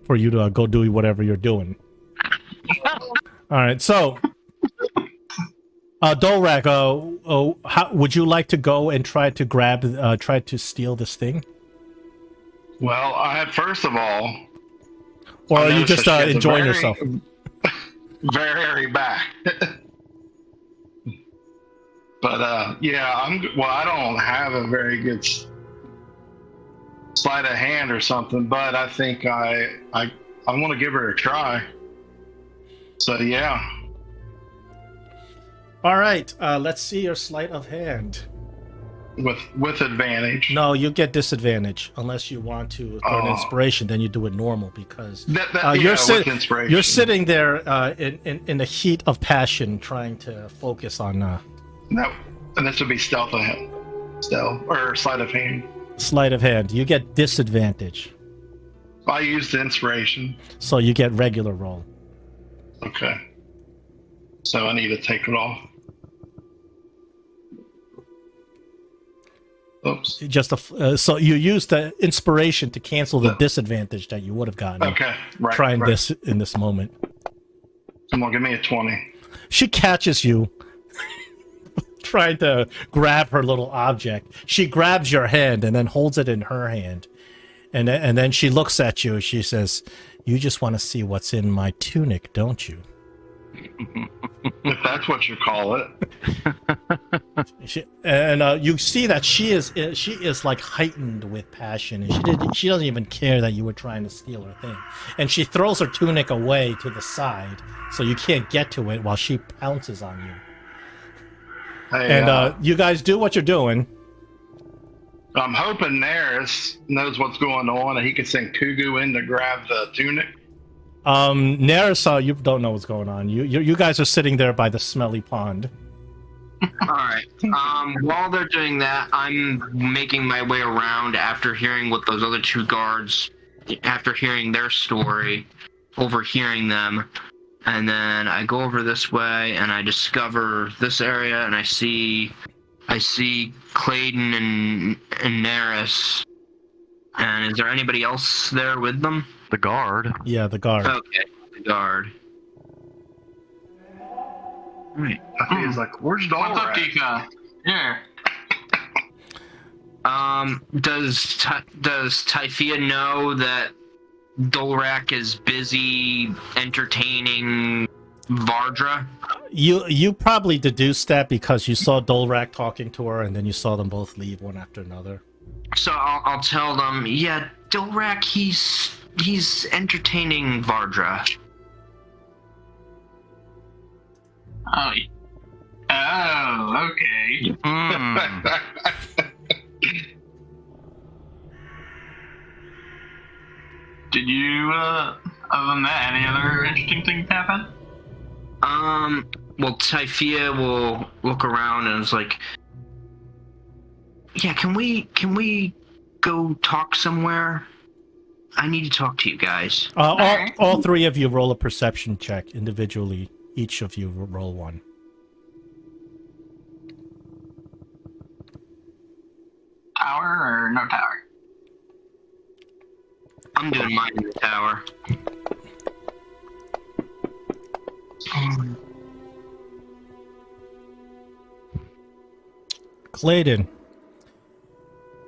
For you to go do whatever you're doing. All right, so Dolrak, how would you like to go and try to steal this thing? Well, first of all, or are you just enjoying yourself? Very back. But yeah, I don't have a very good sleight of hand or something, but I think I want to give her a try. So yeah. All right, let's see your sleight of hand. With advantage. No, you get disadvantage unless you want to throw an inspiration. Then you do it normal because you're sitting there in the heat of passion, trying to focus on. No, and this would be stealth or sleight of hand. Sleight of hand. You get disadvantage. I used the inspiration. So you get regular roll. Okay. So I need to take it off. Oops. Just so you use the inspiration to cancel the disadvantage that you would have gotten. Okay. Right. Trying this in this moment. Come on, give me a 20. She catches you. Trying to grab her little object. She grabs your hand and then holds it in her hand. And then she looks at you. She says, "You just want to see what's in my tunic, don't you?" If that's what you call it. You see that she is like heightened with passion, and she doesn't even care that you were trying to steal her thing. And she throws her tunic away to the side so you can't get to it while she pounces on you. Hey, and you guys do what you're doing. I'm hoping Neris knows what's going on and he can send Kugu in to grab the tunic. Neris, you don't know what's going on. You guys are sitting there by the smelly pond. All right. While they're doing that, I'm making my way around after hearing what those other two guards, after hearing their story, overhearing them. And then I go over this way and I discover this area and I see Clayton and Neris. And is there anybody else there with them? The guard. Yeah, the guard. Okay, the guard. Right. He's like, "Where's Dolrak?" What's up, Tika? Here. Does Typhia know that Dolrak is busy entertaining Vardra? You probably deduced that because you saw Dolrak talking to her, and then you saw them both leave one after another. So I'll tell them, yeah, Dolrak, he's entertaining Vardra. Oh, okay. Did you, other than that, any other interesting things happen? Well, Typhia will look around and is like, yeah, can we go talk somewhere? I need to talk to you guys. All three of you roll a perception check individually. Each of you roll one. Tower or no tower? I'm doing mine in the tower. Clayton,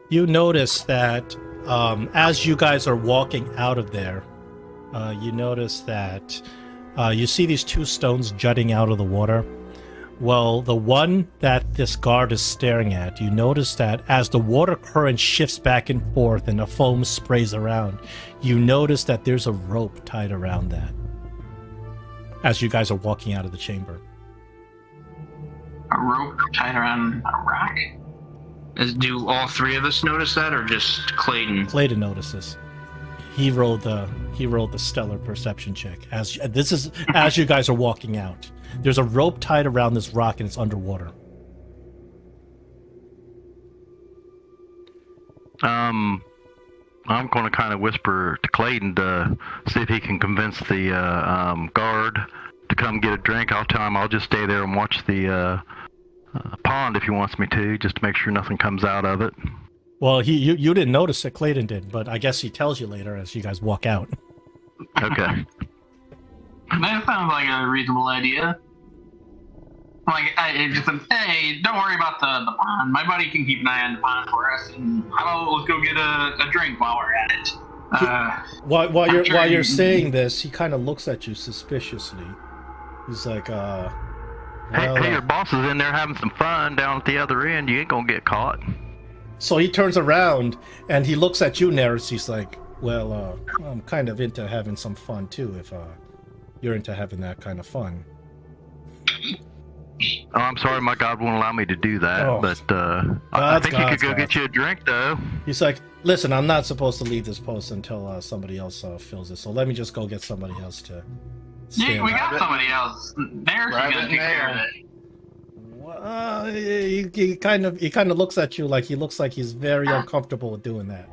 you notice that As you guys are walking out of there, you notice that you see these two stones jutting out of the water. Well, the one that this guard is staring at, you notice that as the water current shifts back and forth and the foam sprays around, you notice that there's a rope tied around that as you guys are walking out of the chamber. A rope tied around a rock? Do all three of us notice that, or just Clayton? Clayton notices. He rolled the stellar perception check as you guys are walking out. There's a rope tied around this rock and it's underwater. I'm going to kind of whisper to Clayton to see if he can convince the guard to come get a drink. I'll tell him I'll just stay there and watch the pond if he wants me to, just to make sure nothing comes out of it. Well, you didn't notice that Clayton did, but I guess he tells you later as you guys walk out. Okay. That sounds like a reasonable idea. Like, hey, don't worry about the pond. My buddy can keep an eye on the pond for us, and how about let's go get a drink while we're at it. While you're saying this, he kind of looks at you suspiciously. He's like, hey, your boss is in there having some fun down at the other end. You ain't gonna get caught. So he turns around and he looks at you, Neris. He's like, well, I'm kind of into having some fun too, if you're into having that kind of fun. Oh, I'm sorry, my God won't allow me to do that, but I think he could go get you a drink, though. He's like, listen, I'm not supposed to leave this post until somebody else fills it, so let me just go get somebody else to stand. Yeah, we got somebody else. There's gonna take care of it. He kind of looks at you like he looks like he's very uncomfortable with doing that.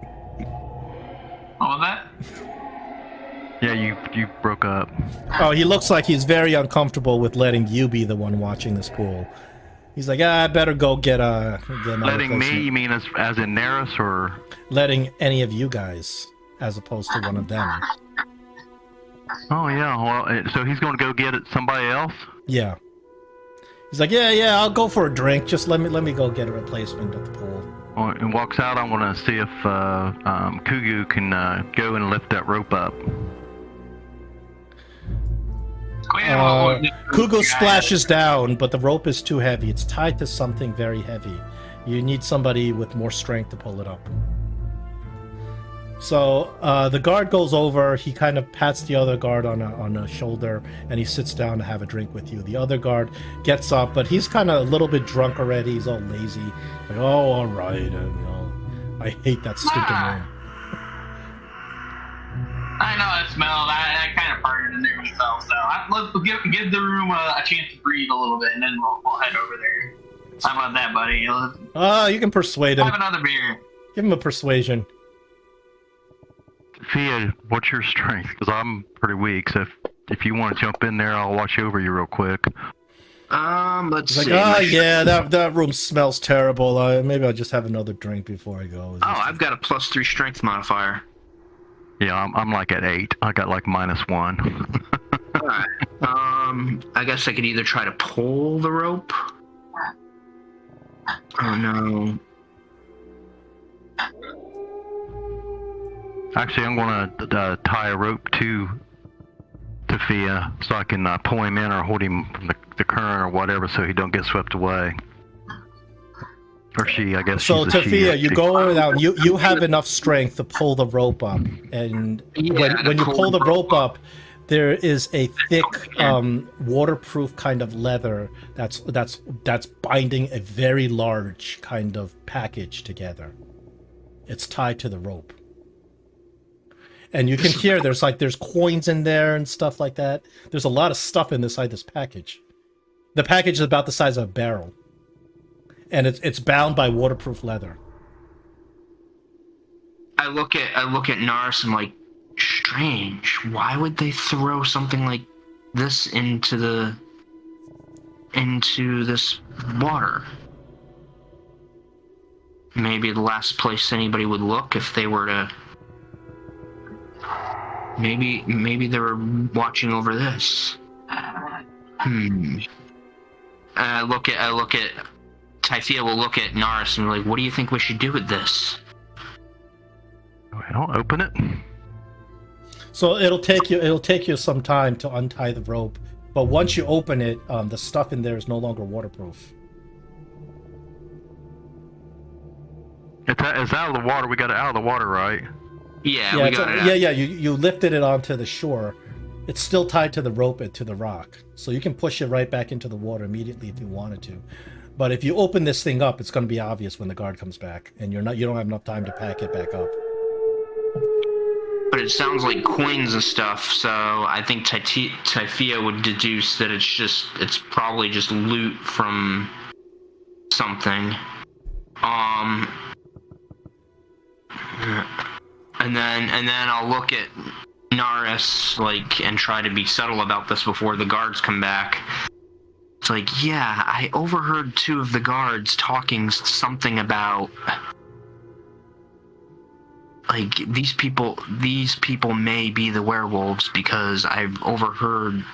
What was that? Yeah, you broke up. Oh, he looks like he's very uncomfortable with letting you be the one watching this pool. He's like, I better go get letting me? You mean as in Neris, or letting any of you guys, as opposed to one of them? Oh yeah, well, so he's going to go get somebody else? Yeah. He's like, yeah, I'll go for a drink. Just let me go get a replacement at the pool. Well, and walks out. I want to see if Kugu can go and lift that rope up. Kugu splashes down, but the rope is too heavy. It's tied to something very heavy. You need somebody with more strength to pull it up. So the guard goes over. He kind of pats the other guard on a shoulder, and he sits down to have a drink with you. The other guard gets up, but he's kind of a little bit drunk already. He's all lazy. Like, oh, all right. I hate that stinking room. I know it smelled. I kind of farted in there myself, so let's give the room a chance to breathe a little bit, and then we'll head over there. How about that, buddy? You can persuade him. Have another beer. Give him a persuasion. Fia, what's your strength? Because I'm pretty weak, so if you want to jump in there, I'll watch over you real quick. Let's see. Yeah, that room smells terrible. Maybe I'll just have another drink before I go. I've got a +3 strength modifier. Yeah, I'm like at 8. I got like -1. Alright. I guess I could either try to pull the rope. Oh no. Actually, I'm going to tie a rope to Fia so I can pull him in or hold him from the current or whatever so he don't get swept away. Or she, I guess. So, Tafia, you go down. You have enough strength to pull the rope up, and when you pull the rope up, there is a thick, waterproof kind of leather that's binding a very large kind of package together. It's tied to the rope, and you can hear there's coins in there and stuff like that. There's a lot of stuff inside this package. The package is about the size of a barrel. And it's bound by waterproof leather. I look at Nars and I'm like, strange. Why would they throw something like this into this water? Maybe the last place anybody would look if they were to. Maybe they were watching over this. I look at. Typhia will look at Naris and be like, what do you think we should do with this? Well, open it. So it'll take you some time to untie the rope, but once you open it, the stuff in there is no longer waterproof. It's out of the water. We got it out of the water, right? Yeah, Yeah, we got it. yeah. You lifted it onto the shore. It's still tied to the rope and to the rock, so you can push it right back into the water immediately if you wanted to. But if you open this thing up, it's going to be obvious when the guard comes back, and you don't have enough time to pack it back up. But it sounds like coins and stuff, so I think Typhia would deduce that it's probably just loot from something. And then I'll look at Naris, and try to be subtle about this before the guards come back. It's like, yeah, I overheard two of the guards talking something about these people may be the werewolves, because I've overheard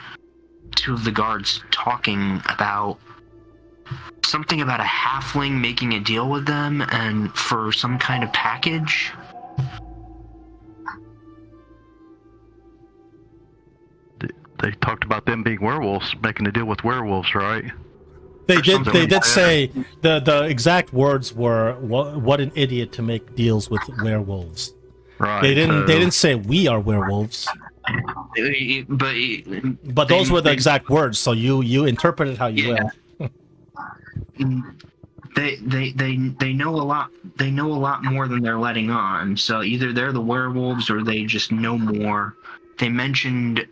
two of the guards talking about something about a halfling making a deal with them and for some kind of package. They talked about them being werewolves, making a deal with werewolves, right? They did say the exact words were what an idiot to make deals with werewolves. Right. They didn't say we are werewolves. But those were the exact words, so you interpret it how you will. They know a lot. They know a lot more than they're letting on. So either they're the werewolves or they just know more. They mentioned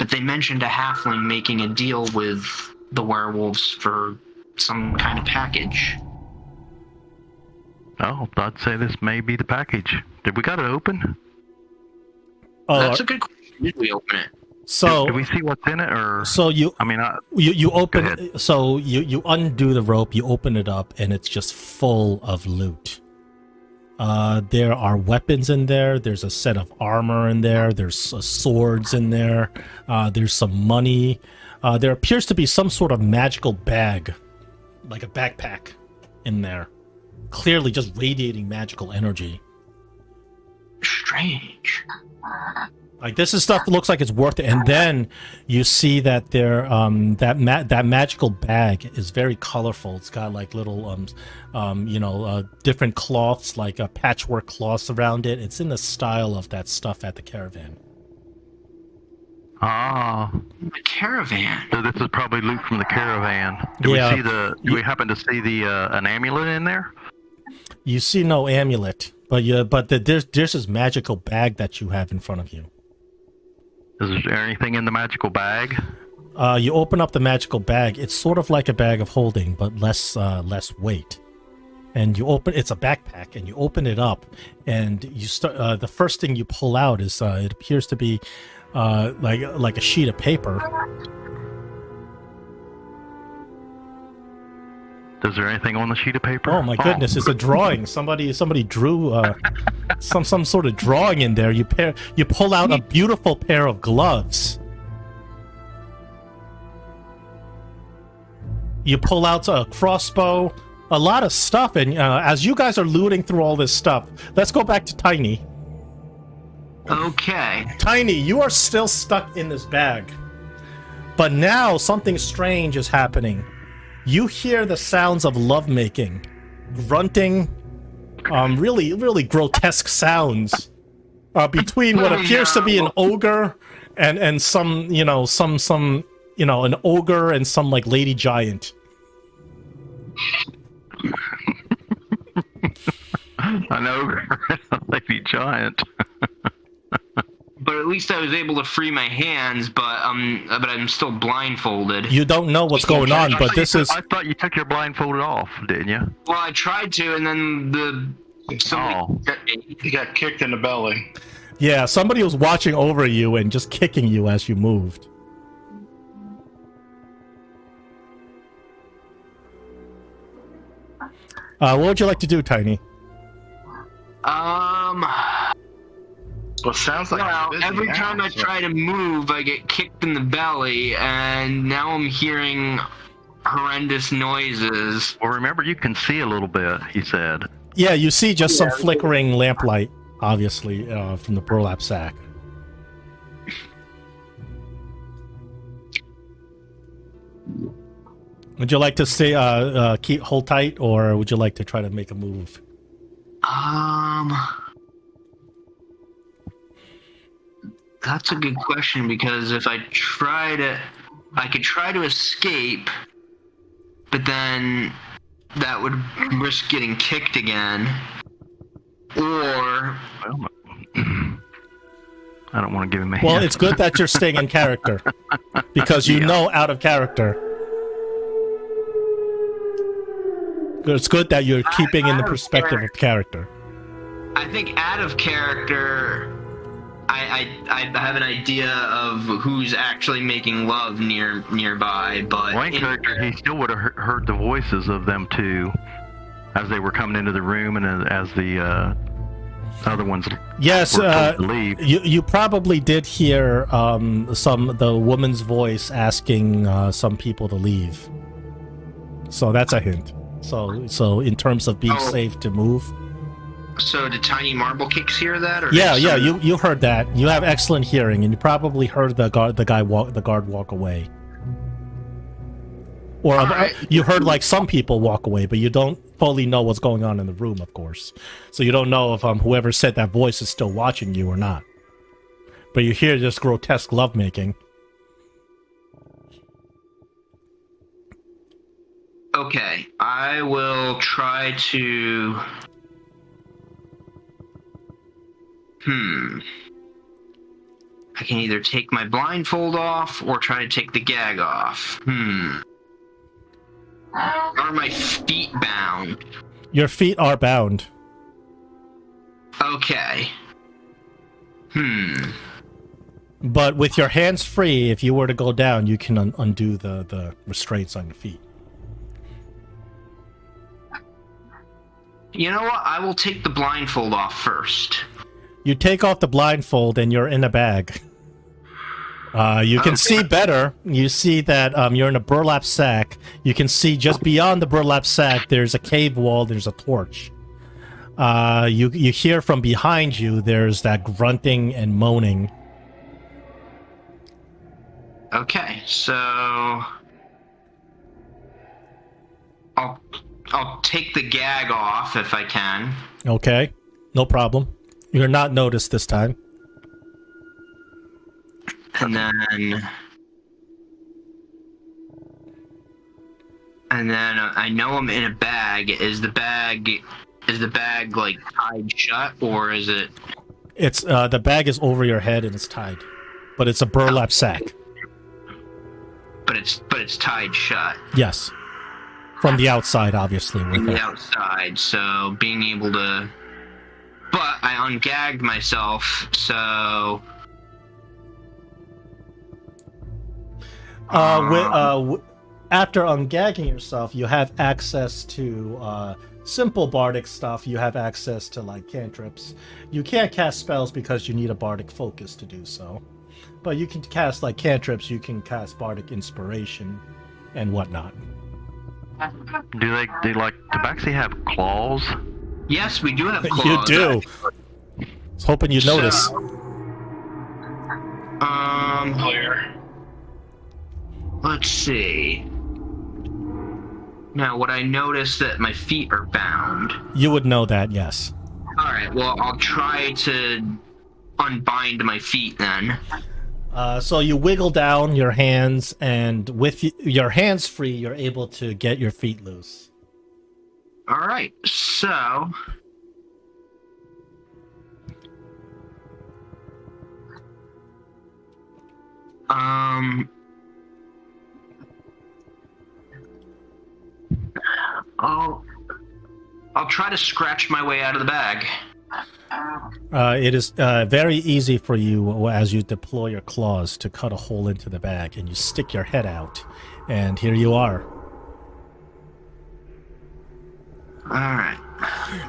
a halfling making a deal with the werewolves for some kind of package. Oh, I'd say this may be the package. Did we got it open? That's a good question. Did we open it? So do we see what's in it, or so you open it, so you undo the rope, you open it up, and it's just full of loot. There are weapons in there. There's a set of armor in there. There's swords in there. There's some money. There appears to be some sort of magical bag, like a backpack, in there. Clearly just radiating magical energy. Strange. Like, this is stuff that looks like it's worth it, and then you see that that magical bag is very colorful. It's got like little different cloths, like patchwork cloths around it. It's in the style of that stuff at the caravan. Ah, the caravan. So this is probably loot from the caravan. Do we happen to see an amulet in there? You see no amulet, but there's this magical bag that you have in front of you. Is there anything in the magical bag? You open up the magical bag. It's sort of like a bag of holding, but less weight. And it's a backpack, and you open it up, and you start. The first thing you pull out is it appears to be like a sheet of paper. Is there anything on the sheet of paper? Oh my goodness! It's a drawing. Somebody drew some sort of drawing in there. You pull out a beautiful pair of gloves. You pull out a crossbow, a lot of stuff, and as you guys are looting through all this stuff, let's go back to Tiny. Okay. Tiny, you are still stuck in this bag, but now something strange is happening. You hear the sounds of lovemaking, grunting, really, really grotesque sounds between what appears to be an ogre and some an ogre and some like lady giant. An ogre and a lady giant. But at least I was able to free my hands, but I'm still blindfolded. You don't know what's going on, but this is... I thought you took your blindfolded off, didn't you? Well, I tried to, and then you got kicked in the belly. Yeah, somebody was watching over you and just kicking you as you moved. What would you like to do, Tiny? Well, it sounds like every time I try to move, I get kicked in the belly, and now I'm hearing horrendous noises. Well, remember, you can see a little bit, he said. Yeah, you see just some flickering lamplight. obviously, from the burlap sack. Would you like to stay, hold tight, or would you like to try to make a move? That's a good question, because if I could try to escape, but then that would risk getting kicked again. Or I don't want to give him a Well, hint. it's good that you're staying in character, because you know out of character. It's good that you're keeping in the perspective of character. I think out of character, I have an idea of who's actually making love nearby, but Well, in character, he still would have heard the voices of them two as they were coming into the room, and as the other ones Yes, were told to leave. you probably did hear the woman's voice asking some people to leave. So that's a hint. So in terms of being safe to move. So did Tiny Marble Kicks hear that? Or Yeah, you heard that. You have excellent hearing, and you probably heard the guard walk away. Or right. you heard like some people walk away, but you don't fully know what's going on in the room, of course. So you don't know if whoever said that voice is still watching you or not. But you hear this grotesque lovemaking. Okay, I will try to... I can either take my blindfold off or try to take the gag off. Are my feet bound? Your feet are bound. Okay. But with your hands free, if you were to go down, you can undo the restraints on your feet. You know what? I will take the blindfold off first. You take off the blindfold and you're in a bag. You can see better. You see that you're in a burlap sack. You can see just beyond the burlap sack, there's a cave wall, there's a torch. You hear from behind you, there's that grunting and moaning. Okay, so... I'll take the gag off if I can. Okay, no problem. You're not noticed this time. And then I know I'm in a bag. Is the bag like tied shut, or is it? It's the bag is over your head and it's tied, but it's a burlap sack. But it's tied shut. Yes, from the outside, obviously. From the outside, so being able to. But I ungagged myself, so. After ungagging yourself, you have access to simple bardic stuff. You have access to like cantrips. You can't cast spells because you need a bardic focus to do so. But you can cast like cantrips. You can cast bardic inspiration and whatnot. Do they like tabaxi have claws? Yes, we do have claws. You do. I was hoping you'd notice. Clear. Let's see. Now, would I notice that my feet are bound? You would know that, yes. Alright, well, I'll try to unbind my feet then. So you wiggle down your hands, and with your hands free, you're able to get your feet loose. Alright, so... I'll try to scratch my way out of the bag. It is very easy for you as you deploy your claws to cut a hole into the bag, and you stick your head out, and here you are. Alright.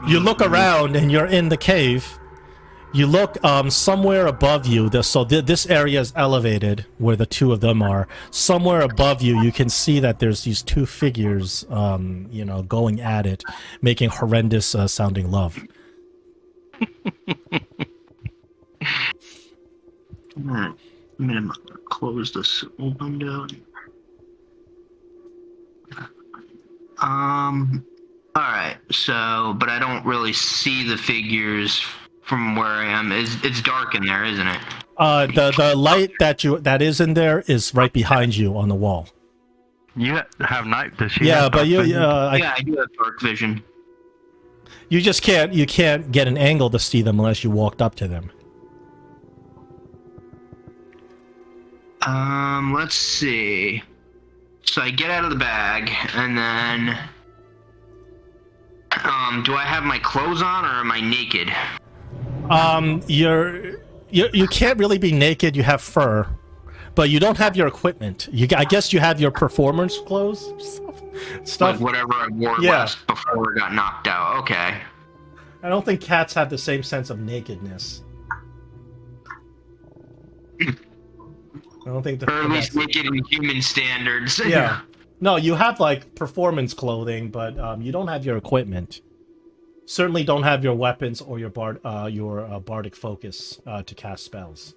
You look around, and you're in the cave. You look somewhere above you. This area is elevated, where the two of them are. Somewhere above you, you can see that there's these two figures, going at it, making horrendous sounding love. Alright. I'm gonna close this window. Alright, so, but I don't really see the figures from where I am. It's dark in there, isn't it? The light that is in there is right behind you on the wall. You have night. Does she? Yeah, have but dark you vision? I do have dark vision. you just can't get an angle to see them unless you walked up to them. Let's see. So I get out of the bag, and then, do I have my clothes on, or am I naked? You can't really be naked. You have fur, but you don't have your equipment. I guess you have your performance clothes, stuff. Like whatever I wore last before I got knocked out. Okay. I don't think cats have the same sense of nakedness. I don't think or at least naked in human standards. Yeah. No, you have like performance clothing, but you don't have your equipment. Certainly don't have your weapons or your bardic focus to cast spells.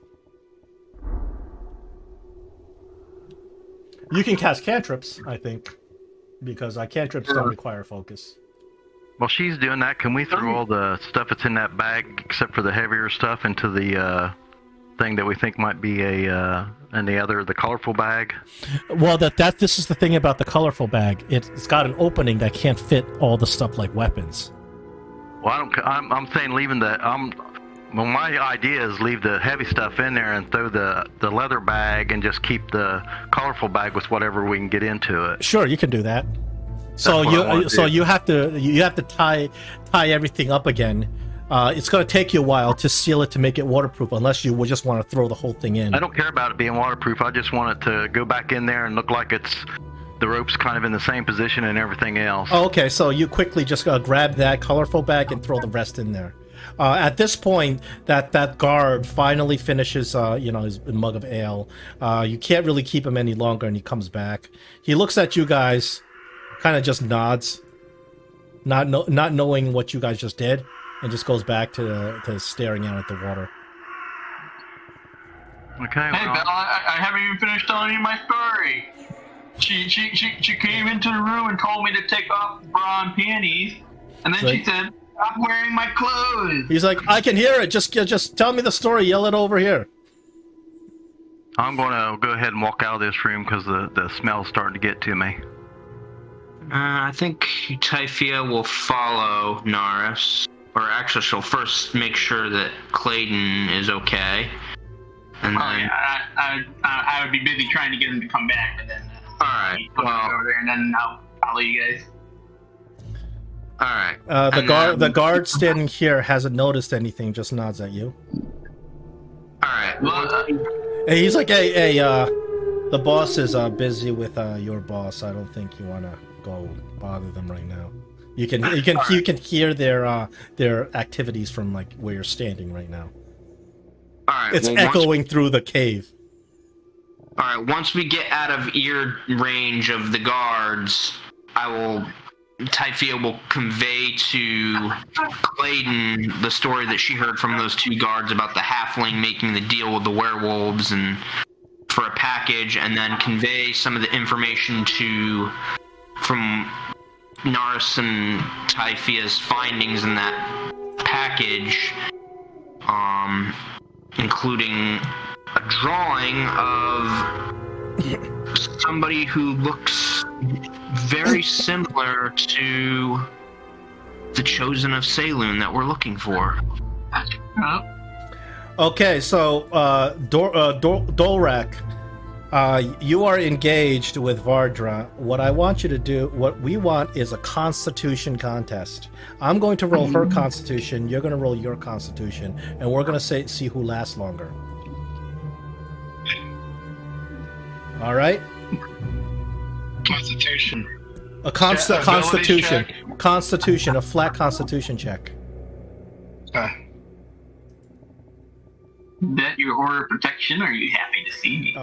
You can cast cantrips, I think, because cantrips don't require focus. While she's doing that, can we throw all the stuff that's in that bag, except for the heavier stuff, into the thing that we think might be the colorful bag? Well, this is the thing about the colorful bag. It's got an opening that can't fit all the stuff like weapons. Well, I'm saying leaving well, my idea is leave the heavy stuff in there and throw the leather bag and just keep the colorful bag with whatever we can get into it. Sure, you can do that. So you have to tie everything up again. It's going to take you a while to seal it to make it waterproof, unless you would just want to throw the whole thing in. I don't care about it being waterproof. I just want it to go back in there and look like the rope's kind of in the same position and everything else. Oh, okay, so you quickly just grab that colorful bag and throw the rest in there. At this point, that guard finally finishes, his mug of ale. You can't really keep him any longer, and he comes back. He looks at you guys, kind of just nods, not knowing what you guys just did, and just goes back to staring out at the water. Okay. Hey, Bill, I haven't even finished telling you my story. She came into the room and told me to take off the bra and panties, and then she said, "I'm wearing my clothes." He's like, "I can hear it. Just tell me the story. Yell it over here." I'm going to go ahead and walk out of this room because the smell's starting to get to me. I think Typhia will follow Naris. Or actually, she'll first make sure that Clayton is okay. And then... I would be busy trying to get him to come back, but then... Alright, well... over there, and then I'll follow you guys. Alright. The guard standing here hasn't noticed anything, just nods at you. Alright, well... Hey, he's like, hey, the boss is busy with your boss. I don't think you want to go bother them right now. You can hear their activities from like where you're standing right now. All right, it's echoing through the cave. All right, once we get out of ear range of the guards, Typhia will convey to Clayton the story that she heard from those two guards about the halfling making the deal with the werewolves and for a package, and then convey some of the information from Naris and Typhia's findings in that package, including a drawing of somebody who looks very similar to the Chosen of Selune that we're looking for. Okay, so Dolrak, you are engaged with Vardra. What we want is a constitution contest. I'm going to roll her constitution, you're going to roll your constitution, and we're going to see who lasts longer. All right? Constitution. A constitution. Constitution, a flat constitution check. Okay. That your order of protection? Are you happy to see me?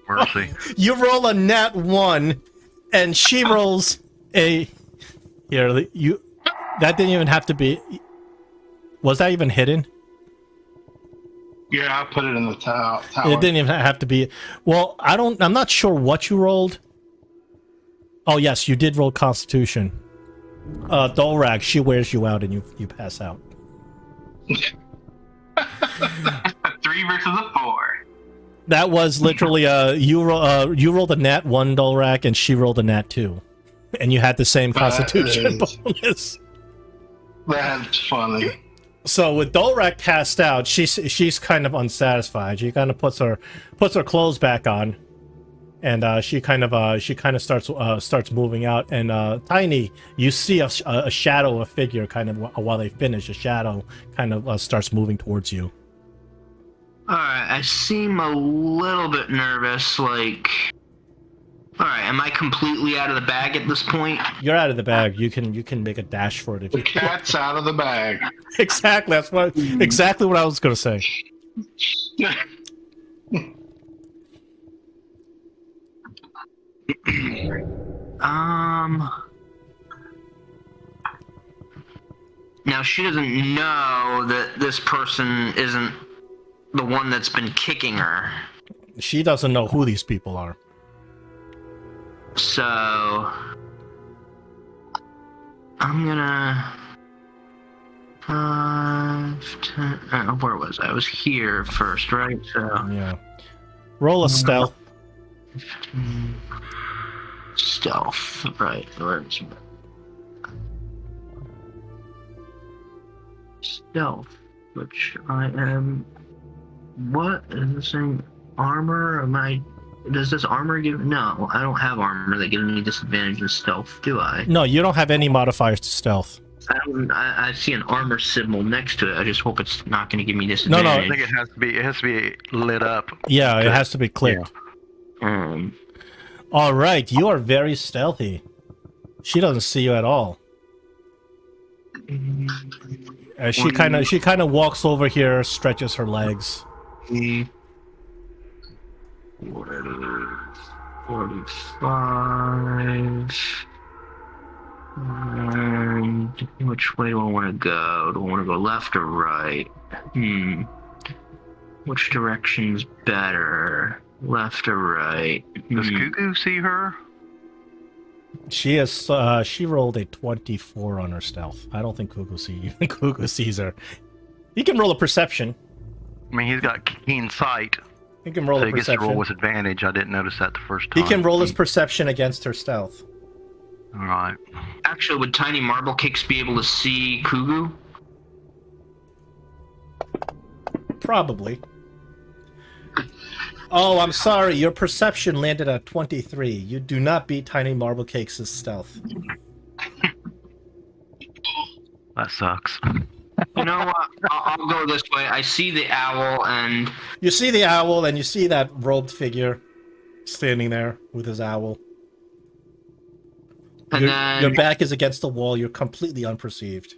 Mercy. You roll a nat 1, and she rolls a... Here, that didn't even have to be... Was that even hidden? Yeah, I put it in the tower. It didn't even have to be. Well, I'm not sure what you rolled. Oh yes, you did roll Constitution. Dolrak, she wears you out and you pass out. 3 versus a 4. That was literally you rolled a nat 1, Dolrak, and she rolled a nat 2, and you had the same Constitution bonus. That's funny. So with Dolrak passed out, she's kind of unsatisfied. She kind of puts her clothes back on, and she kind of starts moving out. And Tiny, you see a shadow, a figure, kind of while they finish. A shadow kind of starts moving towards you. All right, I seem a little bit nervous. Like, all right, am I completely out of the bag at this point? You're out of the bag. You can make a dash for it if The you cat's out of the bag. Exactly. That's exactly what I was going to say. Now she doesn't know that this person isn't the one that's been kicking her. She doesn't know who these people are. So I'm gonna 5, 10, where was I? I was here first, right? So Yeah. Roll a stealth. 15. Stealth, right? Where's stealth? Which I am. What is this saying? Armor? Am I? Does this armor give? No, I don't have armor that gives me disadvantage in stealth, do I? No, you don't have any modifiers to stealth. I see an armor symbol next to it. I just hope it's not going to give me No. disadvantage. I think it has to be lit up. Yeah, it has to be clicked. All right, you are very stealthy. She doesn't see you at all. She kind of walks over here, stretches her legs. 45. And which way do I want to go? Do I want to go left or right? Which direction's better? Left or right? Does Cuckoo see her? She rolled a 24 on her stealth. I don't think Cuckoo sees her. He can roll a perception. I mean, he's got keen sight. He can roll So a he gets to perception. roll with advantage. I didn't notice that the first time. He can roll his perception against her stealth. All right. Actually, would Tiny Marble Cakes be able to see Kugu? Probably. Oh, I'm sorry. Your perception landed at 23. You do not beat Tiny Marble Cakes' stealth. That sucks. You know what? I'll go this way. I see the owl, and You see the owl, and you see that robed figure standing there with his owl. Your back is against the wall. You're completely unperceived.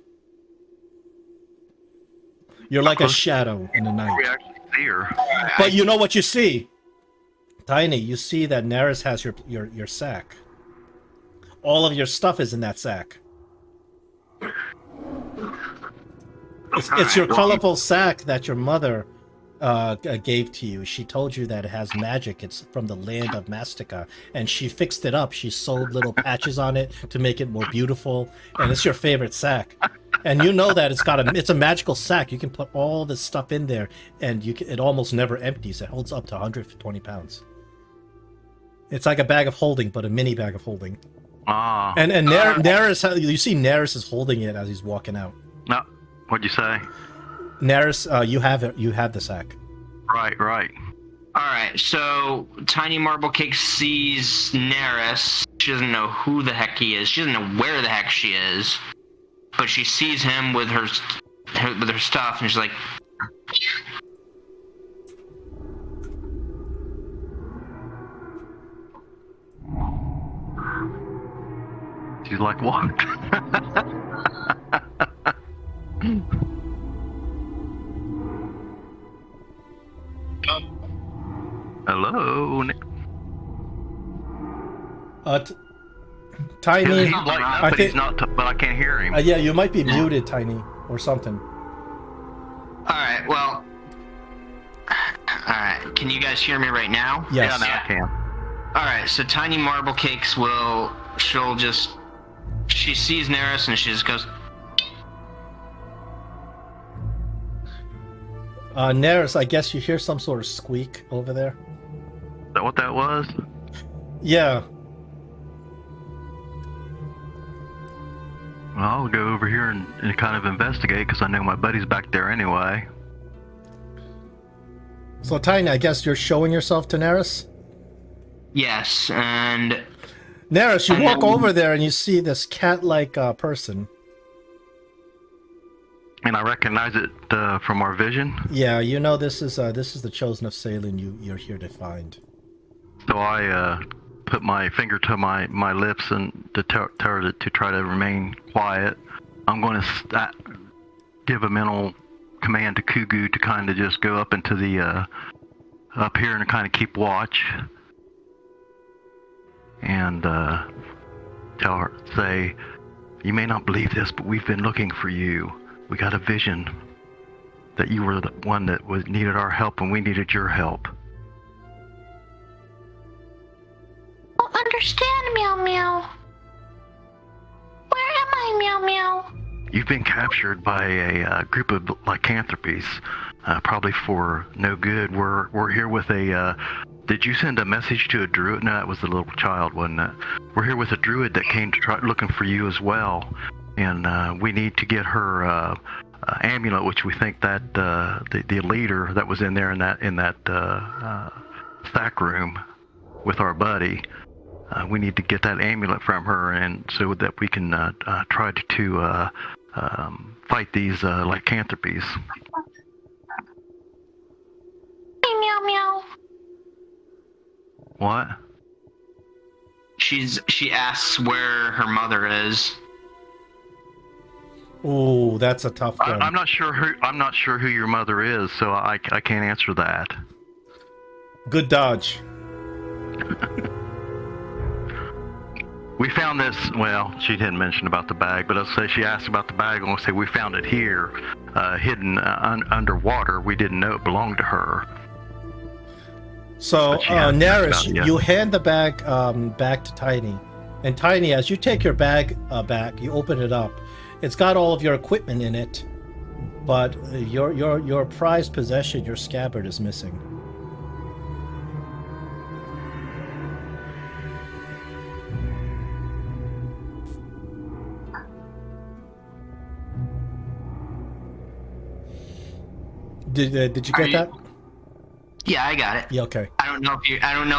You're like a shadow in the We night. actually see her. But you know what you see? Tiny, you see that Neris has your sack. All of your stuff is in that sack. It's your colorful sack that your mother gave to you. She told you that it has magic. It's from the land of Mastica, and she fixed it up. She sewed little patches on it to make it more beautiful, and it's your favorite sack. And you know that it's a magical sack. You can put all this stuff in there, and it almost never empties. It holds up to 120 pounds. It's like a bag of holding, but a mini bag of holding. Ah. And Neris, you see Neris is holding it as he's walking out. No. What'd you say? Neris, you have it. You have the sack. Right. all right. So Tiny Marble Cake sees Neris. She doesn't know who the heck he is. She doesn't know where the heck she is, but she sees him with her stuff, and she's like, She's like, what? Hello. Tiny. He's like, but he's not. But I can't hear him. Yeah, you might be muted, Tiny, or something. right. Well. All right. Can you guys hear me right now? Yes. Yeah, now I can. All right. So Tiny Marble Cakes she sees Neris and she just goes. Neris, I guess you hear some sort of squeak over there. Is that what that was? Yeah. Well, I'll go over here and kind of investigate because I know my buddy's back there anyway. So, Tiny, I guess you're showing yourself to Neris? Yes, and Neris, you walk over there and you see this cat-like person. And I recognize it from our vision. Yeah, you know this is the chosen of Selune you're here to find. So I put my finger to my lips and to tell her to try to remain quiet. I'm going to give a mental command to Kugu to kind of just go up into the up here and kind of keep watch. And tell her, say, you may not believe this, but we've been looking for you. We got a vision that you were the one that needed our help and we needed your help. I don't understand, Meow Meow. Where am I, Meow Meow? You've been captured by a group of lycanthropes, probably for no good. We're here with a... did you send a message to a druid? No, that was the little child, wasn't it? We're here with a druid that came to try looking for you as well. And we need to get her amulet, which we think that the leader that was in there in that stack room with our buddy. We need to get that amulet from her, and so that we can try to fight these lycanthropes. Hey, Meow Meow. What? She asks where her mother is. Ooh, that's a tough one. I'm not sure who your mother is, so I can't answer that. Good dodge. We found this. Well, she didn't mention about the bag, but I'll say she asked about the bag, and we'll say we found it here, hidden underwater. We didn't know it belonged to her. So, Neris, you hand the bag back to Tiny, and Tiny, as you take your bag back, you open it up. It's got all of your equipment in it, but your prized possession, your scabbard, is missing. Did you get that? Yeah, I got it. Yeah, okay. I don't know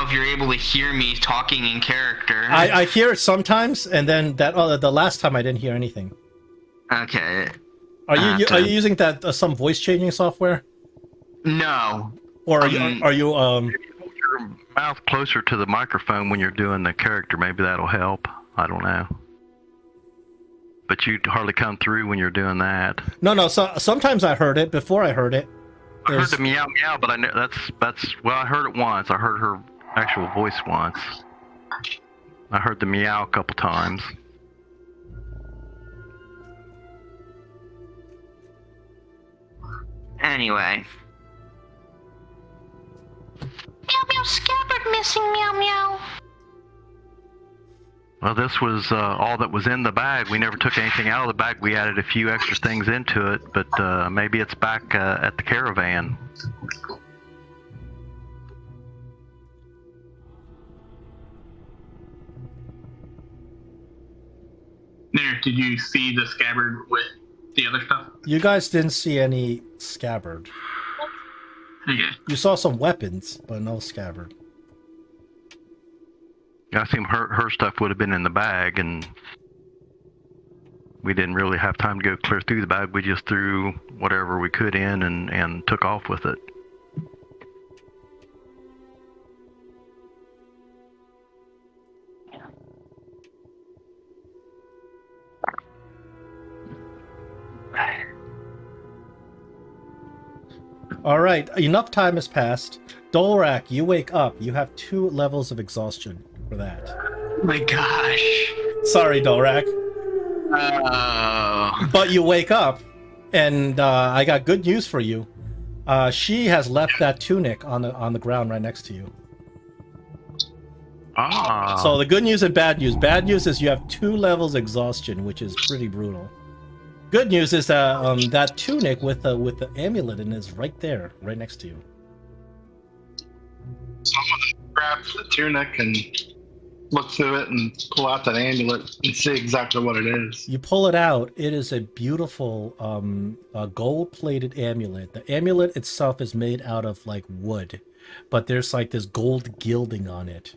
if you're able to hear me talking in character. I hear it sometimes, and then the last time I didn't hear anything. Okay. Are you using that some voice changing software? No. Or are you Hold your mouth closer to the microphone when you're doing the character. Maybe that'll help. I don't know. But you hardly come through when you're doing that. No. So sometimes I heard it. Before I heard it, I heard the meow meow, but I know that's well. I heard it once. I heard her actual voice once. I heard the meow a couple times. Anyway. Meow Meow scabbard missing, Meow Meow. Well, this was all that was in the bag. We never took anything out of the bag. We added a few extra things into it, but maybe it's back at the caravan. There, did you see the scabbard with the other stuff? You guys didn't see any scabbard. Okay. You saw some weapons, but no scabbard. I assume her stuff would have been in the bag, and we didn't really have time to go clear through the bag. We just threw whatever we could in and took off with it. All right, enough time has passed. Dolrak, you wake up. You have 2 levels of exhaustion for that. My gosh. Sorry, Dolrak. Oh. But you wake up, and I got good news for you. She has left that tunic on the ground right next to you. Ah. So the good news and bad news. Bad news is you have 2 levels exhaustion, which is pretty brutal. Good news is that that tunic with the amulet in is right there, right next to you. Someone grab the tunic and look through it and pull out that amulet and see exactly what it is. You pull it out. It is a beautiful gold-plated amulet. The amulet itself is made out of like wood, but there's like this gold gilding on it.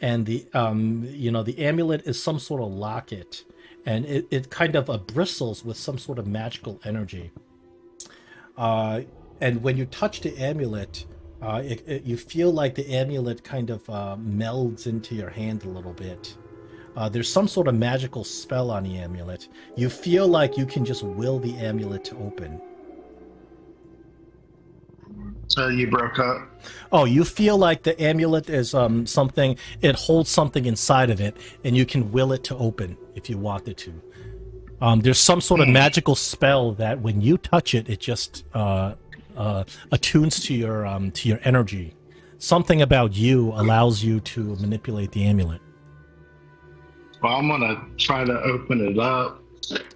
And the the amulet is some sort of locket, and it kind of bristles with some sort of magical energy. And when you touch the amulet, you feel like the amulet kind of melds into your hand a little bit. There's some sort of magical spell on the amulet. You feel like you can just will the amulet to open. So you broke up. Oh, you feel like the amulet is something, it holds something inside of it, and you can will it to open if you want it to. There's some sort of magical spell that when you touch it, it just attunes to your energy. Something about you allows you to manipulate the amulet. Well, I'm gonna try to open it up.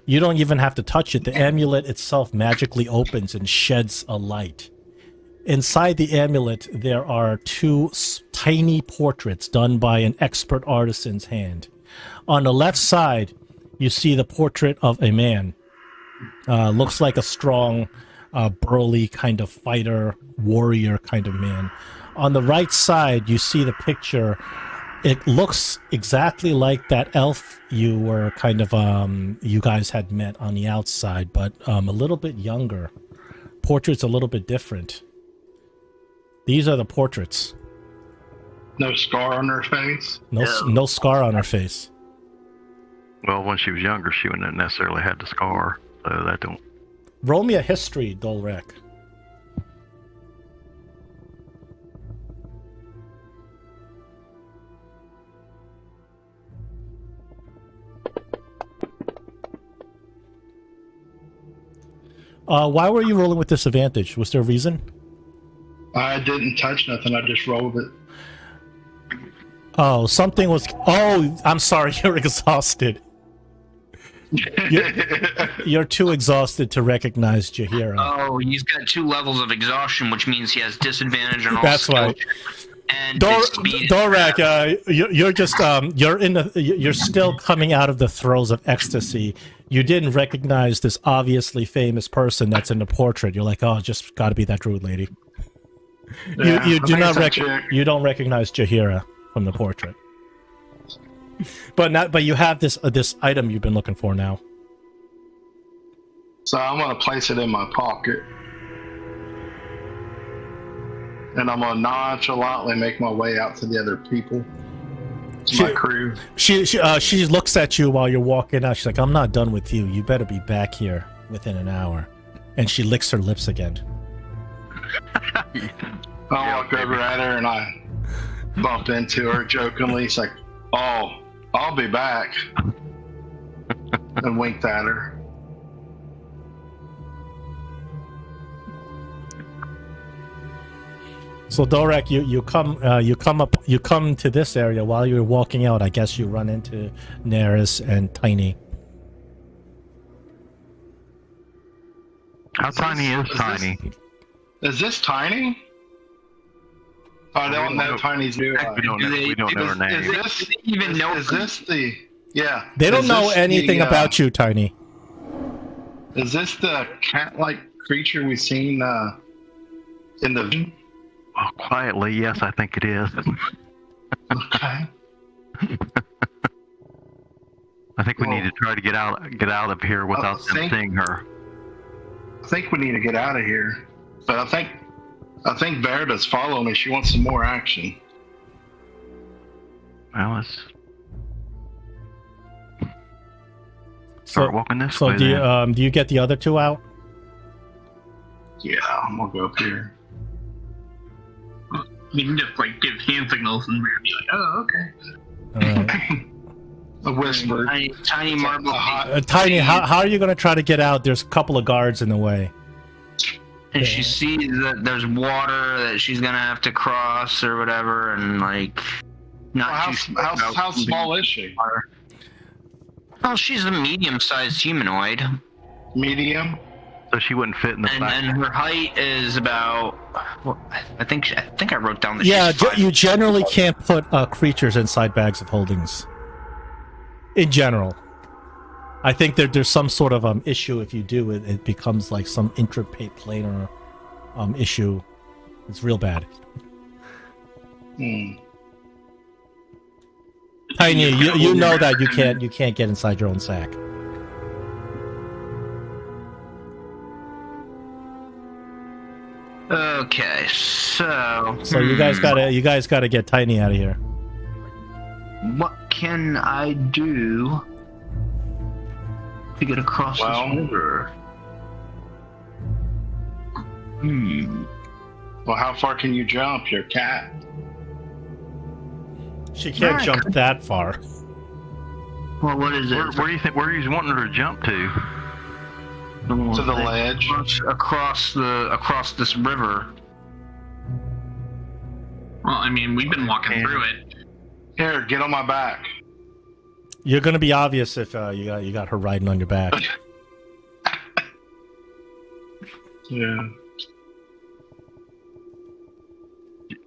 You don't even have to touch it. The amulet itself magically opens and sheds a light. Inside the amulet, there are 2 tiny portraits done by an expert artisan's hand. On the left side, you see the portrait of a man. Looks like a strong, burly kind of fighter, warrior kind of man. On the right side, you see the picture. It looks exactly like that elf you were kind of, you guys had met on the outside, but a little bit younger. Portrait's a little bit different. These are the portraits. No scar on her face? No scar on her face. Well, when she was younger, she wouldn't have necessarily had the scar, so that don't. Roll me a history, Dolrek. Why were you rolling with disadvantage? Was there a reason? I didn't touch nothing. I just rolled it. Oh, something was... Oh, I'm sorry. You're exhausted. You're too exhausted to recognize Jaheira. Oh, he's got 2 levels of exhaustion, which means he has disadvantage on all That's skill right. checks. And his speed. Dorak, you're just you're still coming out of the throes of ecstasy. You didn't recognize this obviously famous person that's in the portrait. You're like, oh, just got to be that druid lady. Yeah, you do not chick. you don't recognize Jaheira from the portrait. But you have this item you've been looking for now. So I'm gonna place it in my pocket, and I'm gonna nonchalantly make my way out to the other people, my crew. She looks at you while you're walking out. She's like, "I'm not done with you. You better be back here within an hour." And she licks her lips again. I walk over at her and I bump into her jokingly. It's like, "Oh, I'll be back," and winked at her. So Dorak, you come to this area while you're walking out. I guess you run into Neris and Tiny. How tiny is Tiny? Is this Tiny? I don't know Tiny's new. We don't know her name. Is this Do they even know? Is this the? Yeah. They don't Is know this anything about you, Tiny. Is this the cat-like creature we've seen in the? Oh, quietly, yes, I think it is. Okay. I think we need to try to get out of here without them seeing her. I think we need to get out of here, but I think Verida's following me. She wants some more action. Well, let's start walking this way. So do you get the other 2 out? Yeah, I'm gonna go up here. You can just like give hand signals and be like, "Oh, okay." All right. A whisper. Tiny marble. Tiny, how are you going to try to get out? There's a couple of guards in the way. And she sees that there's water that she's gonna have to cross or whatever, and like, not how small is she? Well, she's a medium-sized humanoid. Medium. So she wouldn't fit in the back. And her height is about. Well, I think I wrote down that. Yeah, she's 5. you generally can't put creatures inside bags of holdings. In general, I think there's some sort of issue if you do it. It becomes like some intraplanar issue. It's real bad. Tiny, you know that you can't get inside your own sack. Okay, so you guys gotta get Tiny out of here. What can I do to get across this river? Well, how far can you jump, your cat? She can't jump that far. Well, what is it? Where do you think? Where are you wanting her to jump to? To the ledge. Across this river. Well, I mean, we've been walking through it. Here, get on my back. You're gonna be obvious if you got her riding on your back. Yeah.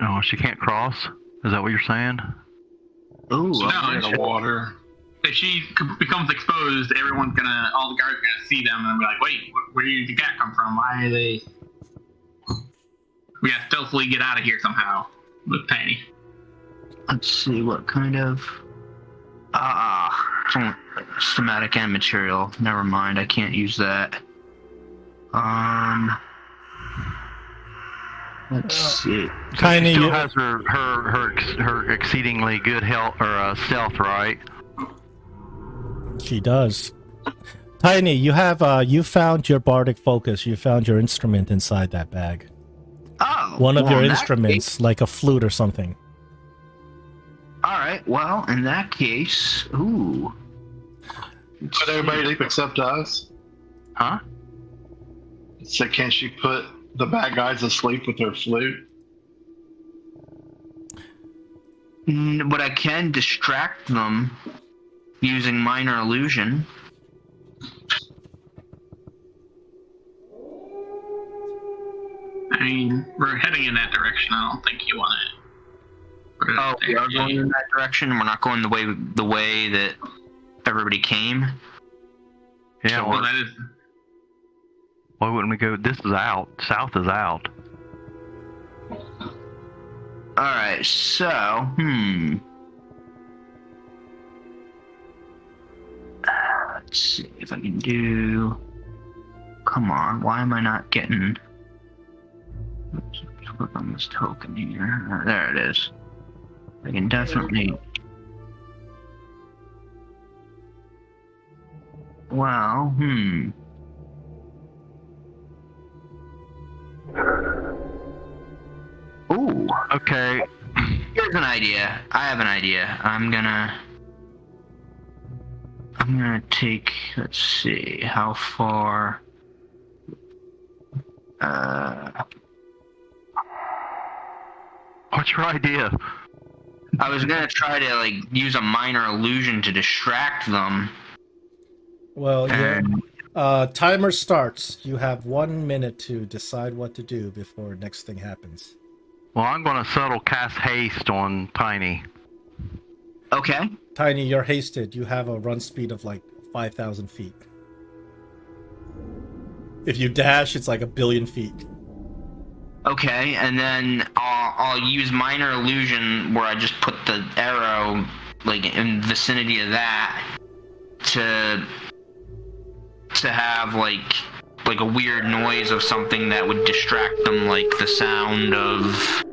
Oh, she can't cross? Is that what you're saying? Ooh, No, In the water. if she becomes exposed, all the guards are gonna see them and be like, "Wait, where did the cat come from? Why are they?" We gotta stealthily get out of here somehow with Tiny. Let's see what kind of schematic and material. Never mind, I can't use that. Let's see. Tiny, She still has her exceedingly good health or stealth, right? She does. Tiny, you have you found your bardic focus. You found your instrument inside that bag. Oh, One of your in that instruments, case- like a flute or something. all right. Well, in that case, ooh. Put everybody to sleep except us. Huh? So can she put the bad guys asleep with her flute? But I can distract them using minor illusion. I mean, we're heading in that direction. I don't think you want it. Oh, we are going in that direction. We're not going the way that everybody came. Yeah. Well, that is. Why wouldn't we go? This is out. South is out. All right. So, let's see if I can do. Come on. Why am I not getting? Let's click on this token here. There it is. I can definitely. Well, Ooh. Okay. Here's an idea. I have an idea. I'm gonna take. Let's see how far. What's your idea? I was gonna try to use a minor illusion to distract them. Well, yeah. Timer starts. You have 1 minute to decide what to do before next thing happens. Well, I'm going to subtle cast haste on Tiny. Okay. Tiny, you're hasted. You have a run speed of 5,000 feet. If you dash, it's 1 billion feet. Okay, and then I'll use minor illusion where I just put the arrow in the vicinity of that to have a weird noise of something that would distract them, like the sound of,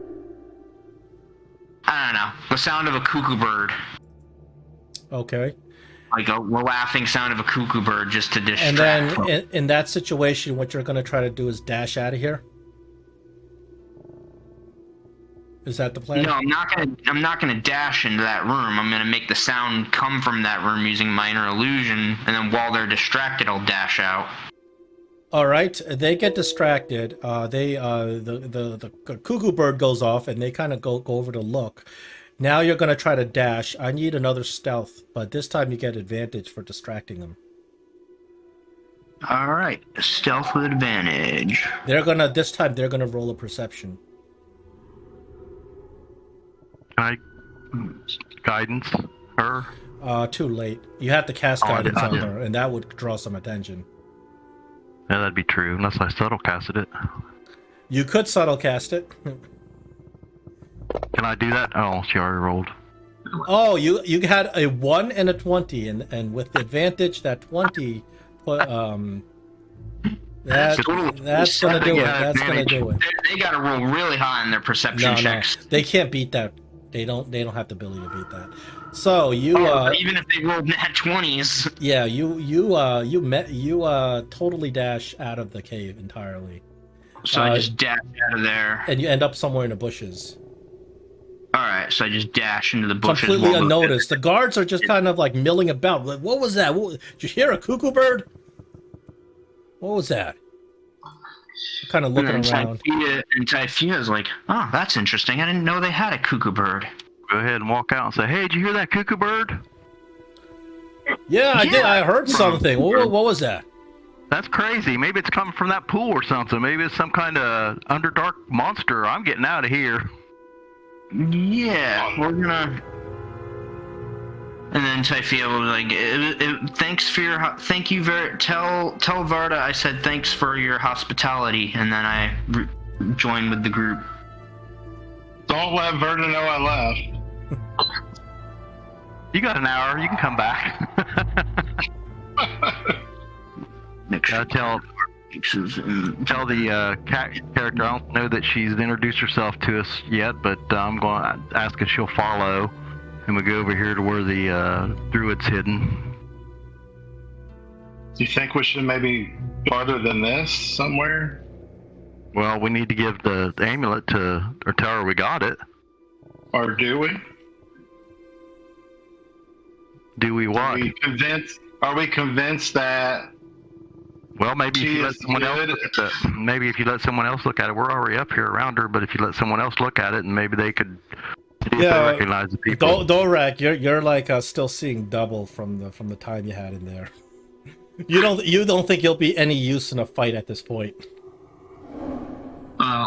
I don't know, the sound of a cuckoo bird. Okay. Like a laughing sound of a cuckoo bird, just to distract And then them. in that situation, what you're going to try to do is dash out of here? Is that the plan? No, I'm not gonna dash into that room. I'm gonna make the sound come from that room using minor illusion, and then while they're distracted, I'll dash out. All right, they get distracted. The cuckoo bird goes off, and they kind of go over to look. Now you're gonna try to dash. I need another stealth, but this time you get advantage for distracting them. All right, stealth with advantage. This time they're gonna roll a perception. Can I guidance her? Too late. You have to cast Oh, guidance on yeah. her, and that would draw some attention. Yeah, that'd be true, unless I subtle casted it. You could subtle cast it. Can I do that? Oh, she already rolled. Oh, you had a 1 and a 20, and with the advantage, that 20 put that's gonna do it. That's gonna do it. They gotta roll really high in their perception checks. They can't beat that. They don't have the ability to beat that. So you even if they rolled nat 20s. Yeah, you totally dash out of the cave entirely. So I just dash out of there. And you end up somewhere in the bushes. Alright, so I just dash into the bushes. Completely unnoticed. The guards are just kind of like milling about. Like, what was that? Did you hear a cuckoo bird? What was that? Kind of looking around. And Typhia's like, oh, that's interesting. I didn't know they had a cuckoo bird. Go ahead and walk out and say, hey, did you hear that cuckoo bird? Yeah, I did. I heard something. What was that? That's crazy. Maybe it's coming from that pool or something. Maybe it's some kind of underdark monster. I'm getting out of here. Yeah, we're gonna. And then Typhia was like, thank you tell Varda I said thanks for your hospitality, and then I joined with the group. Don't let Varda know I left. You got an hour. You can come back. Tell the cat character, I don't know that she's introduced herself to us yet, but I'm going to ask if she'll follow, and we go over here to where the druid's hidden. Do you think we should maybe farther than this somewhere? Well, we need to give the amulet to, or tell her we got it. Or do we? Do we what? Are we convinced that? Well, maybe if you let someone else look at it, maybe if you let someone else look at it, we're already up here around her. But if you let someone else look at it, and maybe they could recognize the people. Dorak, you're like still seeing double from the time you had in there. You don't think you'll be any use in a fight at this point.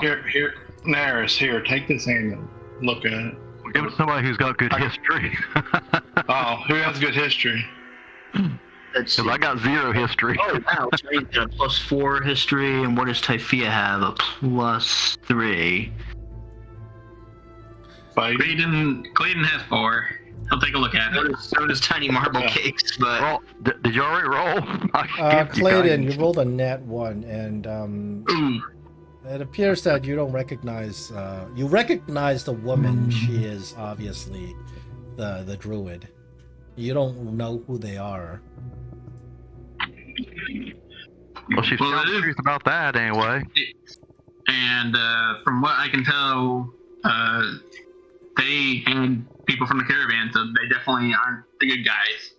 Here, Naris, here, take this amulet. Look at it. Give it to somebody who's got good history. Oh, who has good history? Because I got 0 history. Oh, wow. So I got a +4 history, and what does Typhia have? A +3. Clayton has 4. I'll take a look at it. So does Tiny Marble Cakes, but... Well, did you already roll? Clayton, you rolled a nat 1, and it appears that you don't recognize... you recognize the woman. She is obviously the druid. You don't know who they are. Well, she's telling the truth about that anyway. And from what I can tell, they and people from the caravan, so they definitely aren't the good guys.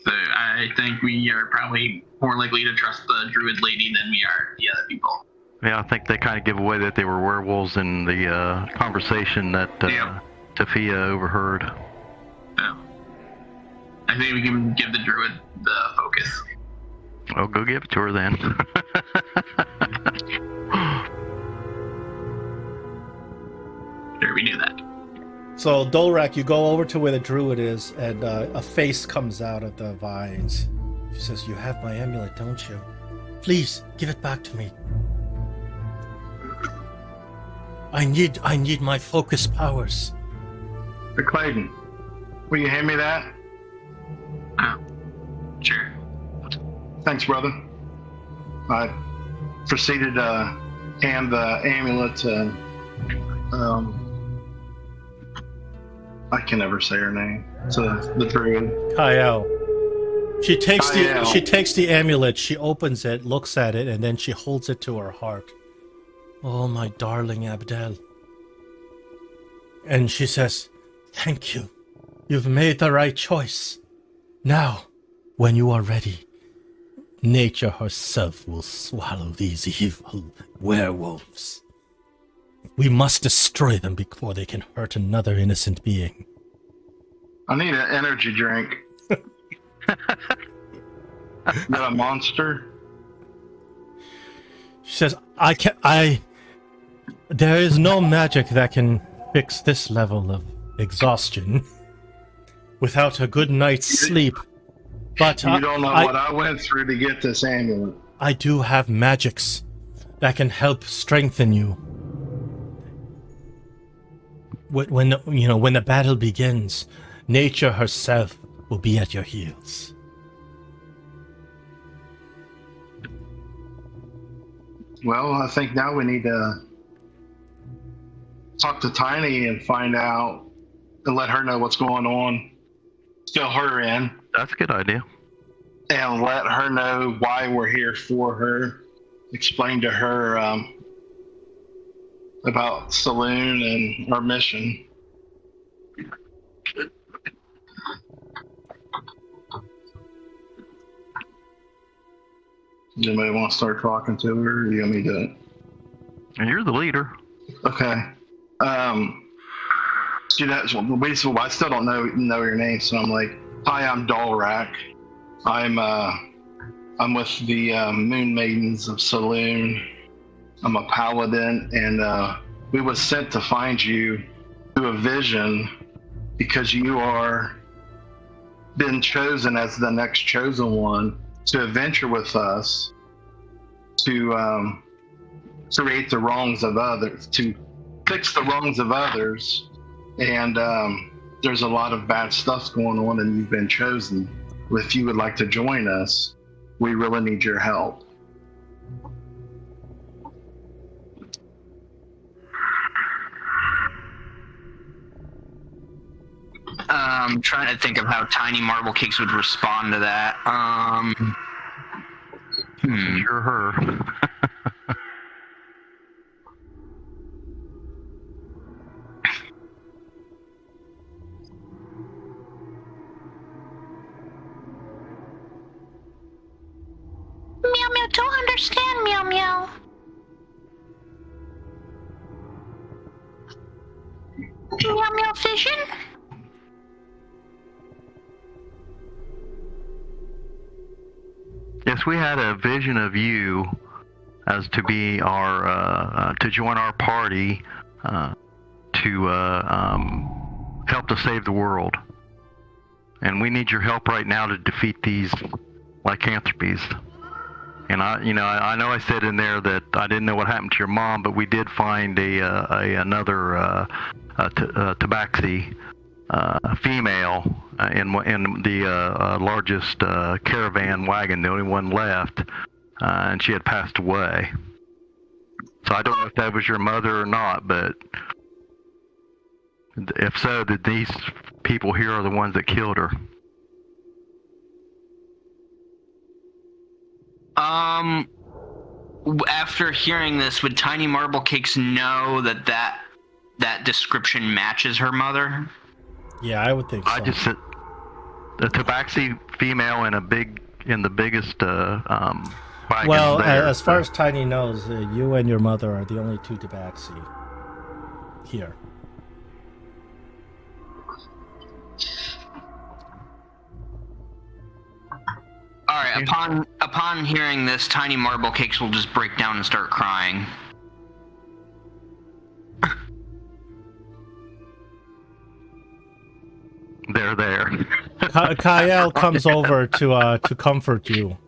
So I think we are probably more likely to trust the druid lady than we are the other people. Yeah, I think they kind of give away that they were werewolves in the conversation that Tafia overheard. So I think we can give the druid the focus. Well, go give it to her then. Sure, we do that. So, Dolrak, you go over to where the druid is, and a face comes out of the vines. She says, "You have my amulet, don't you? Please, give it back to me. I need my focus powers." Hey, Clayton, will you hand me that? Oh, sure. Thanks, brother. I proceeded to hand the amulet to, I can never say her name, to the druid. Kyle. She takes the amulet, she opens it, looks at it, and then she holds it to her heart. "Oh, my darling Abdel." And she says, "Thank you. You've made the right choice. Now, when you are ready, nature herself will swallow these evil werewolves. We must destroy them before they can hurt another innocent being. I need an energy drink. Is that a monster? She says, there is no magic that can fix this level of exhaustion without a good night's sleep. But You don't know what I went through to get this amulet. I do have magics that can help strengthen you. When the battle begins, nature herself will be at your heels. Well, I think now we need to talk to Tiny and find out and let her know what's going on. Fill her in. That's a good idea. And let her know why we're here for her. Explain to her about Selune and our mission. Anybody want to start talking to her, or you want me to? And you're the leader. Okay. See, that's basically. I still don't know your name, so I'm like, hi, I'm Dalrak. I'm with the Moon Maidens of Selune. I'm a paladin, and we was sent to find you through a vision because you are been chosen as the next chosen one to adventure with us to create the wrongs of others, to fix the wrongs of others. And there's a lot of bad stuff going on, and you've been chosen. If you would like to join us, we really need your help. I'm trying to think of how Tiny Marble Cakes would respond to that. Sure her. Meow Meow, don't understand, Meow Meow. Meow Meow vision? Yes, we had a vision of you as to be our to join our party to help to save the world, and we need your help right now to defeat these lycanthropies. And I know I said in there that I didn't know what happened to your mom, but we did find another tabaxi female in the largest caravan wagon, the only one left, and she had passed away. So I don't know if that was your mother or not, but if so, that these people here are the ones that killed her. After hearing this, would Tiny Marble Cakes know that description matches her mother? Yeah, I would think so. I just said the tabaxi female in the biggest wagon. Well, there, as far as Tiny knows, you and your mother are the only two tabaxi here. All right. Upon hearing this, Tiny Marble Cakes will just break down and start crying. They're there. Kyle comes over to comfort you.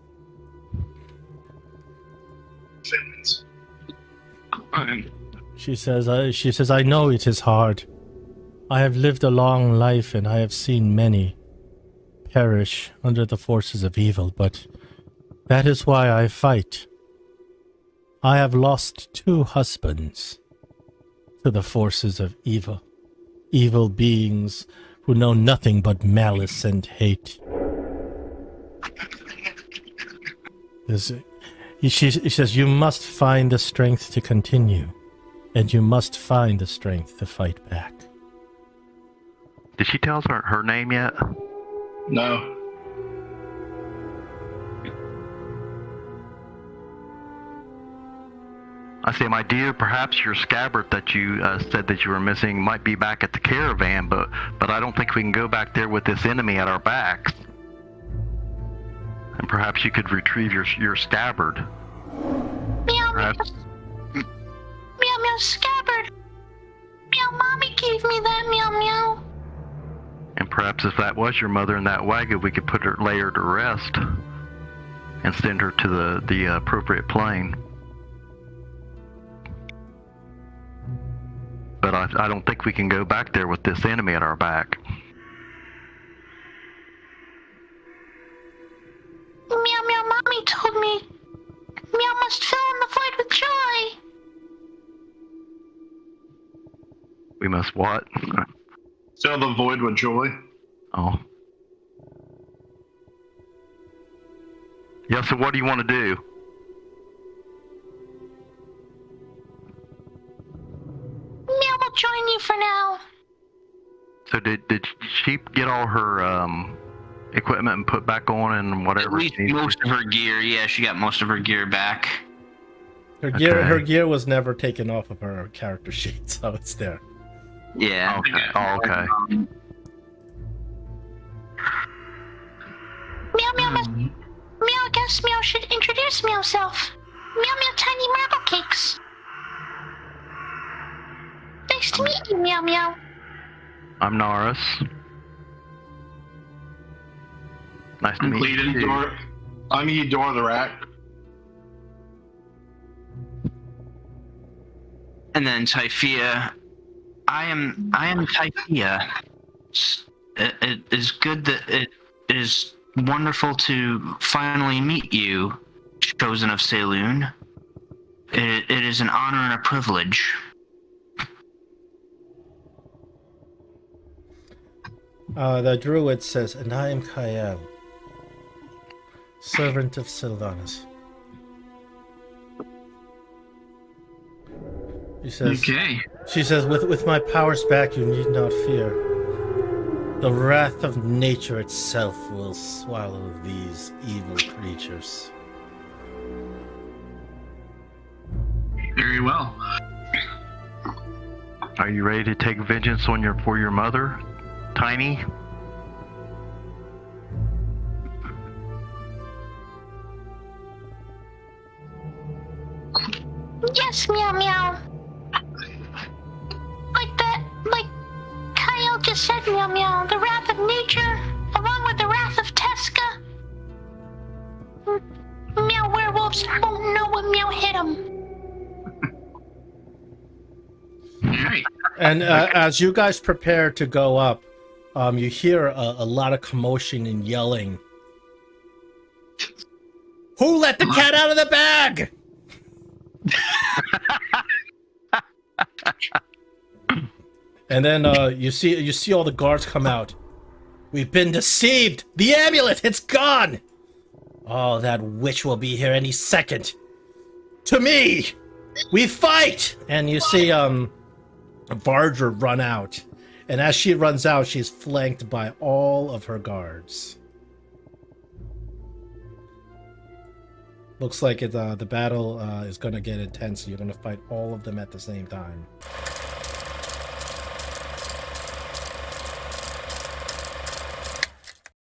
She says, I know it is hard. I have lived a long life and I have seen many perish under the forces of evil, but that is why I fight. I have lost 2 husbands to the forces of evil. Evil beings who know nothing but malice and hate. She says, you must find the strength to continue, and you must find the strength to fight back. Did she tell us her name yet? No. I say, my dear, perhaps your scabbard that you said that you were missing might be back at the caravan, but I don't think we can go back there with this enemy at our backs. And perhaps you could retrieve your scabbard. Meow, Perhaps- meow. Meow, meow, scabbard. Meow, mommy gave me that, meow, meow. And perhaps if that was your mother in that wagon, we could lay her to rest and send her to the appropriate plane. But I don't think we can go back there with this enemy at our back. Meow, meow, mommy told me. Meow must fill in the void with joy. We must what? Fill the void with joy. Oh. Yeah, so what do you want to do? Meow will join you for now. So did she get all her equipment and put back on and whatever? At least she needs? most of her gear. Yeah, she got most of her gear back. Her gear Okay. was never taken off of her character sheet, so it's there. Yeah. Okay. Oh, okay. Meow, meow, meow, I guess Meow should introduce himself. Meow, meow, tiny marble cakes. Nice to meet you, meow, meow. I'm Norris. Nice to meet you. too. I'm Eudor the rat. And then Typhia, I am Typhia. It is good that it is wonderful to finally meet you, chosen of Selune. It is an honor and a privilege. The druid says, and I am Kael, servant of Sylvanas. She says, Okay. She says, with my powers back, you need not fear. The wrath of nature itself will swallow these evil creatures. Very well. Are you ready to take vengeance on for your mother, Tiny? Yes, meow, meow. Like Kyle just said, meow, meow. The wrath of nature, along with the wrath of Teska. Meow werewolves won't know what meow hit them. All right. And as you guys prepare to go up, you hear a lot of commotion and yelling. Who let the cat out of the bag? And then you see all the guards come out. We've been deceived. The amulet, it's gone. Oh, that witch will be here any second. To me, we fight. And you see Baldur run out. And as she runs out, she's flanked by all of her guards. Looks like the battle is going to get intense. You're going to fight all of them at the same time.